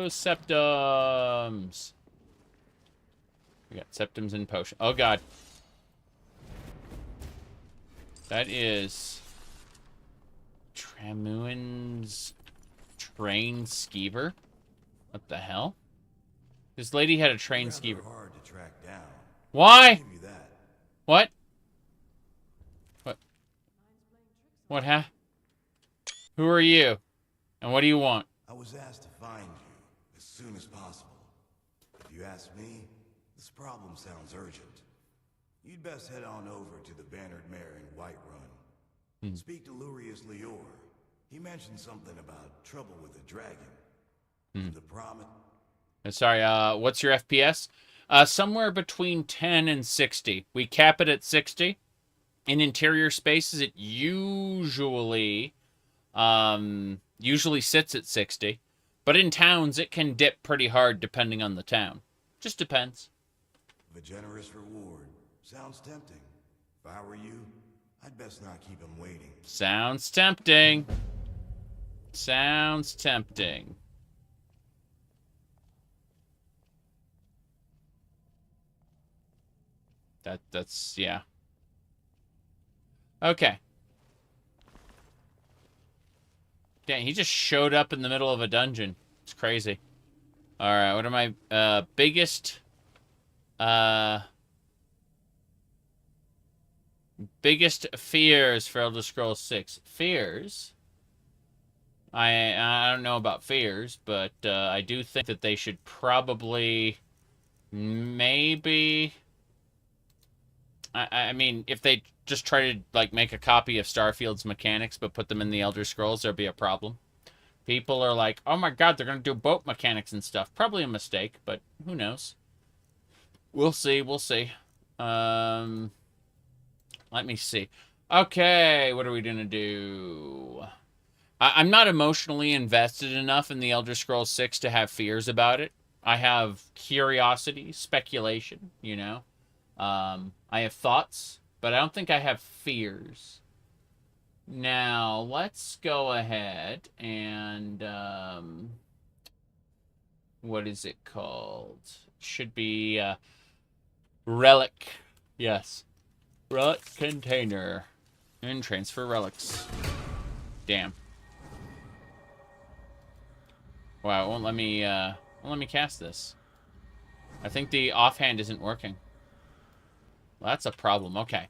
Septums. We got septums and potion. Oh god. That is Tramuin's trained skeever. What the hell? This lady had a trained skeever. Hard to track down. Why? Give you that. What? What Who are you? And what do you want? I was asked to find you as soon as possible. If you ask me, this problem sounds urgent. You'd best head on over to the Bannered Mare in Whiterun. Speak to Lurius Lior. He mentioned something about trouble with a dragon. The promise. Sorry, what's your FPS? Somewhere between 10 and 60. We cap it at 60. In interior spaces, it usually sits at 60. But in towns, it can dip pretty hard depending on the town. Just depends. The generous reward. Sounds tempting. If I were you, I'd best not keep him waiting. Sounds tempting. Sounds tempting. That's yeah. Okay. Dang, he just showed up in the middle of a dungeon. It's crazy. All right, what are my biggest fears for Elder Scrolls 6? Fears? I don't know about fears, but I do think that they should probably maybe I mean, if they just try to like make a copy of Starfield's mechanics but put them in the Elder Scrolls, there'd be a problem. People are like, oh my god, they're going to do boat mechanics and stuff. Probably a mistake, but who knows? We'll see, we'll see. Let me see. Okay, what are we going to do? I'm not emotionally invested enough in the Elder Scrolls 6 to have fears about it. I have curiosity, speculation, you know. I have thoughts, but I don't think I have fears. Now, let's go ahead and, what is it called? It should be, relic. Yes. Relic container. And transfer relics. Damn. Wow, it won't let me cast this. I think the offhand isn't working. Well, that's a problem. Okay.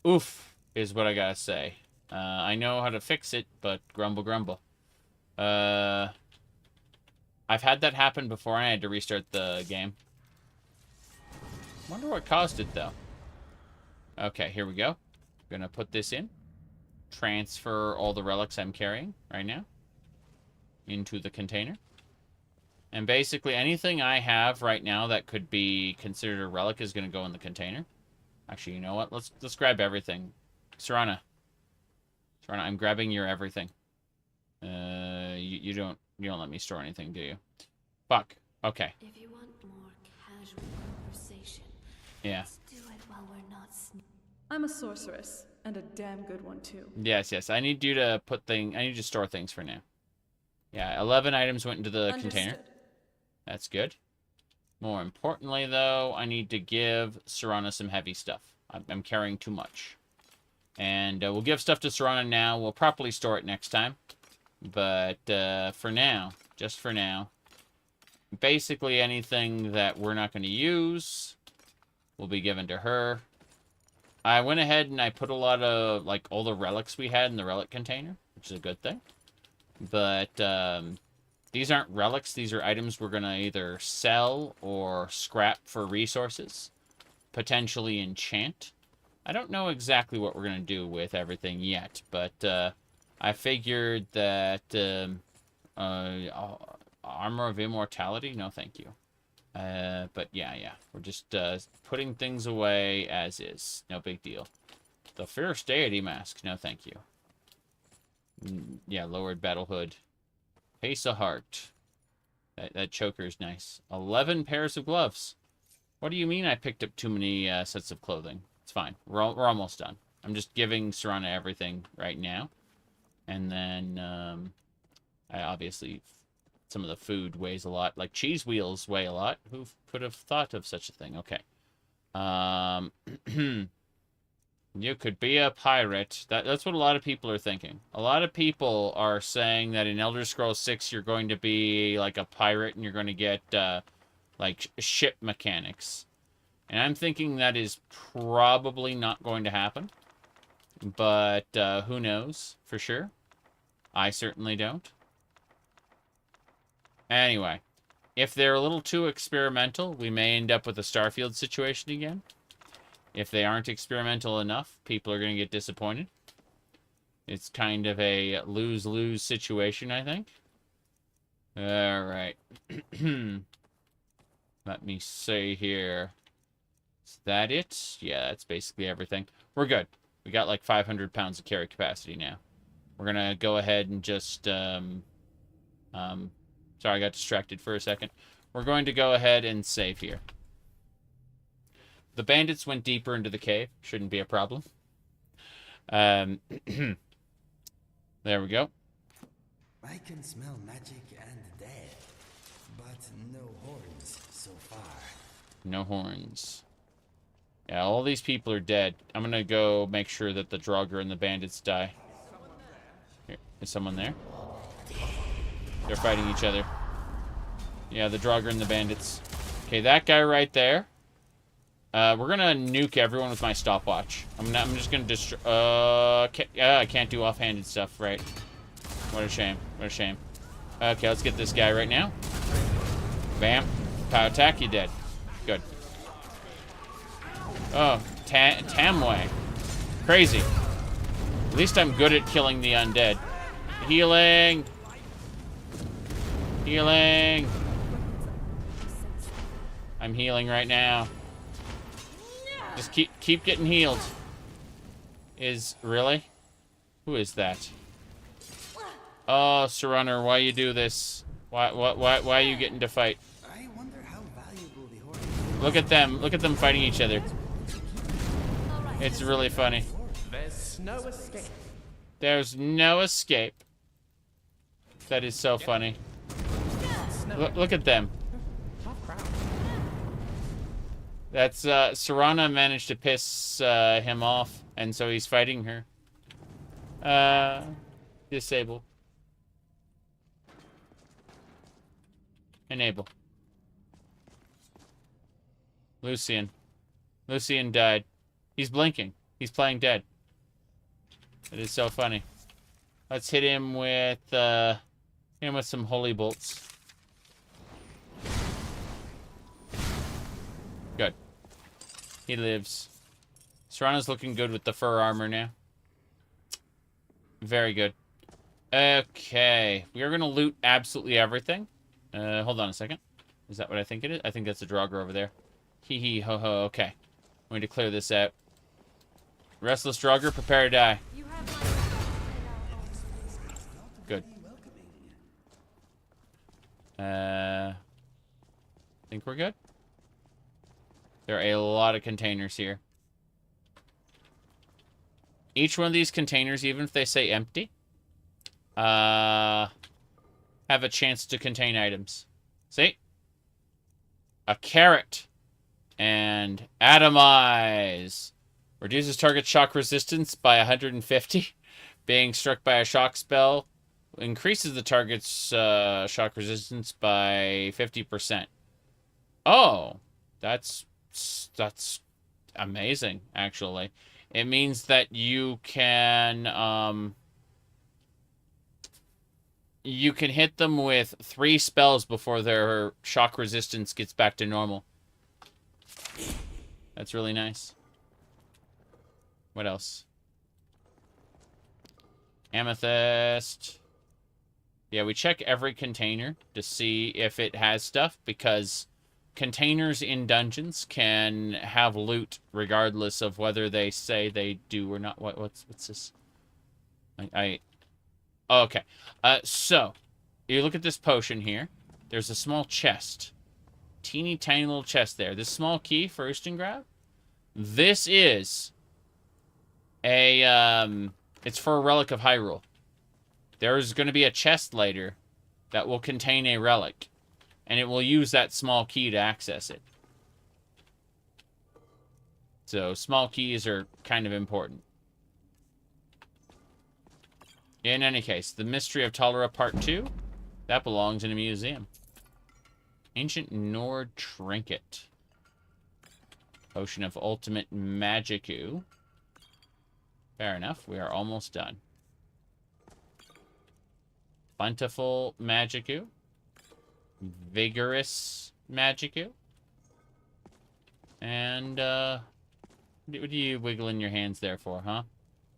Oof, is what I gotta say. I know how to fix it, but grumble, grumble. I've had that happen before, and I had to restart the game. Wonder what caused it, though. Okay, here we go. Gonna put this in. Transfer all the relics I'm carrying right now into the container. And basically anything I have right now that could be considered a relic is going to go in the container. Actually, you know what? Let's grab everything. Serana, I'm grabbing your everything. You don't let me store anything, do you? Fuck. Okay. If you want more casual conversation, yeah. Let's do it while we're not I'm a sorceress, and a damn good one too. Yes. I need you to I need you to store things for now. Yeah, 11 items went into the container. That's good. More importantly, though, I need to give Serana some heavy stuff. I'm carrying too much. And we'll give stuff to Serana now. We'll properly store it next time. But for now, just for now, basically anything that we're not going to use will be given to her. I went ahead and I put a lot of, like, all the relics we had in the relic container, which is a good thing. But these aren't relics. These are items we're going to either sell or scrap for resources. Potentially enchant. I don't know exactly what we're going to do with everything yet. But I figured that Armor of Immortality? No, thank you. But yeah. We're just putting things away as is. No big deal. The Fierce Deity Mask? No, thank you. Yeah, lowered battlehood. Ace of Heart. That choker is nice. 11 pairs of gloves. What do you mean I picked up too many sets of clothing? It's fine. We're almost done. I'm just giving Serana everything right now. And then, I obviously, some of the food weighs a lot. Like cheese wheels weigh a lot. Who could have thought of such a thing? Okay. You could be a pirate. That's what a lot of people are thinking. A lot of people are saying that in Elder Scrolls 6 you're going to be like a pirate and you're going to get like ship mechanics. And I'm thinking that is probably not going to happen. But who knows for sure? I certainly don't. Anyway, if they're a little too experimental, we may end up with a Starfield situation again. If they aren't experimental enough, people are going to get disappointed. It's kind of a lose-lose situation, I think. Alright. Let me see here. Is that it? Yeah, that's basically everything. We're good. We got like 500 pounds of carry capacity now. We're going to go ahead and just... sorry, I got distracted for a second. We're going to go ahead and save here. The bandits went deeper into the cave. Shouldn't be a problem. There we go. I can smell magic and death, but no horns so far. No horns. Yeah, all these people are dead. I'm gonna go make sure that the Draugr and the bandits die. Here, is someone there? They're fighting each other. Yeah, the Draugr and the bandits. Okay, that guy right there. We're gonna nuke everyone with my stopwatch. I'm just gonna destroy. I can't do offhanded stuff, right? What a shame. What a shame. Okay, let's get this guy right now. Bam. Power attack. You dead. Good. Oh, Tamway. Crazy. At least I'm good at killing the undead. Healing. Healing. I'm healing right now. Just keep getting healed. Really? Who is that? Oh, Serunner, why you do this? Why are you getting to fight? I wonder how valuable the horn. Look at them. Look at them fighting each other. It's really funny. There's no escape. There's no escape. That is so funny. Look at them. That's, Serana managed to piss, him off, and so he's fighting her. Disable. Enable. Lucian. Lucian died. He's blinking. He's playing dead. It is so funny. Let's hit him with some holy bolts. Good. He lives. Serana's looking good with the fur armor now. Very good. Okay. We are going to loot absolutely everything. Hold on a second. Is that what I think it is? I think that's a Draugr over there. Hee hee ho ho. Okay. I'm going to clear this out. Restless Draugr, prepare to die. Good. Think we're good? There are a lot of containers here. Each one of these containers, even if they say empty, have a chance to contain items. See? A carrot. And atomize. Reduces target shock resistance by 150. Being struck by a shock spell increases the target's shock resistance by 50%. Oh, that's amazing, actually. It means that you can hit them with 3 spells before their shock resistance gets back to normal. That's really nice. What else? Amethyst. Yeah, we check every container to see if it has stuff, because containers in dungeons can have loot regardless of whether they say they do or not. What's this? Okay. So, you look at this potion here. There's a small chest. Teeny tiny little chest there. This small key for Ustengrav. This is it's for a relic of Hyrule. There's going to be a chest later that will contain a relic, and it will use that small key to access it. So, small keys are kind of important. In any case, the Mystery of Tolera Part 2, that belongs in a museum. Ancient Nord Trinket. Potion of Ultimate Magicoo. Fair enough, we are almost done. Plentiful Magicoo. Vigorous Magicoo. And, what are you wiggling your hands there for, huh?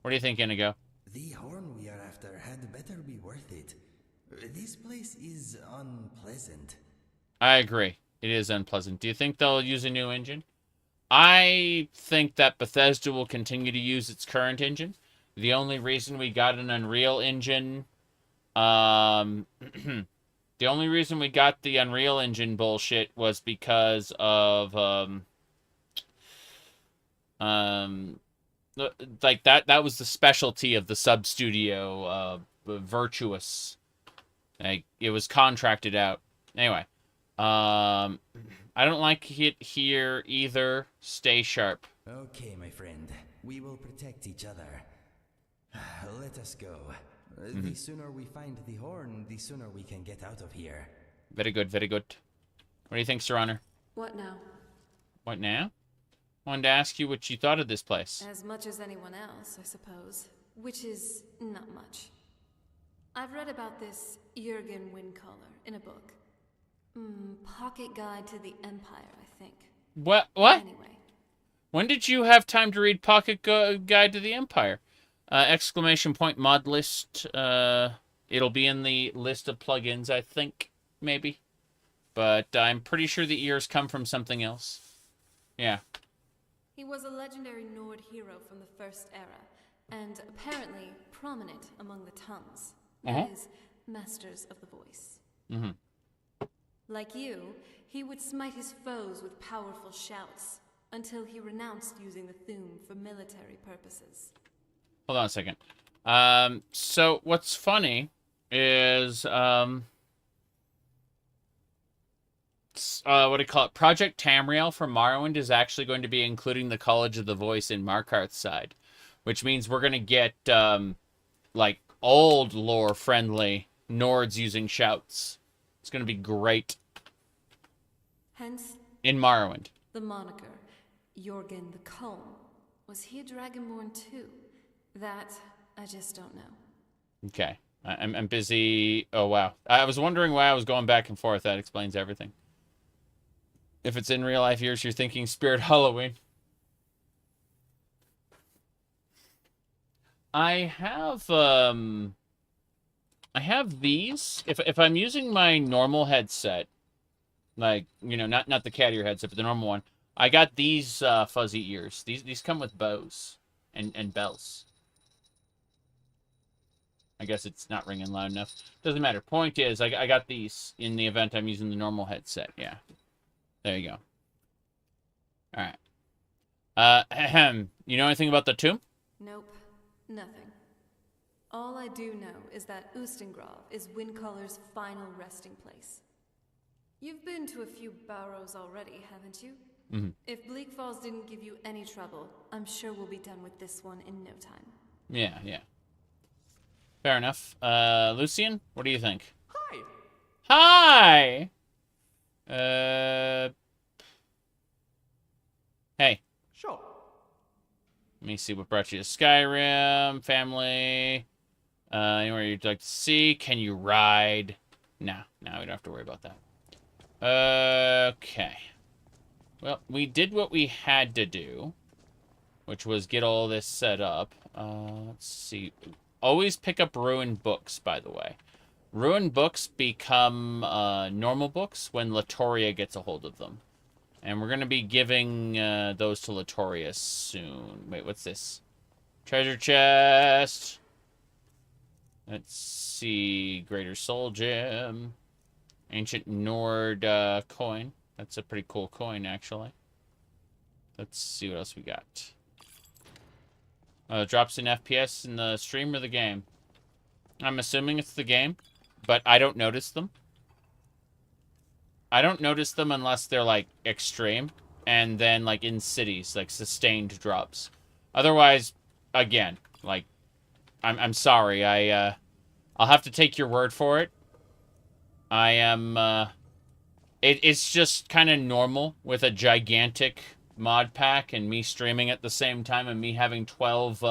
What do you think, Inigo? The horn we are after had better be worth it. This place is unpleasant. I agree. It is unpleasant. Do you think they'll use a new engine? I think that Bethesda will continue to use its current engine. The only reason we got an Unreal Engine... the only reason we got the Unreal Engine bullshit was because of... Like that was the specialty of the sub studio, Virtuous. Like, it was contracted out. Anyway, I don't like it here either. Stay sharp. Okay, my friend. We will protect each other. Let us go. The sooner we find the horn, the sooner we can get out of here. Very good, very good. What do you think, Sir Honor? What now? What now? Wanted to ask you what you thought of this place. As much as anyone else, I suppose. Which is not much. I've read about this Jurgen Windcaller in a book. Pocket Guide to the Empire, I think. What? Anyway. When did you have time to read Pocket Guide to the Empire? Exclamation point mod list. It'll be in the list of plugins, I think, maybe. But I'm pretty sure the ears come from something else. Yeah. He was a legendary Nord hero from the First Era, and apparently prominent among the tongues. That is, masters of the voice. Like you, he would smite his foes with powerful shouts, until he renounced using the Thume for military purposes. Hold on a second. So what's funny is, what do you call it? Project Tamriel from Morrowind is actually going to be including the College of the Voice in Markarth's side, which means we're going to get, like, old lore-friendly Nords using shouts. It's going to be great. Hence, in Morrowind. The moniker, Jurgen the Calm. Was he a Dragonborn too? That, I just don't know. Okay. I'm busy. Oh, wow. I was wondering why I was going back and forth. That explains everything. If it's in real life years, you're thinking Spirit Halloween. I have these. If I'm using my normal headset, like, you know, not the cat ear headset, but the normal one, I got these fuzzy ears. These come with bows and bells. I guess it's not ringing loud enough. Doesn't matter. Point is, I got these in the event I'm using the normal headset. Yeah. There you go. Alright. You know anything about the tomb? Nope. Nothing. All I do know is that Ustengrav is Windcaller's final resting place. You've been to a few burrows already, haven't you? If Bleak Falls didn't give you any trouble, I'm sure we'll be done with this one in no time. Yeah. Fair enough. Lucian, what do you think? Hi! Hey. Sure. Let me see what brought you to Skyrim, family. Anywhere you'd like to see. Can you ride? No, we don't have to worry about that. Okay. Well, we did what we had to do, which was get all this set up. Let's see. Always pick up ruined books, by the way. Ruined books become normal books when Latoria gets a hold of them. And we're going to be giving those to Latoria soon. Wait, what's this? Treasure chest. Let's see. Greater Soul Gem. Ancient Nord coin. That's a pretty cool coin, actually. Let's see what else we got. Drops in FPS in the stream or the game. I'm assuming it's the game, but I don't notice them. I don't notice them unless they're, like, extreme. And then, like, in cities, like, sustained drops. Otherwise, again, like, I'm sorry. I'll have to take your word for it. I am, it's just kind of normal with a gigantic mod pack and me streaming at the same time and me having 12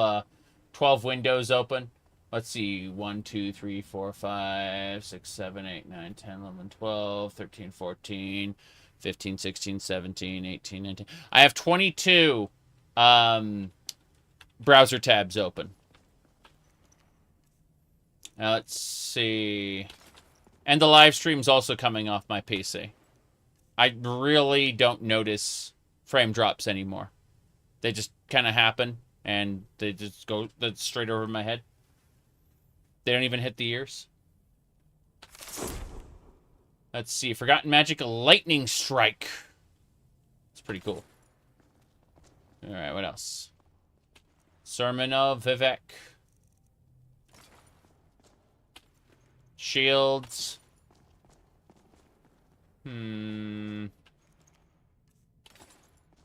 windows open. Let's see, 1, 2, 3, 4, 5, 6, 7, 8, 9, 10, 11, 12, 13, 14, 15, 16, 17, 18, 19. I have 22 browser tabs open. Now let's see. And the live stream's also coming off my PC. I really don't notice frame drops anymore. They just kind of happen, and they just go straight over my head. They don't even hit the ears. Let's see. Forgotten Magic Lightning Strike. It's pretty cool. Alright, what else? Sermon of Vivek. Shields.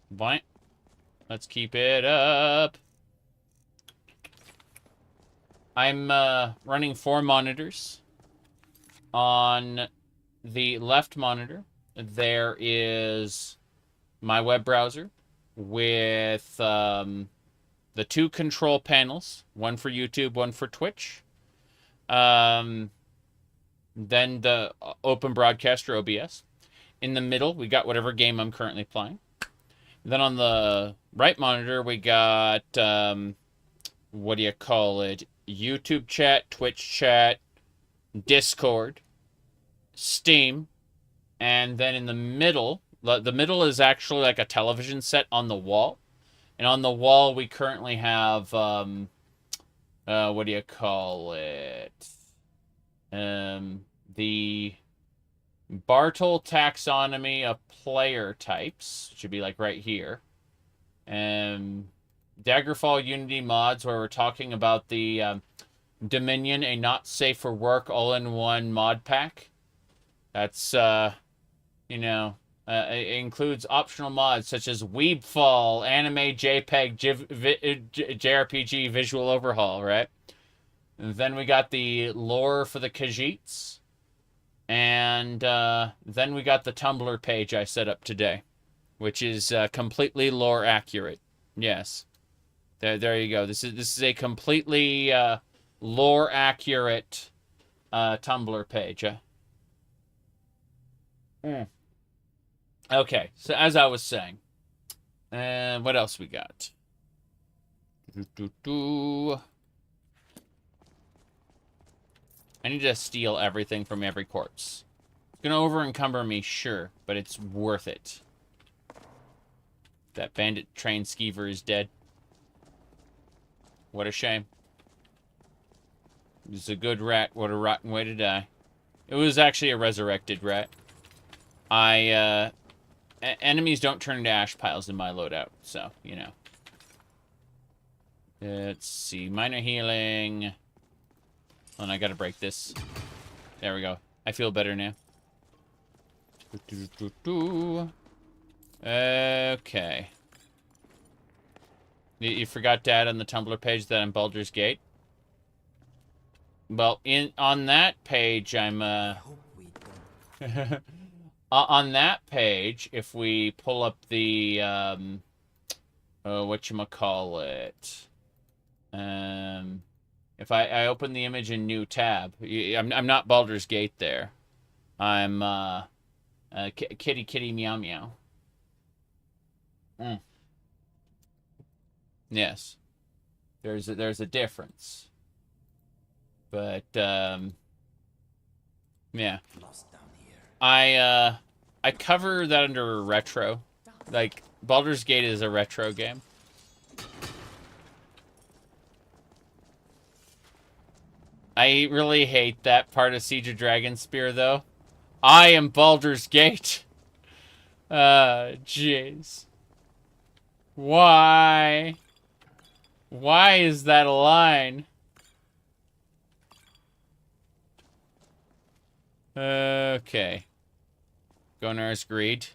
What? Let's keep it up. I'm running 4 monitors. On the left monitor, there is my web browser with the 2 control panels, one for YouTube, one for Twitch. Then the Open Broadcaster OBS. In the middle, we got whatever game I'm currently playing. Then on the right monitor, we got, what do you call it? YouTube chat, Twitch chat, Discord, Steam, and then in the middle is actually like a television set on the wall. And on the wall, we currently have, what do you call it? The Bartle taxonomy of player types. Should be like right here. Daggerfall Unity mods, where we're talking about the Dominion, a not safe for work all-in-one mod pack. That's, you know, it includes optional mods such as Weebfall, Anime, JPEG, JRPG visual overhaul, right? And then we got the lore for the Kajiits. And then we got the Tumblr page I set up today, which is completely lore accurate. Yes. There you go. This is a completely lore accurate Tumblr page. Okay, so as I was saying, what else we got? I need to steal everything from every corpse. It's gonna over-encumber me, sure, but it's worth it. That bandit train skeever is dead. What a shame. He's a good rat. What a rotten way to die. It was actually a resurrected rat. Enemies don't turn into ash piles in my loadout, so, you know. Let's see. Minor healing. Oh, and I gotta break this. There we go. I feel better now. Okay. You forgot to add on the Tumblr page that I'm Baldur's Gate? Well, on that page, I'm, on that page, if we pull up the, whatchamacallit, if I open the image in new tab, I'm not Baldur's Gate there. I'm, kitty meow meow. Yes. There's a difference. But, yeah. I cover that under retro. Like, Baldur's Gate is a retro game. I really hate that part of Siege of Dragonspear, though. I am Baldur's Gate. Jeez. Why? Why is that a line? Okay. Gonar's Greed.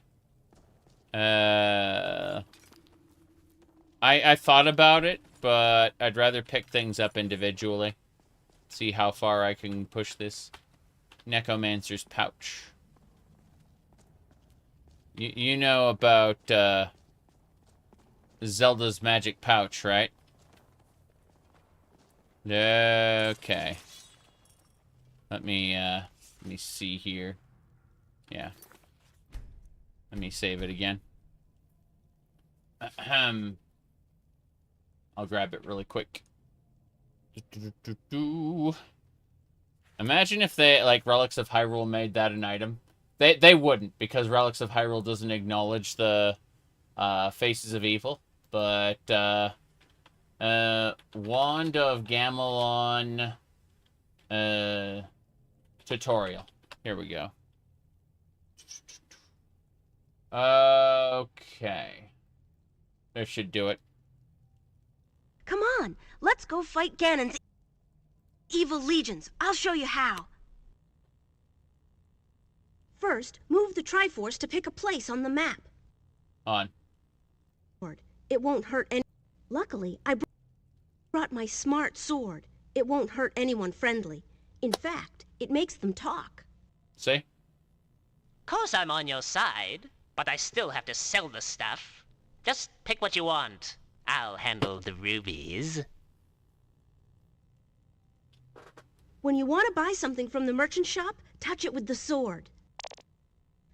I thought about it, but I'd rather pick things up individually. See how far I can push this. Necromancer's Pouch. You know about Zelda's Magic Pouch, right? Okay. Let me see here. Yeah. Let me save it again. I'll grab it really quick. Imagine if they, like, Relics of Hyrule made that an item. They wouldn't, because Relics of Hyrule doesn't acknowledge the Faces of Evil. But, Wand of Gamelon tutorial. Here we go. Okay. This should do it. Come on, let's go fight Ganon's evil legions. I'll show you how. First, move the Triforce to pick a place on the map. On. It won't hurt any. Luckily, I brought my smart sword. It won't hurt anyone friendly. In fact, it makes them talk. See? Course I'm on your side, but I still have to sell the stuff. Just pick what you want. I'll handle the rubies. When you want to buy something from the merchant shop, touch it with the sword.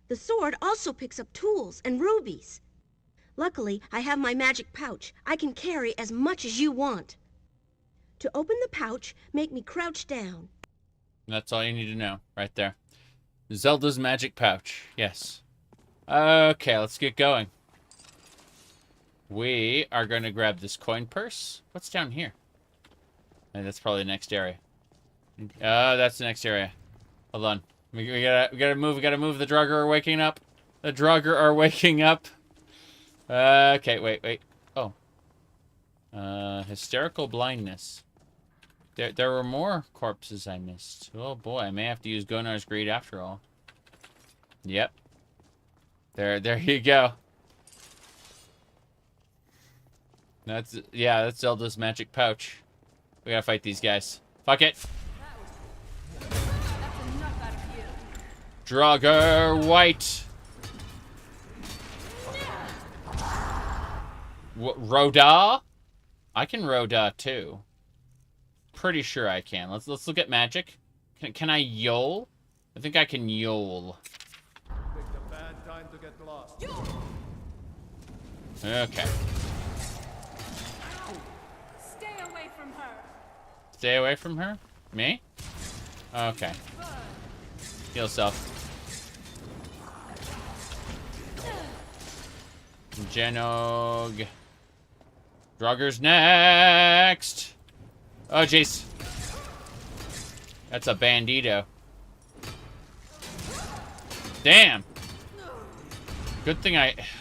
The sword also picks up tools and rubies. Luckily, I have my magic pouch. I can carry as much as you want. To open the pouch, make me crouch down. That's all you need to know, right there. Zelda's magic pouch, yes. Okay, let's get going. We are going to grab this coin purse. What's down here? And that's probably the next area. Oh, that's the next area. Hold on. We gotta move. We gotta move. The Draugr are waking up. The Draugr are waking up. Okay, wait. Oh. Hysterical blindness. There were more corpses I missed. Oh boy, I may have to use Gonar's Greed after all. Yep. There you go. That's Zelda's magic pouch. We gotta fight these guys. Fuck it. Draugr White. Roda? I can Roda too. Pretty sure I can. Let's look at magic. Can I Yol? I think I can Yol. Picked a bad time to get lost. Okay. Stay away from her. Stay away from her? Me? Okay. Heal self. Genog. Draugr's next. Oh, jeez. That's a bandito. Damn. Good thing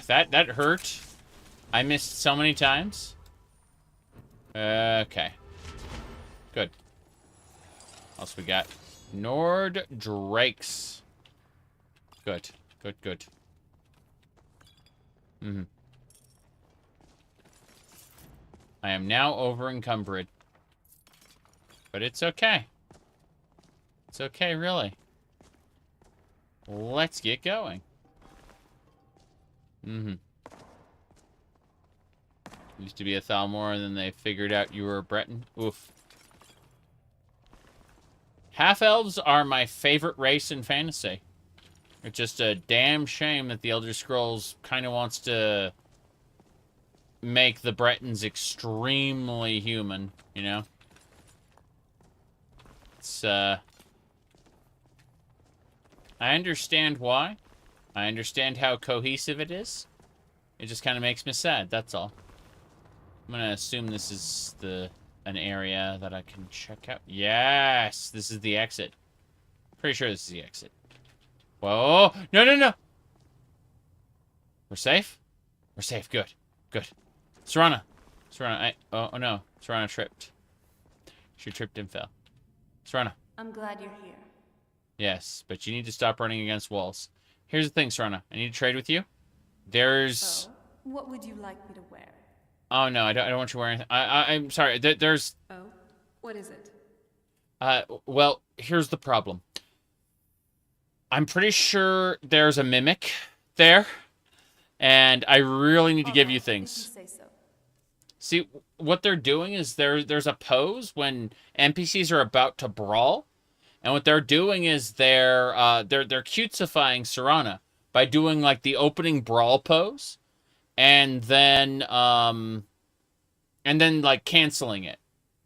that hurt. I missed so many times. Okay. Good. What else we got? Nord Drakes. Good. I am now over encumbered. But it's okay. It's okay, really. Let's get going. Used to be a Thalmor, and then they figured out you were a Breton. Oof. Half-elves are my favorite race in fantasy. It's just a damn shame that the Elder Scrolls kind of wants to make the Bretons extremely human, you know? It's, I understand why. I understand how cohesive it is. It just kind of makes me sad, that's all. I'm gonna assume this is an area that I can check out. Yes! This is the exit. Pretty sure this is the exit. Whoa! No! We're safe? We're safe. Good. Serana, oh no. Serana tripped. She tripped and fell. Serana. I'm glad you're here. Yes, but you need to stop running against walls. Here's the thing, Serana. I need to trade with you. There's... Oh, what would you like me to wear? Oh, no, I don't want you wearing... I'm sorry, there's... Oh, what is it? Well, here's the problem. I'm pretty sure there's a mimic there, and I really need to give you things. If you say so. See, what they're doing is there's a pose when NPCs are about to brawl, and what they're doing is they're cutesifying Serana by doing like the opening brawl pose, and then like canceling it.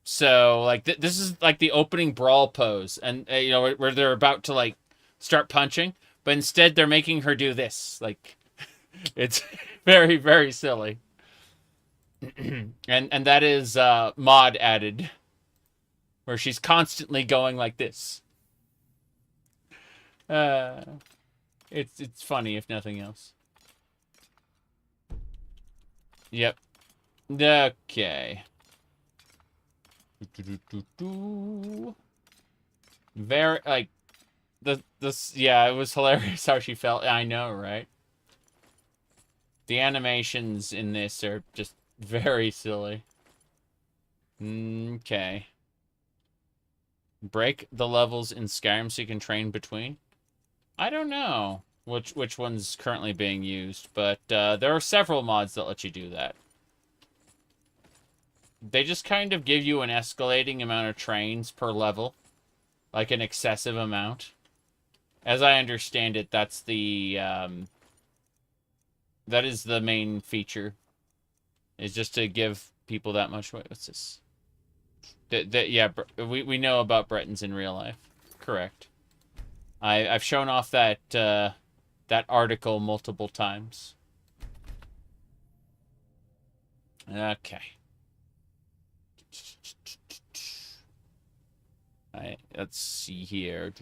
So like this is like the opening brawl pose, and you know, where they're about to like start punching, but instead they're making her do this. Like it's very, very silly. and that is mod added, where she's constantly going like this. It's funny if nothing else. Yep. Okay. Very, like, yeah, it was hilarious how she felt. I know, right? The animations in this are just very silly. Okay. Break the levels in Skyrim so you can train between. I don't know which one's currently being used, but there are several mods that let you do that. They just kind of give you an escalating amount of trains per level. Like an excessive amount. As I understand it, that's the, that is the main feature. Is just to give people that much... Wait, what's this? Yeah, we know about Bretons in real life. Correct. I've shown off that, that article multiple times. Okay. Alright, let's see here.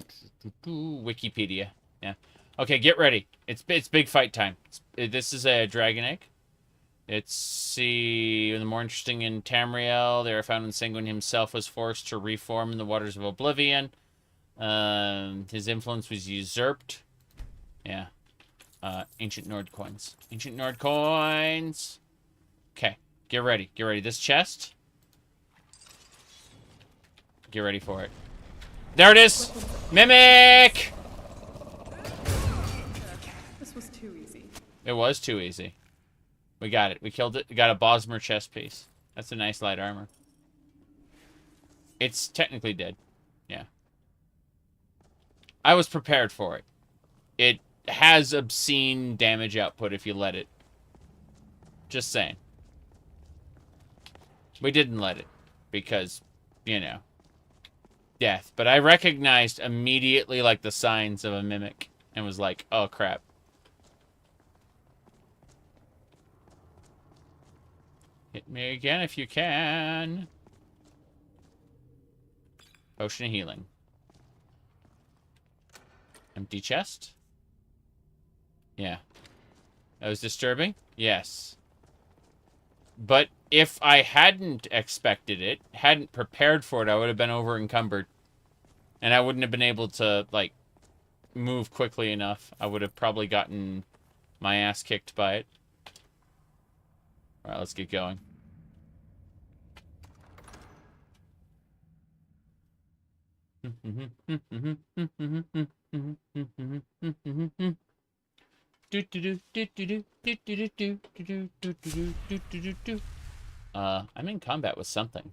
Wikipedia. Yeah. Okay, get ready. It's big fight time. This is a dragon egg. It's the more interesting in Tamriel. They are found when Sanguine himself was forced to reform in the waters of Oblivion. His influence was usurped. Yeah. Ancient Nord coins. Ancient Nord coins. Okay, get ready. Get ready. This chest. Get ready for it. There it is! Mimic! This was too easy. It was too easy. We got it. We killed it. We got a Bosmer chest piece. That's a nice light armor. It's technically dead. Yeah. I was prepared for it. It has obscene damage output if you let it. Just saying. We didn't let it. Because, you know. Death. But I recognized immediately, like, the signs of a mimic. And was like, oh, crap. Hit me again if you can. Potion of healing. Empty chest? Yeah. That was disturbing? Yes. But if I hadn't expected it, hadn't prepared for it, I would have been over encumbered. And I wouldn't have been able to, like, move quickly enough. I would have probably gotten my ass kicked by it. Alright, let's get going. I'm in combat with something.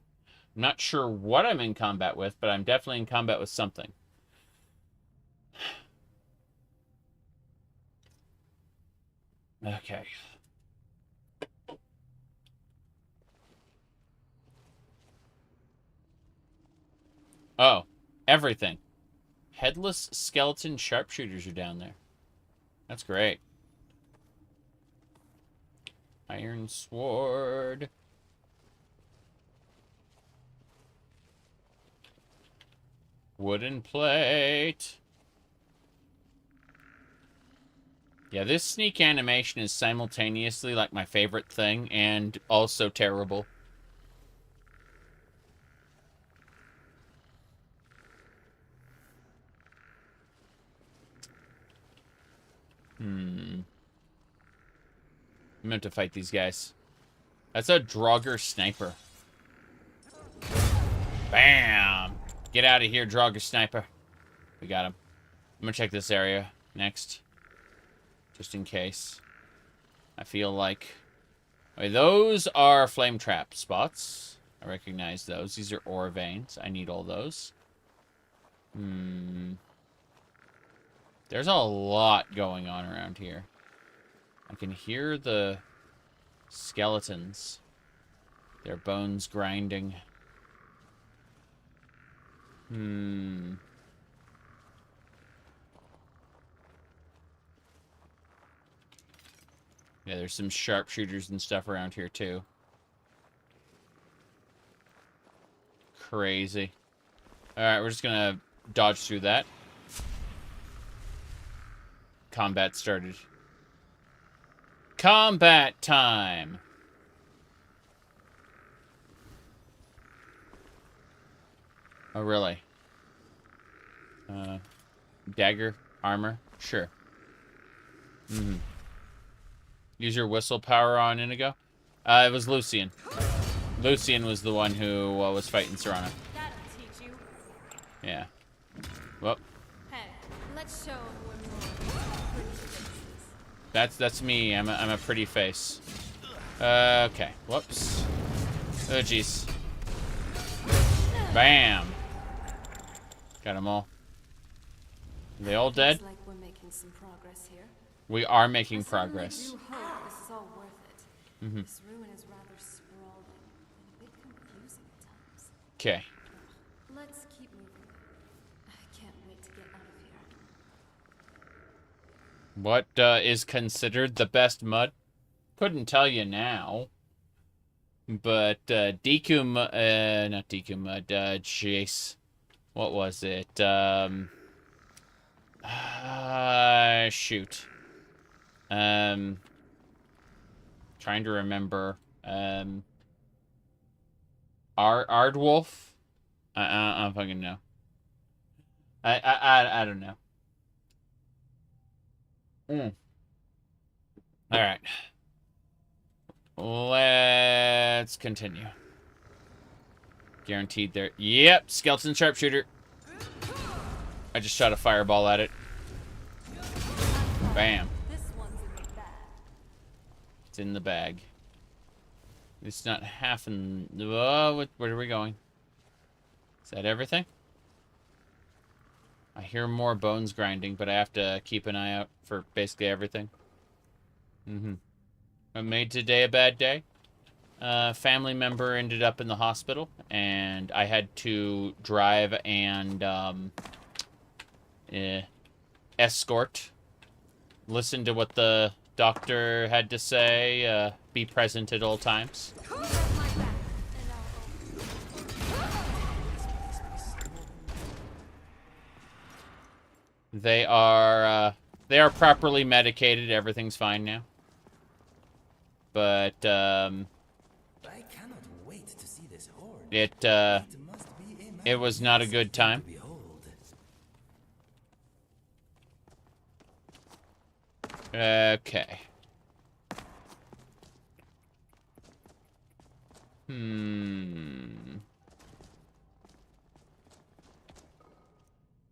I'm not sure what I'm in combat with, but I'm definitely in combat with something. Okay. Oh, everything. Headless skeleton sharpshooters are down there. That's great. Iron sword. Wooden plate. Yeah, this sneak animation is simultaneously like my favorite thing and also terrible. I'm meant to fight these guys. That's a Draugr sniper. Bam! Get out of here, Draugr sniper. We got him. I'm gonna check this area next. Just in case. I feel like... Okay, those are flame trap spots. I recognize those. These are ore veins. I need all those. There's a lot going on around here. I can hear the skeletons. Their bones grinding. Yeah, there's some sharpshooters and stuff around here, too. Crazy. Alright, we're just gonna dodge through that. Combat started. Combat time! Oh, really? Dagger, armor, sure. Use your whistle power on Inigo. It was Lucian. Lucian was the one who was fighting Serana. That'll teach you. Yeah. Well. Hey, let's show 'em we're more pretty faces. That's me. I'm a pretty face. Okay. Whoops. Oh jeez. Bam. Got them all. Are they all dead? Looks like we're making some progress here. We are making progress. I do hope this is all worth it. Mm-hmm. This ruin is rather sprawling and a bit confusing at times. Okay. Let's keep moving. I can't wait to get out of here. What is considered the best mud? Couldn't tell you now. But Deku mud, not Deku mud, jeez. What was it? Shoot. Trying to remember. Ardwolf? I don't fucking know. I don't know. Alright. Let's continue. Guaranteed there. Yep, skeleton sharpshooter. I just shot a fireball at it. Bam. This one's in the bag. It's in the bag. It's not half in... Oh, where are we going? Is that everything? I hear more bones grinding, but I have to keep an eye out for basically everything. I made today a bad day. Family member ended up in the hospital, and I had to drive and escort. Listen to what the doctor had to say. Be present at all times. They are properly medicated. Everything's fine now. But I cannot wait to see this horde. It was not a good time. Okay.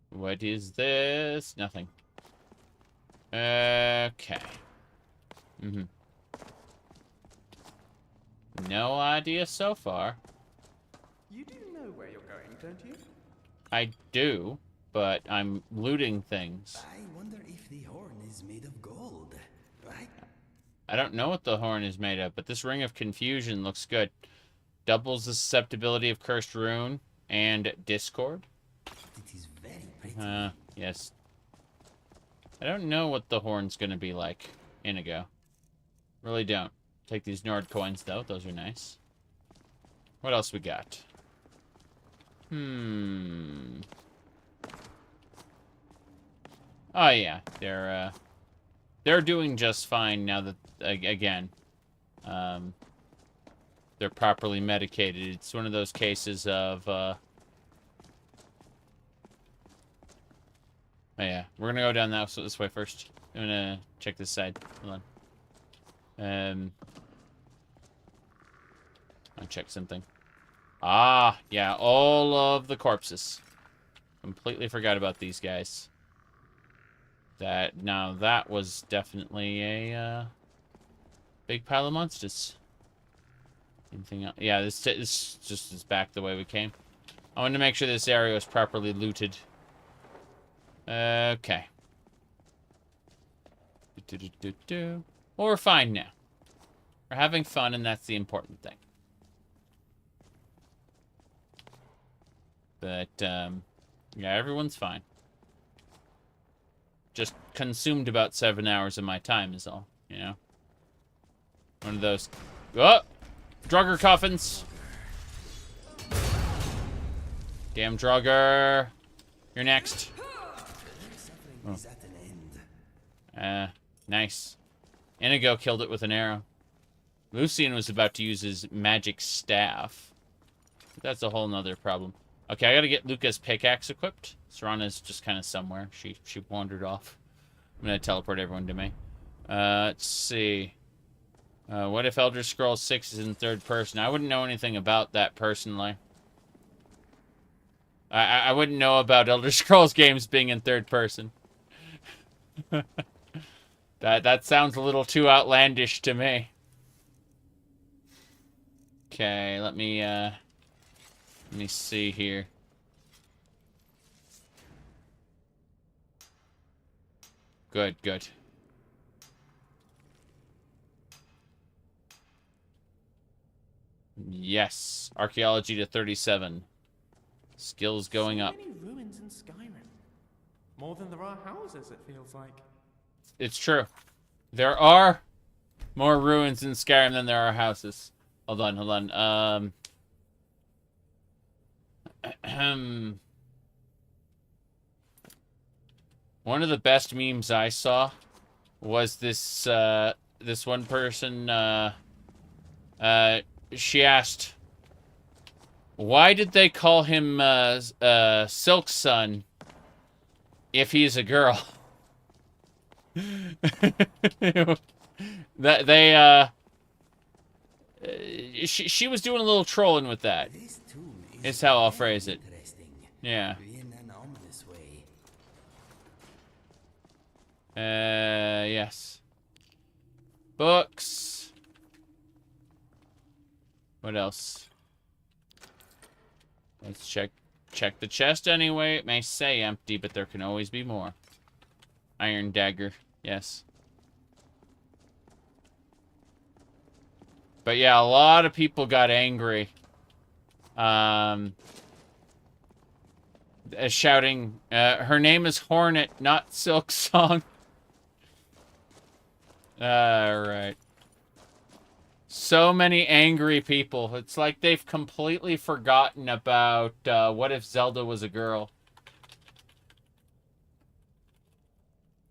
What is this? Nothing. Okay. No idea so far. You do know where you're going, don't you? I do, but I'm looting things. I wonder if the horn is made of gold. I don't know what the horn is made of, but this Ring of Confusion looks good. Doubles the susceptibility of Cursed Rune and Discord. It is very pretty. Yes. I don't know what the horn's gonna be like. Inigo. Really don't. Take these Nord coins, though. Those are nice. What else we got? Oh, yeah. They're doing just fine now that, again, they're properly medicated. It's one of those cases of, oh, yeah. We're gonna go down this way first. I'm gonna check this side. Hold on. I'll check something. Ah, yeah, all of the corpses. Completely forgot about these guys. That was definitely a big pile of monsters. Anything else? Yeah, this just is back the way we came. I wanted to make sure this area was properly looted. Okay. Well, we're fine now. We're having fun, and that's the important thing. But, yeah, everyone's fine. Just consumed about 7 hours of my time is all, you know? One of those... Oh! Draugr coffins! Damn Draugr! You're next. Oh. Nice. Inigo killed it with an arrow. Lucian was about to use his magic staff. But that's a whole nother problem. Okay, I gotta get Luca's pickaxe equipped. Serana's just kind of somewhere. She wandered off. I'm gonna teleport everyone to me. Let's see. What if Elder Scrolls 6 is in third person? I wouldn't know anything about that personally. I wouldn't know about Elder Scrolls games being in third person. That sounds a little too outlandish to me. Okay, let me see here. Good, good. Yes, archaeology to 37. Skills going up. So many ruins in Skyrim. More than there are houses, it feels like. It's true. There are more ruins in Skyrim than there are houses. Hold on, hold on. One of the best memes I saw was this this one person she asked, why did they call him Silk Sun if he's a girl? That they she was doing a little trolling with that. Is how I'll phrase it. Yeah. Yes. Books. What else? Let's check the chest anyway. It may say empty, but there can always be more. Iron dagger. Yes. But yeah, a lot of people got angry. Shouting, her name is Hornet, not Silk Song. Alright. So many angry people. It's like they've completely forgotten about, what if Zelda was a girl.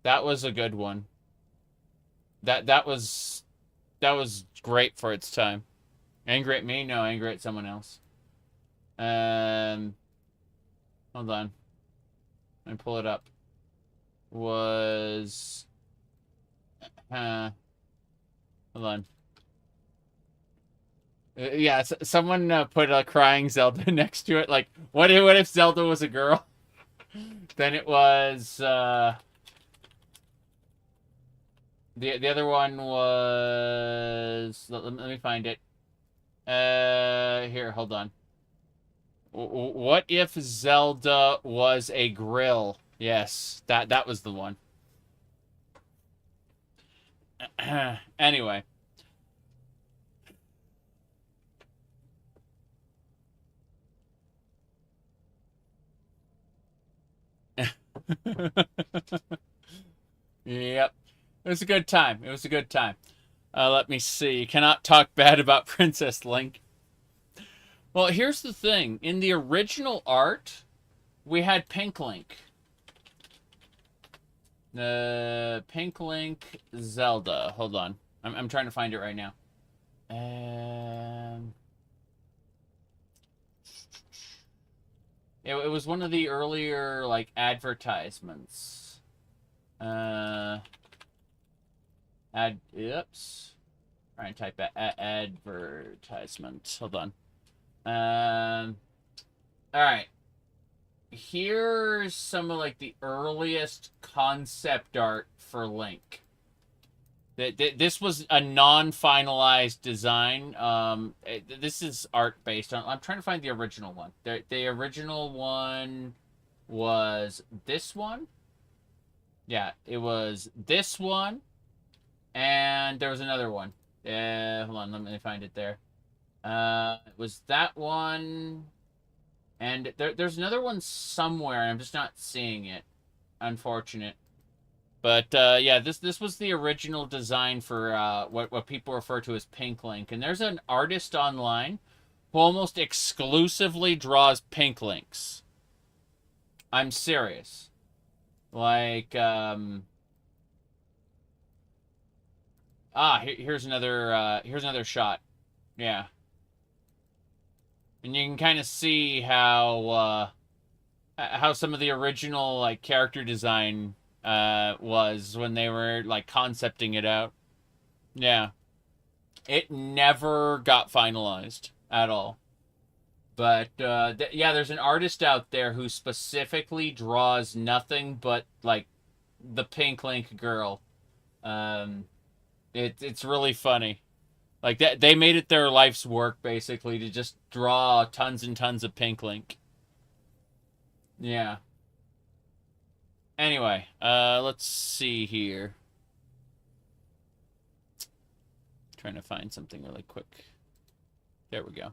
That was a good one. That was great for its time. Angry at me? No, angry at someone else. Hold on. Let me pull it up. Was... hold on. Yeah, someone put a crying Zelda next to it. Like, what if Zelda was a girl? Then it was... The other one was... Let me find it. Here, hold on. What if Zelda was a grill? Yes, that was the one. Anyway. Yep. It was a good time. It was a good time. Let me see. You cannot talk bad about Princess Link. Well, here's the thing. In the original art, we had Pink Link. Pink Link Zelda. Hold on. I'm trying to find it right now. It was one of the earlier, like, advertisements. Oops. Try and type advertisement. Hold on. Alright. Here's some of, like, the earliest concept art for Link. This was a non-finalized design. This is art based on... I'm trying to find the original one. The original one was this one. Yeah, it was this one. And there was another one. Hold on, let me find it there. It was that one. And there's another one somewhere. I'm just not seeing it. Unfortunate. But, yeah, this was the original design for what people refer to as Pink Link. And there's an artist online who almost exclusively draws Pink Links. I'm serious. Like, here's another shot. Yeah. And you can kind of see how some of the original, like, character design was when they were, like, concepting it out. Yeah. It never got finalized at all. But, yeah, there's an artist out there who specifically draws nothing but, like, the pink Link girl. It's really funny. Like, they made it their life's work, basically, to just draw tons and tons of pink Link. Yeah. Anyway, let's see here. Trying to find something really quick. There we go.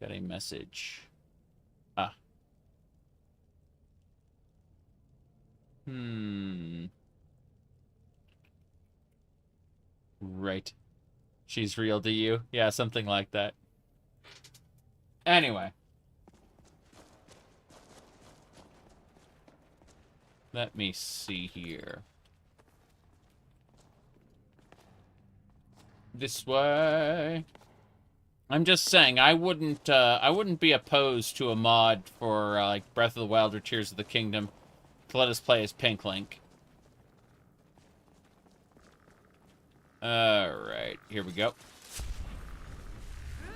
Got a message. Ah. Right. She's real to you? Yeah, something like that. Anyway. Let me see here. This way. I'm just saying, I wouldn't be opposed to a mod for like Breath of the Wild or Tears of the Kingdom to let us play as Pink Link. All right, here we go.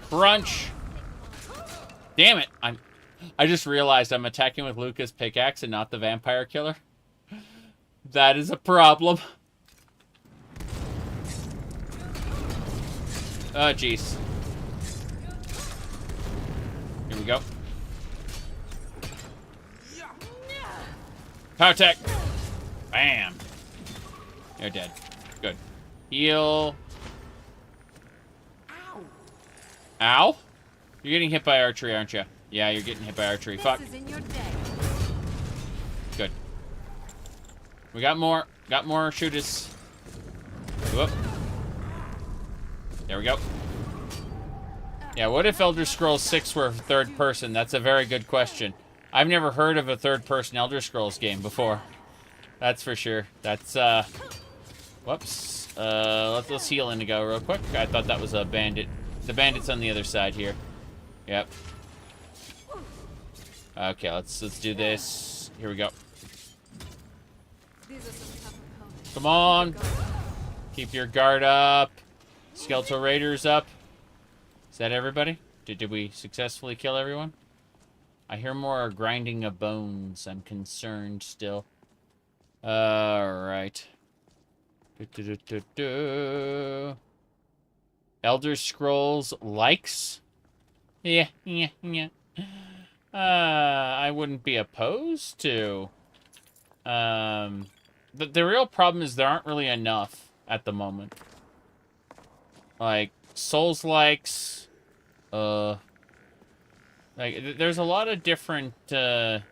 Crunch. Damn it! I just realized I'm attacking with Luca's pickaxe and not the vampire killer. That is a problem. Oh, jeez. Here we go. Power tech. Bam. You're dead. Good. Heal. Ow. Ow? You're getting hit by archery, aren't you? Yeah, you're getting hit by archery. Fuck. Good. We got more. Got more shooters. Whoop. There we go. Yeah, what if Elder Scrolls 6 were third person? That's a very good question. I've never heard of a third person Elder Scrolls game before. That's for sure. That's, whoops. Let's heal Indigo real quick. I thought that was a bandit. The bandit's on the other side here. Yep. Okay, let's do this. Here we go. Come on. Keep your guard up. Skeletal Raiders up. Is that everybody? Did we successfully kill everyone? I hear more grinding of bones. I'm concerned still. Alright. Elder Scrolls likes? Yeah. I wouldn't be opposed to. The real problem is there aren't really enough at the moment. Like, Souls likes, like, there's a lot of different, I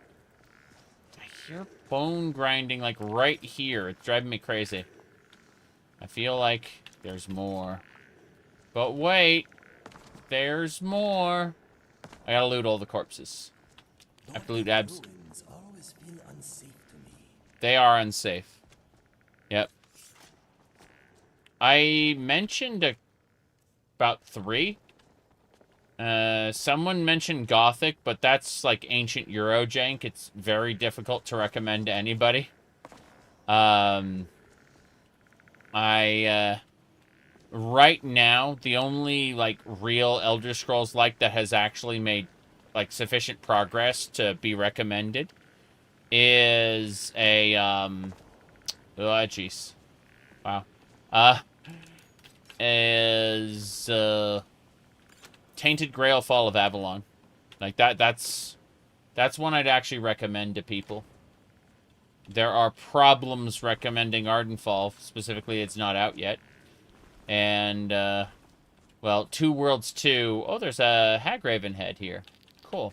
hear bone grinding, like, right here. It's driving me crazy. I feel like there's more. But wait, there's more. I gotta loot all the corpses. I have to loot abs. Always feel unsafe to me. They are unsafe. Yep. I mentioned about 3. Someone mentioned Gothic, but that's like ancient Eurojank. It's very difficult to recommend to anybody. Right now, the only like real Elder Scrolls like that has actually made like sufficient progress to be recommended is a oh jeez. Wow. Is Tainted Grail Fall of Avalon. Like that's one I'd actually recommend to people. There are problems recommending Ardenfall. Specifically, it's not out yet. And, well, Two Worlds 2. Oh, there's a Hagraven head here. Cool.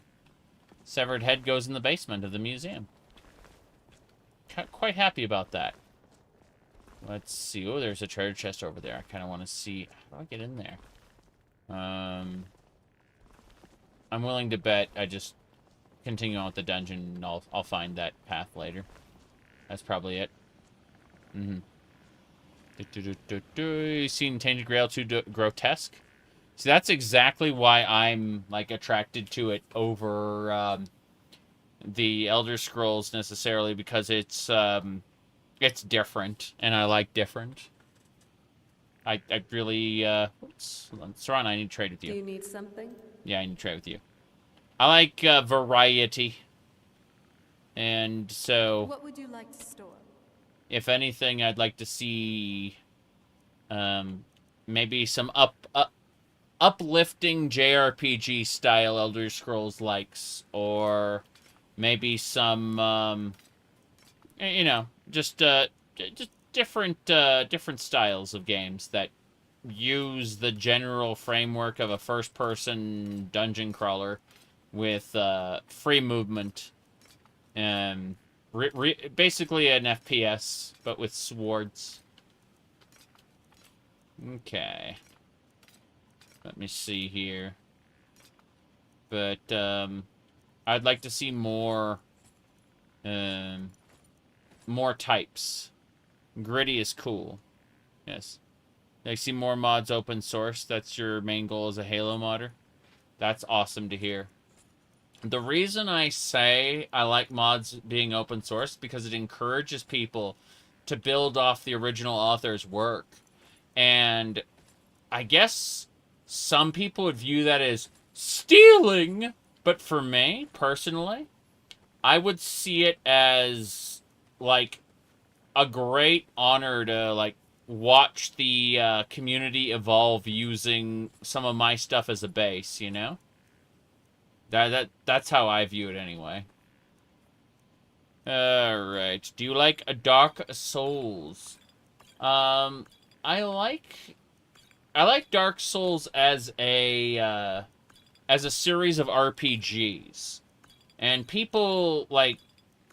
Severed head goes in the basement of the museum. Quite happy about that. Let's see. Oh, there's a treasure chest over there. I kind of want to see. How do I get in there? I'm willing to bet I just continue on with the dungeon and I'll find that path later. That's probably it. You seen Tainted Grail 2 Grotesque? See, that's exactly why I'm, like, attracted to it over the Elder Scrolls necessarily, because it's different, and I like different. I really, oops, Saran, I need to trade with you. Do you need something? Yeah, I need to trade with you. I like variety. And so... What would you like to store? If anything, I'd like to see maybe some uplifting JRPG style Elder Scrolls likes, or maybe some you know, just different different styles of games that use the general framework of a first-person dungeon crawler with free movement, and basically an FPS, but with swords. Okay. Let me see here. But I'd like to see more more types. Gritty is cool. Yes. I see more mods open source. That's your main goal as a Halo modder. That's awesome to hear. The reason I say I like mods being open source because it encourages people to build off the original author's work. And I guess some people would view that as stealing, but for me, personally, I would see it as, like, a great honor to, like, watch the community evolve using some of my stuff as a base, you know? That's how I view it anyway. Alright. Do you like Dark Souls? I like Dark Souls as a series of RPGs. And people, like,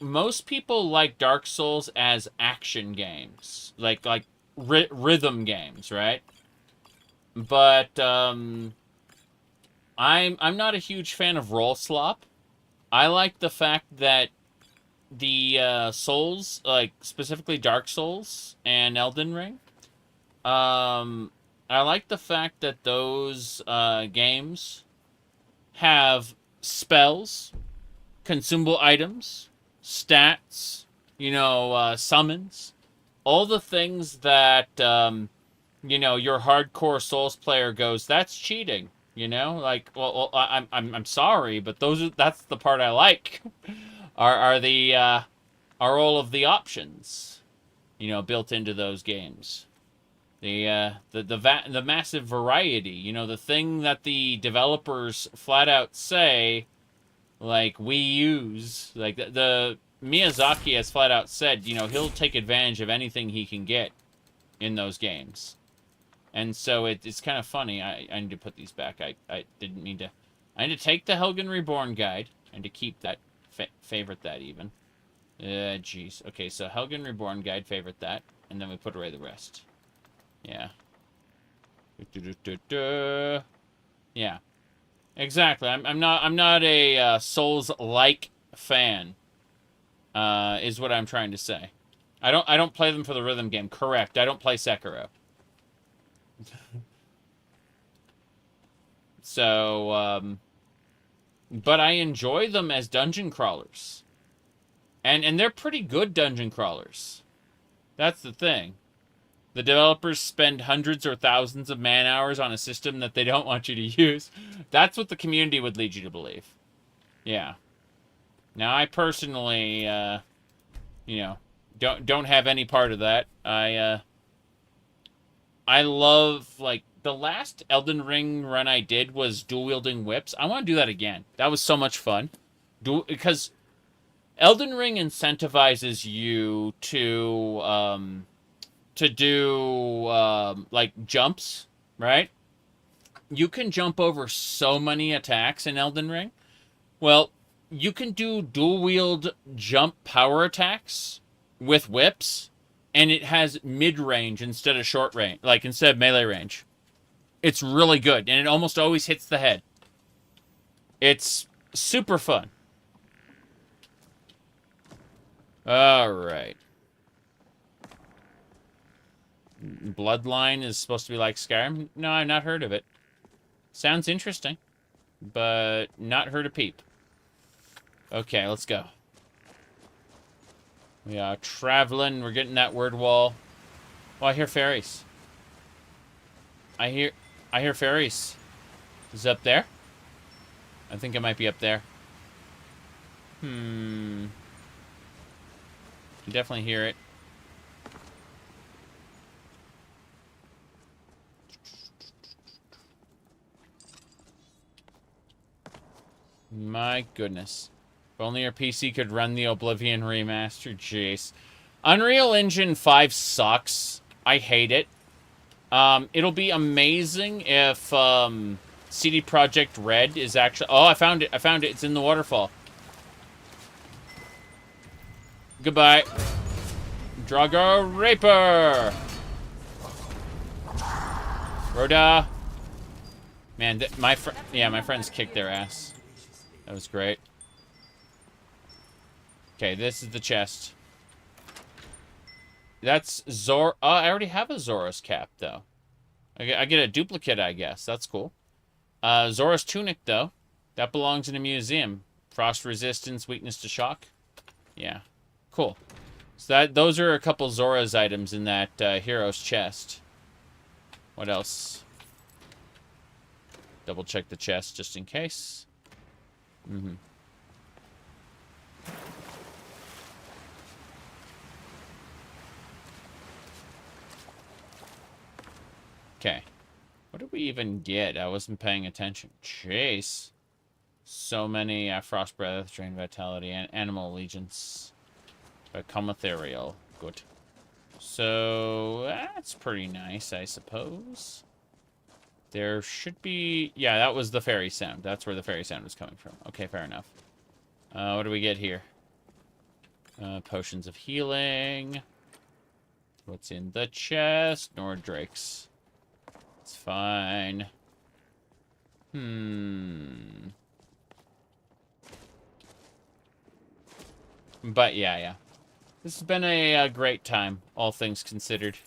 most people like Dark Souls as action games. Like rhythm games, right? But, I'm not a huge fan of roll slop. I like the fact that the Souls, like specifically Dark Souls and Elden Ring, I like the fact that those games have spells, consumable items, stats, you know, summons, all the things that you know, your hardcore Souls player goes, that's cheating. You know, like, well, I'm sorry, but that's the part I like. are all of the options, you know, built into those games. The massive variety, you know, the thing that the developers flat out say, like, we use, like, the Miyazaki has flat out said, you know, he'll take advantage of anything he can get in those games. And so it's kind of funny. I need to put these back. I didn't mean to. I need to take the Helgen Reborn guide and to keep that, favorite that even. Jeez. Okay, so Helgen Reborn guide, favorite that, and then we put away the rest. Yeah. Yeah. Exactly. I'm not a Souls-like fan. Is what I'm trying to say. I don't play them for the rhythm game. Correct. I don't play Sekiro. So, but I enjoy them as dungeon crawlers. And they're pretty good dungeon crawlers. That's the thing. The developers spend hundreds or thousands of man-hours on a system that they don't want you to use. That's what the community would lead you to believe. Yeah. Now, I personally, you know, don't have any part of that. I love, like, the last Elden Ring run I did was dual-wielding whips. I want to do that again. That was so much fun. Because Elden Ring incentivizes you to do, like, jumps, right? You can jump over so many attacks in Elden Ring. Well, you can do dual-wield jump power attacks with whips, and it has mid-range instead of short range, like, instead of melee range. It's really good, and it almost always hits the head. It's super fun. Alright. Bloodline is supposed to be like Skyrim? No, I've not heard of it. Sounds interesting, but not heard a peep. Okay, let's go. We are traveling. We're getting that word wall. Oh, I hear fairies. I hear fairies. Is it up there? I think it might be up there. You definitely hear it. My goodness. If only your PC could run the Oblivion remaster. Jeez. Unreal Engine 5 sucks. I hate it. It'll be amazing if CD Projekt Red is actually... Oh, I found it. I found it. It's in the waterfall. Goodbye. Drago Raper. Rhoda. Man, my friends kicked their ass. That was great. Okay, this is the chest. That's Zor... Oh, I already have a Zora's cap, though. I get a duplicate, I guess. That's cool. Zora's tunic, though. That belongs in a museum. Frost resistance, weakness to shock. Yeah. Cool. So those are a couple Zora's items in that hero's chest. What else? Double check the chest just in case. Okay. What did we even get? I wasn't paying attention. Jeez. So many Frost Breath, Drain Vitality, and Animal Allegiance. But come ethereal. Good. So, that's pretty nice, I suppose. There should be... Yeah, that was the fairy sound. That's where the fairy sound was coming from. Okay, fair enough. What do we get here? Potions of healing. What's in the chest? Nordrakes. It's fine. But yeah. This has been a great time, all things considered.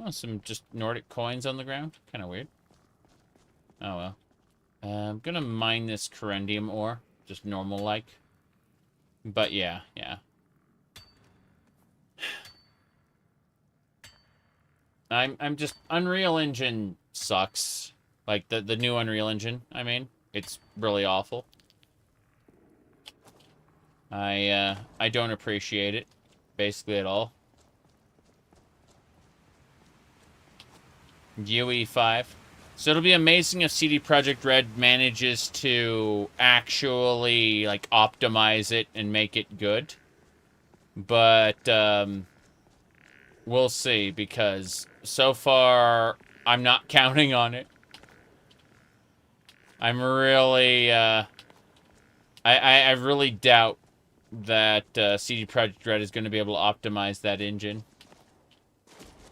Oh, some just Nordic coins on the ground. Kind of weird. Oh, well. I'm gonna mine this corundium ore. Just normal-like. But yeah. I'm just... Unreal Engine sucks. Like, the new Unreal Engine, I mean. It's really awful. I don't appreciate it. Basically at all. UE5. So it'll be amazing if CD Projekt Red manages to actually, like, optimize it and make it good. But, we'll see, because so far, I'm not counting on it. I'm really, I really doubt that CD Projekt Red is going to be able to optimize that engine.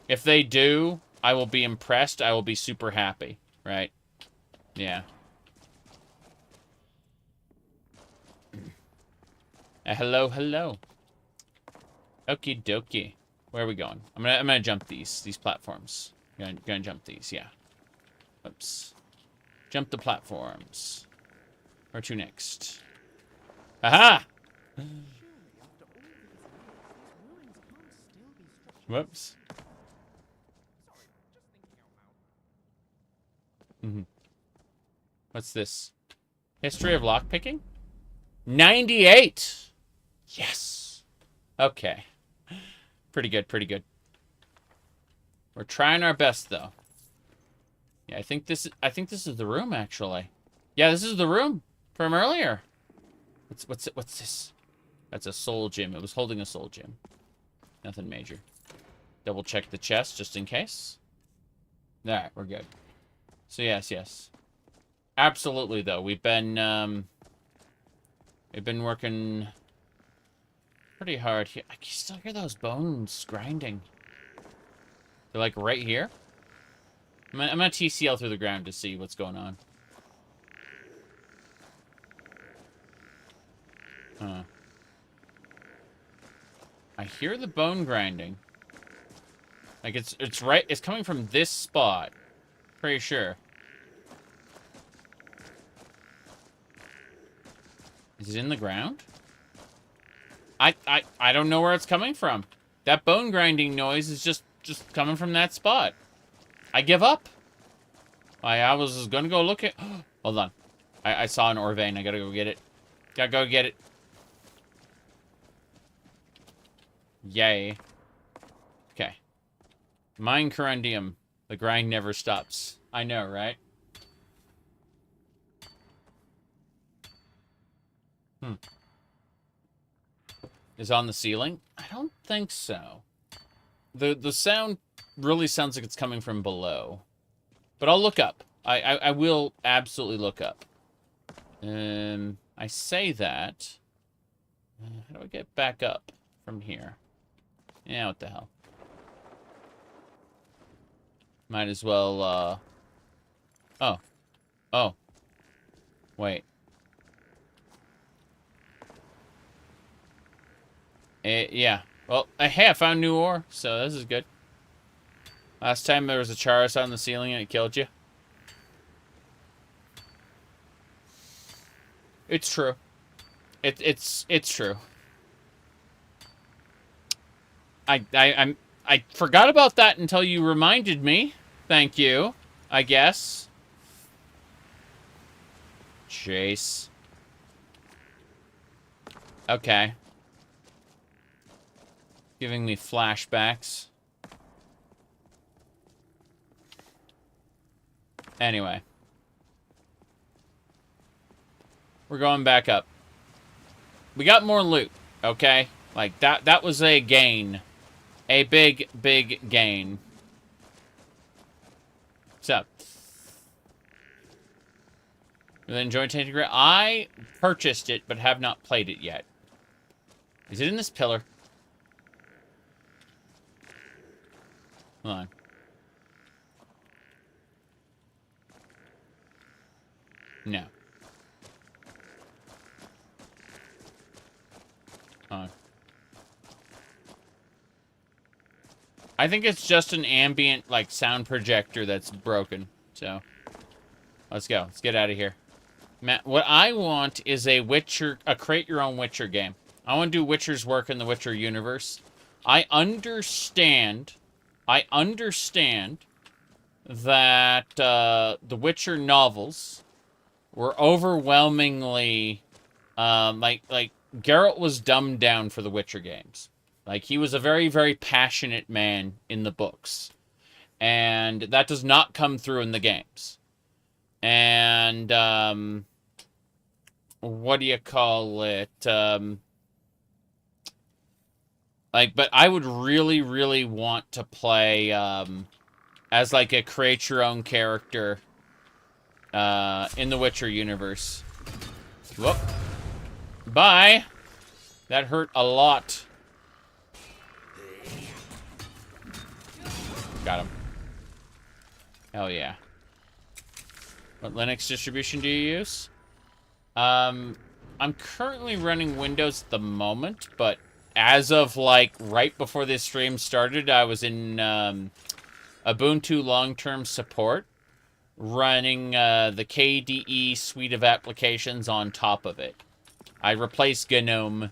If they do, I will be impressed. I will be super happy, right? Yeah. Hello. Okie dokie. Where are we going? I'm gonna jump these platforms. Gonna jump these, yeah. Oops. Jump the platforms. Where to next? Aha! Whoops. What's this? History of lockpicking? 98! Yes! Okay. Pretty good. We're trying our best, though. Yeah, I think this is the room, actually. Yeah, this is the room from earlier. What's this? That's a soul gem. It was holding a soul gem. Nothing major. Double check the chest just in case. Alright, we're good. So yes. Absolutely, though. We've been working pretty hard here. I can still hear those bones grinding. They're like right here. I'm gonna TCL through the ground to see what's going on. I hear the bone grinding. Like it's right. It's coming from this spot. Pretty sure. Is it in the ground? I don't know where it's coming from. That bone grinding noise is just coming from that spot. I give up. I was gonna go look at... Hold on. I saw an ore vein. I gotta go get it. Gotta go get it. Yay. Okay. Mine corundium. The grind never stops. I know, right? Is on the ceiling? I don't think so. The sound really sounds like it's coming from below. But I'll look up. I will absolutely look up. I say that. How do I get back up from here? Yeah, what the hell. Might as well, Oh. Oh. Wait. Yeah. Well, hey, I found new ore, so this is good. Last time there was a Charis on the ceiling and it killed you. It's true. It's true. I forgot about that until you reminded me. Thank you, I guess. Chase. Okay. Giving me flashbacks. Anyway. We're going back up. We got more loot, okay? Like, that was a gain. A big, big gain. So. Really enjoyed Tainted Grail? I purchased it, but have not played it yet. Is it in this pillar? Hold on. No. I think it's just an ambient, like, sound projector that's broken. So, let's go. Let's get out of here. Matt, what I want is a create your own Witcher game. I want to do Witcher's work in the Witcher universe. I understand that the Witcher novels were overwhelmingly, like Geralt was dumbed down for the Witcher games. Like, he was a very, very passionate man in the books. And that does not come through in the games. And, what do you call it? Like, but I would really, really want to play, as, like, a create-your-own character, in the Witcher universe. Whoop. Bye! That hurt a lot. Got him. Hell yeah. What Linux distribution do you use? I'm currently running Windows at the moment, but as of, like, right before this stream started, I was in Ubuntu long-term support, running the KDE suite of applications on top of it. I replaced GNOME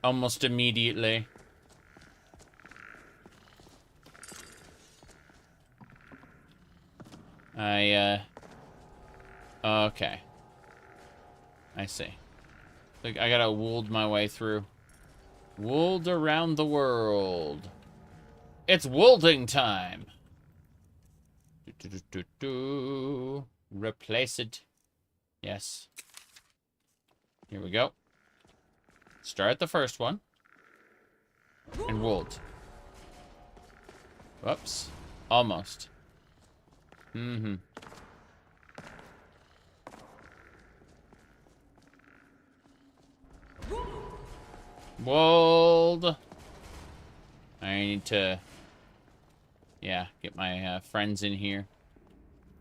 almost immediately. Okay. I see. Like, I gotta wold my way through. Wold around the world. It's wolding time! Replace it. Yes. Here we go. Start the first one. And wold. Whoops. Almost. Mm-hmm. Wold. I need to, yeah, get my friends in here.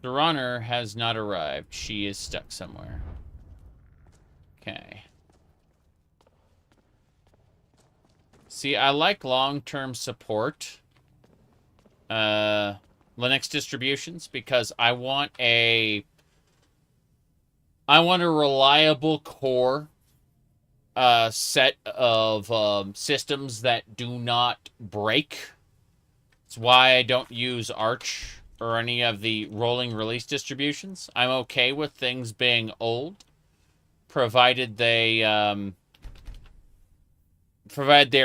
The runner has not arrived. She is stuck somewhere. Okay. See, I like long-term support. Linux distributions because I want a reliable core set of systems that do not break. It's why I don't use Arch or any of the rolling release distributions. I'm okay with things being old, provided they're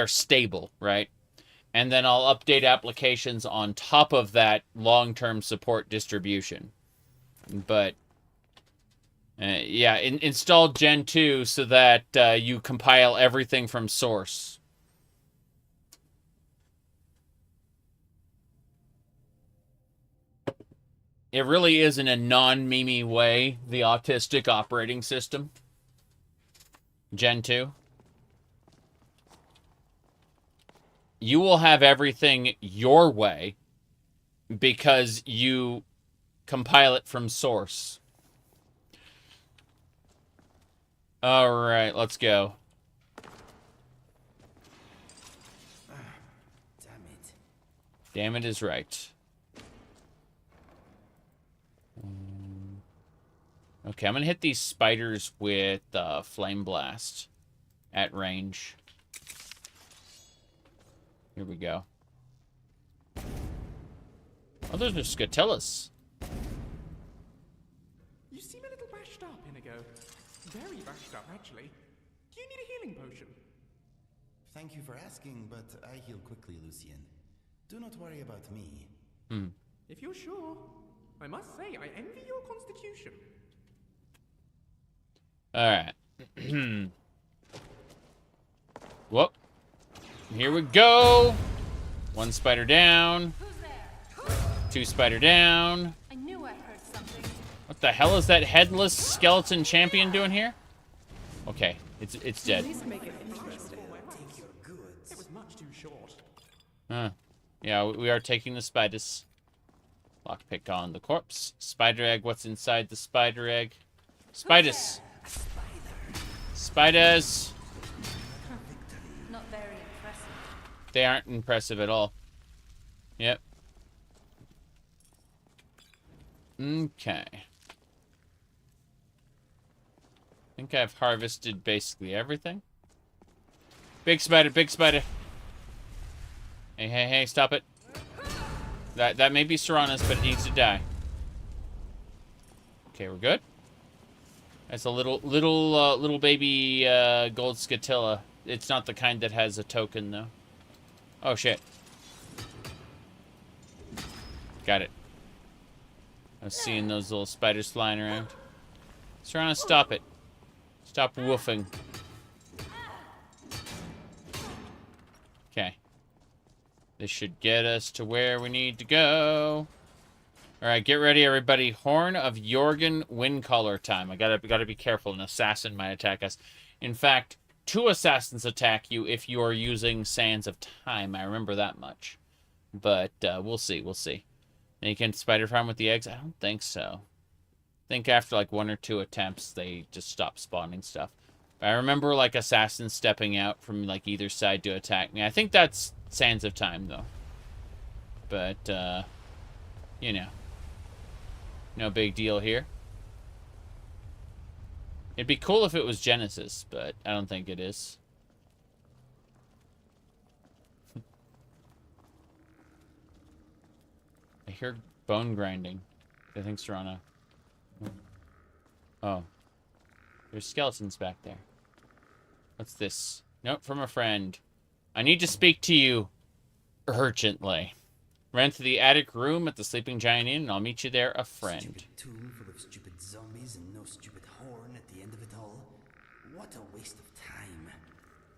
stable, right? And then I'll update applications on top of that long-term support distribution. But yeah, install Gen 2 so that you compile everything from source. It really is in a non-memey way, the autistic operating system. Gen 2. You will have everything your way because you compile it from source. All right, let's go. Damn it. Damn it is right. Okay, I'm going to hit these spiders with Flame Blast at range. Here we go. Oh, those are Scatillus. You seem a little bashed up, Inigo. Very bashed up, actually. Do you need a healing potion? Thank you for asking, but I heal quickly, Lucien. Do not worry about me. If you're sure. I must say, I envy your constitution. Alright. Whoop. Here we go. One spider down. Two spider down. I knew I heard something. What the hell is that headless skeleton champion doing here? Okay, it's dead. At least make it interesting. It was much too short. Yeah, we are taking the spiders. Lockpick on the corpse. Spider egg, what's inside the spider egg? Spiders! Spiders! Not very impressive. They aren't impressive at all. Yep. Okay. I think I've harvested basically everything. Big spider, big spider. Hey, hey, hey, stop it. That may be Serana's, but it needs to die. Okay, we're good. That's a little baby gold scatilla. It's not the kind that has a token though. Oh shit. Got it. I was seeing those little spiders flying around. Serana, stop it. Stop woofing. Okay. This should get us to where we need to go. All right, get ready, everybody. Horn of Jurgen Windcaller time. I gotta be careful. An assassin might attack us. In fact, 2 assassins attack you if you are using Sands of Time. I remember that much. But we'll see. We'll see. And you can spider farm with the eggs? I don't think so. I think after like 1 or 2 attempts, they just stop spawning stuff. But I remember like assassins stepping out from like either side to attack me. I think that's Sands of Time though. But you know, no big deal here. It'd be cool if it was Genesis, but I don't think it is. I hear bone grinding. I think Serana. Oh. There's skeletons back there. What's this? Note from a friend. I need to speak to you urgently. Run to the attic room at the Sleeping Giant Inn, and I'll meet you there, a friend. Stupid tomb full of stupid zombies and no stupid horn at the end of it all. What a waste of time.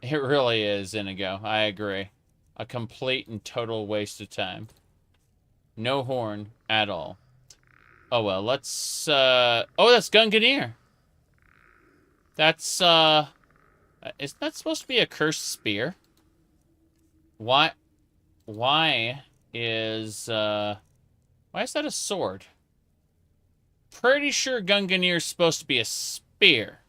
It really is, Inigo. I agree. A complete and total waste of time. No horn at all. Oh, well, let's, Oh, that's Gunganir. That's, Isn't that supposed to be a cursed spear? Why is that a sword? Pretty sure Gunganir's supposed to be a spear.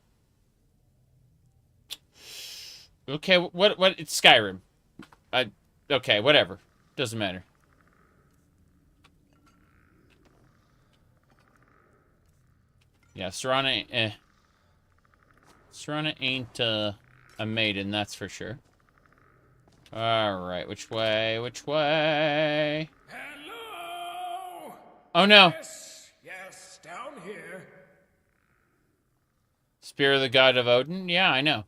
Okay, what, it's Skyrim. Okay, whatever. Doesn't matter. Yeah, Serana ain't, a maiden, that's for sure. Alright, which way? Which way? Hello? Oh no! Yes, down here. Spear of the God of Odin? Yeah, I know.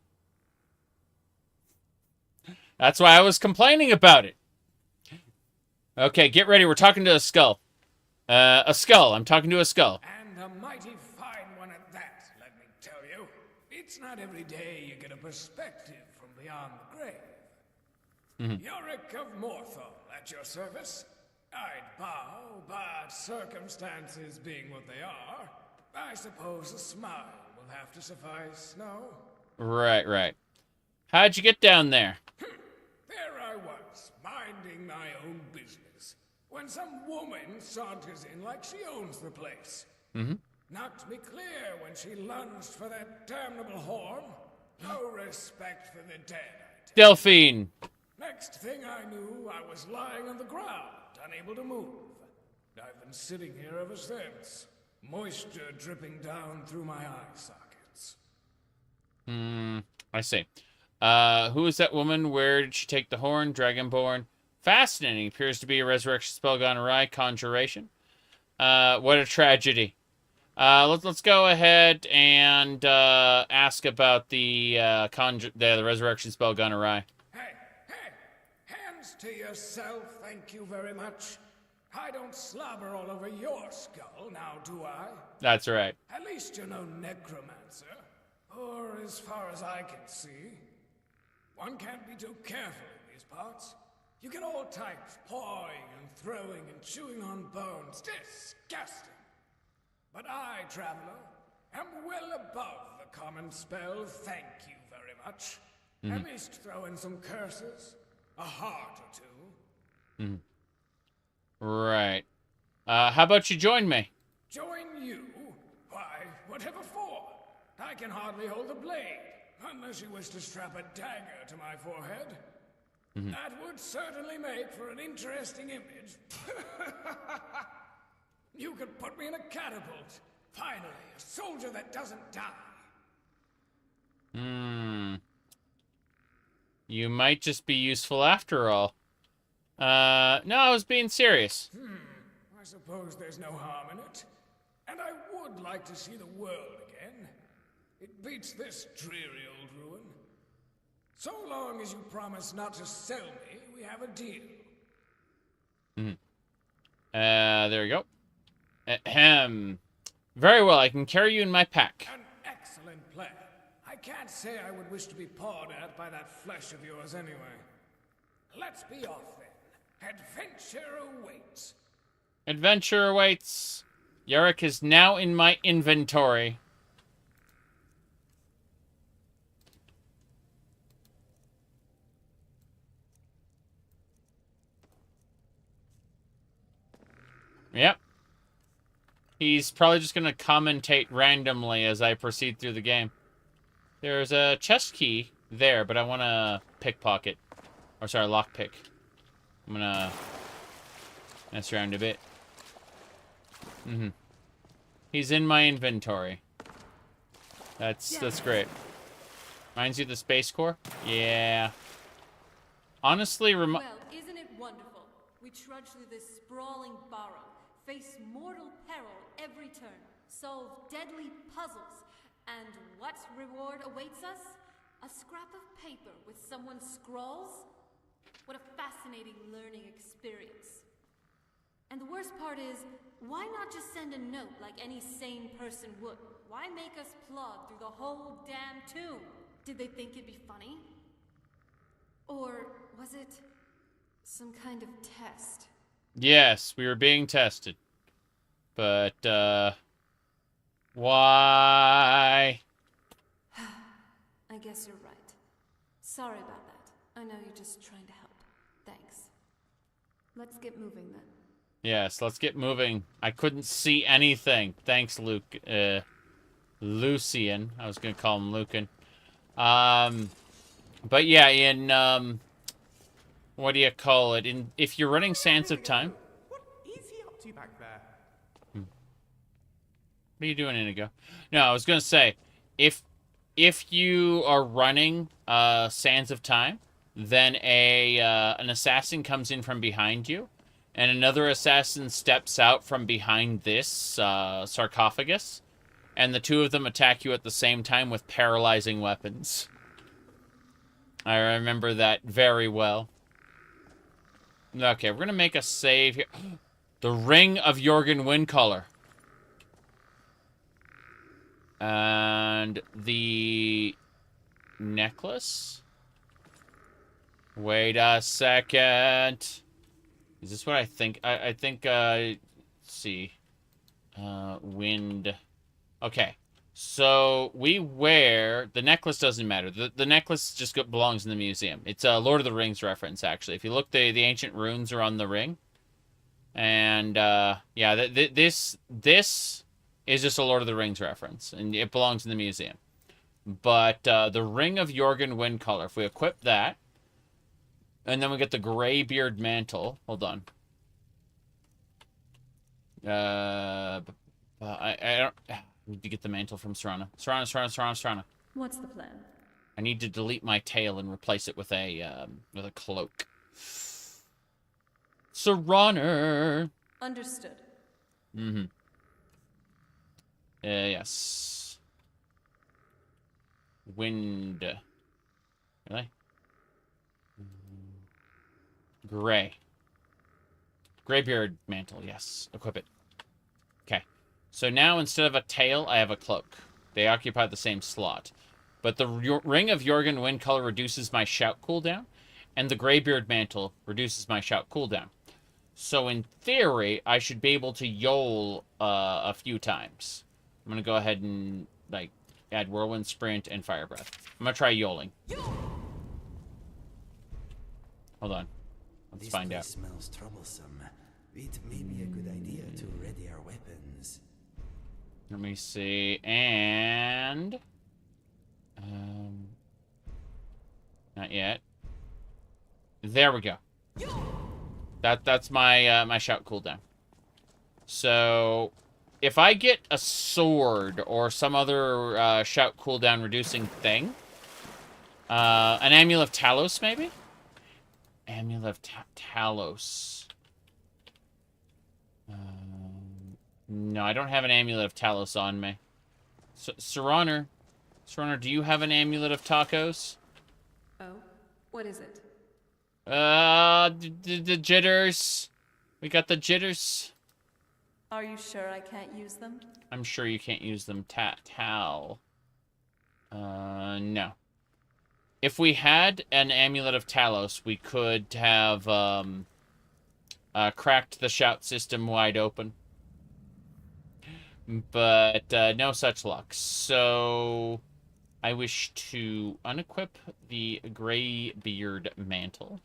That's why I was complaining about it. Okay, get ready. We're talking to a skull. A skull. I'm talking to a skull. And a mighty fine one at that, let me tell you. It's not every day you get a perspective from beyond the grave. Yorick of Morthal, at your service. I'd bow, but circumstances being what they are, I suppose a smile will have to suffice, no? Right. How'd you get down there? There I was, minding my own business, when some woman saunters in like she owns the place. Knocked me clear when she lunged for that damnable horn. No respect for the dead, I tell you. Delphine. Next thing I knew, I was lying on the ground, unable to move. I've been sitting here ever since, moisture dripping down through my eye sockets. I see. Who is that woman? Where did she take the horn? Dragonborn. Fascinating. Appears to be a resurrection spell gone awry. Conjuration. What a tragedy. Let's go ahead and ask about the resurrection spell gone awry. Hands to yourself, thank you very much. I don't slobber all over your skull, now do I? That's right. At least you're no necromancer. Or as far as I can see. One can't be too careful in these parts. You get all types pawing and throwing and chewing on bones. Disgusting. But I, traveler, am well above the common spell, thank you very much. At least throw in some curses, a heart or two. Right. How about you join me? Join you? Why, whatever for? I can hardly hold the blade, unless you wish to strap a dagger to my forehead. That would certainly make for an interesting image. You could put me in a catapult. Finally, a soldier that doesn't die. You might just be useful after all. No, I was being serious. I suppose there's no harm in it. And I would like to see the world again. It beats this dreary old ruin. So long as you promise not to sell me, we have a deal. There we go. Ahem. Very well, I can carry you in my pack. An excellent plan. I can't say I would wish to be pawed at by that flesh of yours anyway. Let's be off then. Adventure awaits. Adventure awaits. Yorick is now in my inventory. Yep. He's probably just going to commentate randomly as I proceed through the game. There's a chest key there, but I want to pickpocket. Or sorry, lockpick. I'm going to mess around a bit. He's in my inventory. That's great. Reminds you of the Space Corps? Yeah. Honestly, well, isn't it wonderful? We trudge through this sprawling burrow, face mortal peril every turn, solve deadly puzzles, and what reward awaits us? A scrap of paper with someone's scrawls? What a fascinating learning experience. And the worst part is, why not just send a note like any sane person would? Why make us plod through the whole damn tomb? Did they think it'd be funny? Or was it some kind of test? Yes, we were being tested. But, why? I guess you're right. Sorry about that. I know you're just trying to help. Thanks. Let's get moving then. Yes, let's get moving. I couldn't see anything. Thanks, Lucian. I was going to call him Lucan. But yeah, in, what do you call it? If you're running Sands of Time. What is he up to back there? What are you doing, Inigo? No, I was going to say, if if you are running Sands of Time, then an assassin comes in from behind you, and another assassin steps out from behind this sarcophagus, and the two of them attack you at the same time with paralyzing weapons. I remember that very well. Okay, we're going to make a save here. The Ring of Jurgen Windcaller. And the necklace? Wait a second. Is this what I think? I think, let's see. Wind. Okay. So, we wear... The necklace doesn't matter. The necklace just belongs in the museum. It's a Lord of the Rings reference, actually. If you look, the ancient runes are on the ring. And, yeah, this is just a Lord of the Rings reference. And it belongs in the museum. But, the Ring of Jurgen Windcaller, if we equip that, and then we get the Greybeard Mantle. Hold on. I don't... I need to get the mantle from Serana. Serana. What's the plan? I need to delete my tail and replace it with a cloak. Serana! Understood. Mm-hmm. Yes. Wind. Really? Gray. Greybeard Mantle, yes. Equip it. Okay. So now, instead of a tail, I have a cloak. They occupy the same slot. But the Ring of Jurgen Windcaller reduces my shout cooldown, and the Greybeard Mantle reduces my shout cooldown. So in theory, I should be able to yol a few times. I'm going to go ahead and like add Whirlwind, Sprint, and Fire Breath. I'm going to try yoling. Hold on. Let's find out. This place smells troublesome. It may be a good idea to ready our weapons. Let me see, and not yet. There we go. That's my my shout cooldown. So if I get a sword or some other shout cooldown reducing thing, an Amulet of Talos maybe. Amulet of Talos. No, I don't have an Amulet of Talos on me. Serana, do you have an Amulet of Tacos? Oh, what is it? The jitters. We got the jitters. Are you sure I can't use them? I'm sure you can't use them. Tal. No. If we had an Amulet of Talos, we could have, cracked the shout system wide open. But, no such luck. So, I wish to unequip the Greybeard Mantle.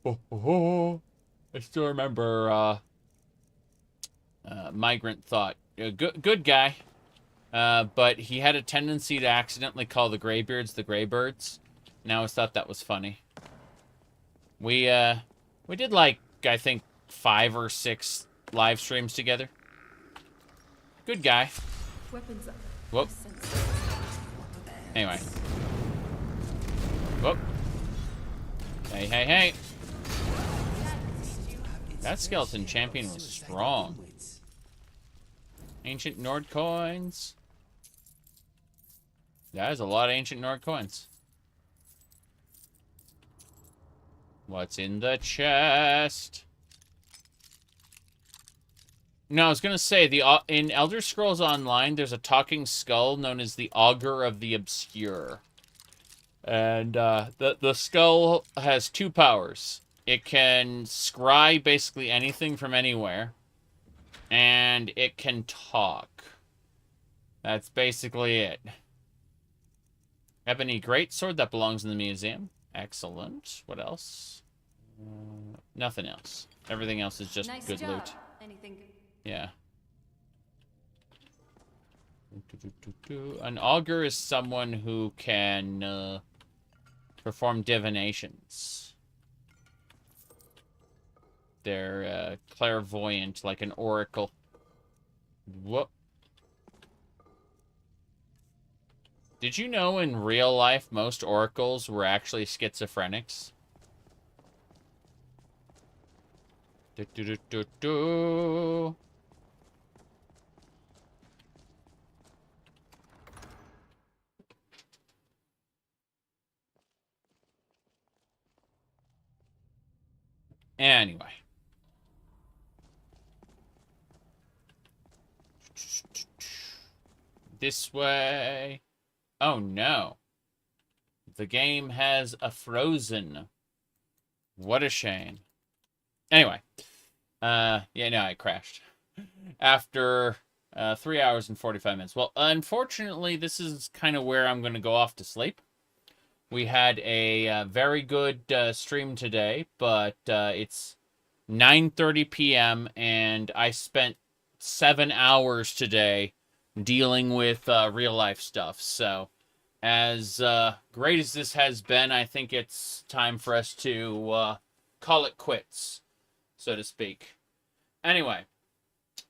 I still remember, Migrant thought, good guy. But he had a tendency to accidentally call the Greybeards the Greybirds. And I always thought that was funny. We did like, I think, 5 or 6 live streams together. Good guy. Weapons up. Whoop. Anyway. Whoop. Hey. That skeleton champion was strong. Ancient Nord coins. That is a lot of ancient Nord coins. What's in the chest? No, I was gonna say in Elder Scrolls Online, there's a talking skull known as the Augur of the Obscure, and the skull has 2 powers. It can scry basically anything from anywhere, and it can talk. That's basically it. Ebony Greatsword that belongs in the museum. Excellent. What else? Nothing else. Everything else is just good loot. Anything? Yeah. An augur is someone who can perform divinations. They're clairvoyant, like an oracle. Whoop. Did you know in real life most oracles were actually schizophrenics? Do, do, do, do, do. Anyway. This way. Oh no. The game has a frozen. What a shame. Anyway. Yeah, no, I crashed. After 3 hours and 45 minutes. Well, unfortunately, this is kind of where I'm going to go off to sleep. We had a very good stream today, but it's 9:30 p.m. and I spent 7 hours today dealing with real-life stuff. So, as great as this has been, I think it's time for us to call it quits, so to speak. Anyway,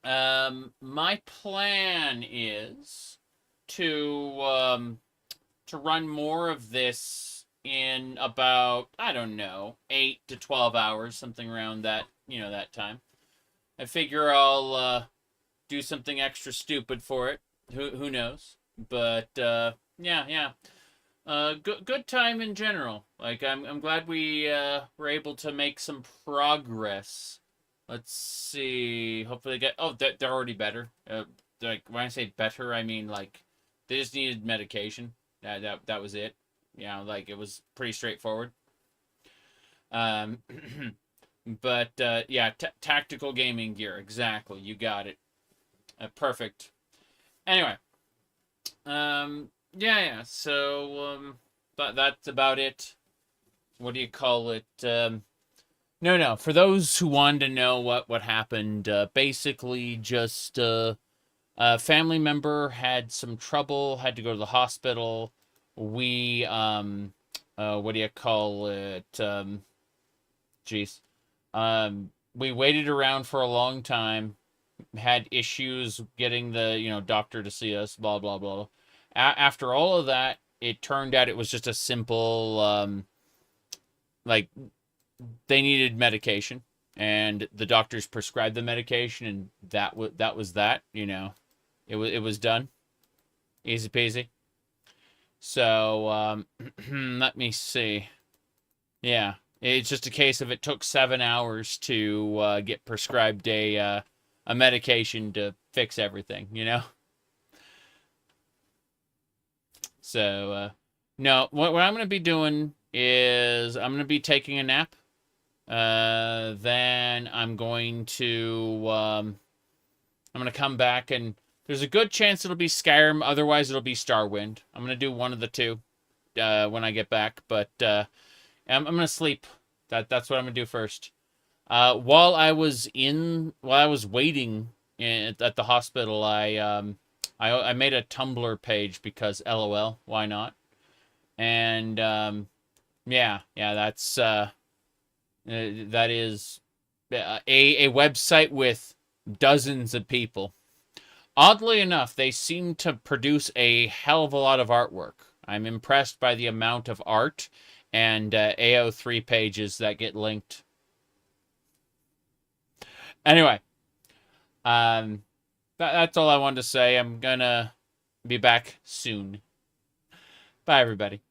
my plan is to run more of this in about, I don't know, 8 to 12 hours, something around that, that time. I figure I'll do something extra stupid for it. Who knows? But yeah. Good time in general. Like I'm glad we were able to make some progress. Let's see. Hopefully they're already better. Like when I say better, I mean like they just needed medication. That was it. Like it was pretty straightforward. But yeah, tactical gaming gear. Exactly. You got it. Perfect. Anyway. Yeah. So, that's about it. What do you call it? No. For those who wanted to know what happened, basically just a family member had some trouble, had to go to the hospital. We what do you call it? We waited around for a long time, had issues getting the doctor to see us, blah blah blah. After all of that, it turned out it was just a simple like they needed medication, and the doctors prescribed the medication, and that was that. It was done, easy peasy. So let me see. Yeah, it's just a case of it took 7 hours to get prescribed a medication to fix everything. So no, what I'm going to be doing is I'm going to be taking a nap. Then I'm going to come back, and there's a good chance it'll be Skyrim. Otherwise, it'll be Starwind. I'm going to do one of the two when I get back. But I'm going to sleep. That's what I'm going to do first. While I was waiting at the hospital, I made a Tumblr page because LOL, why not? And yeah, that's that is a website with dozens of people. Oddly enough, they seem to produce a hell of a lot of artwork. I'm impressed by the amount of art and AO3 pages that get linked. Anyway, that's all I wanted to say. I'm gonna be back soon. Bye, everybody.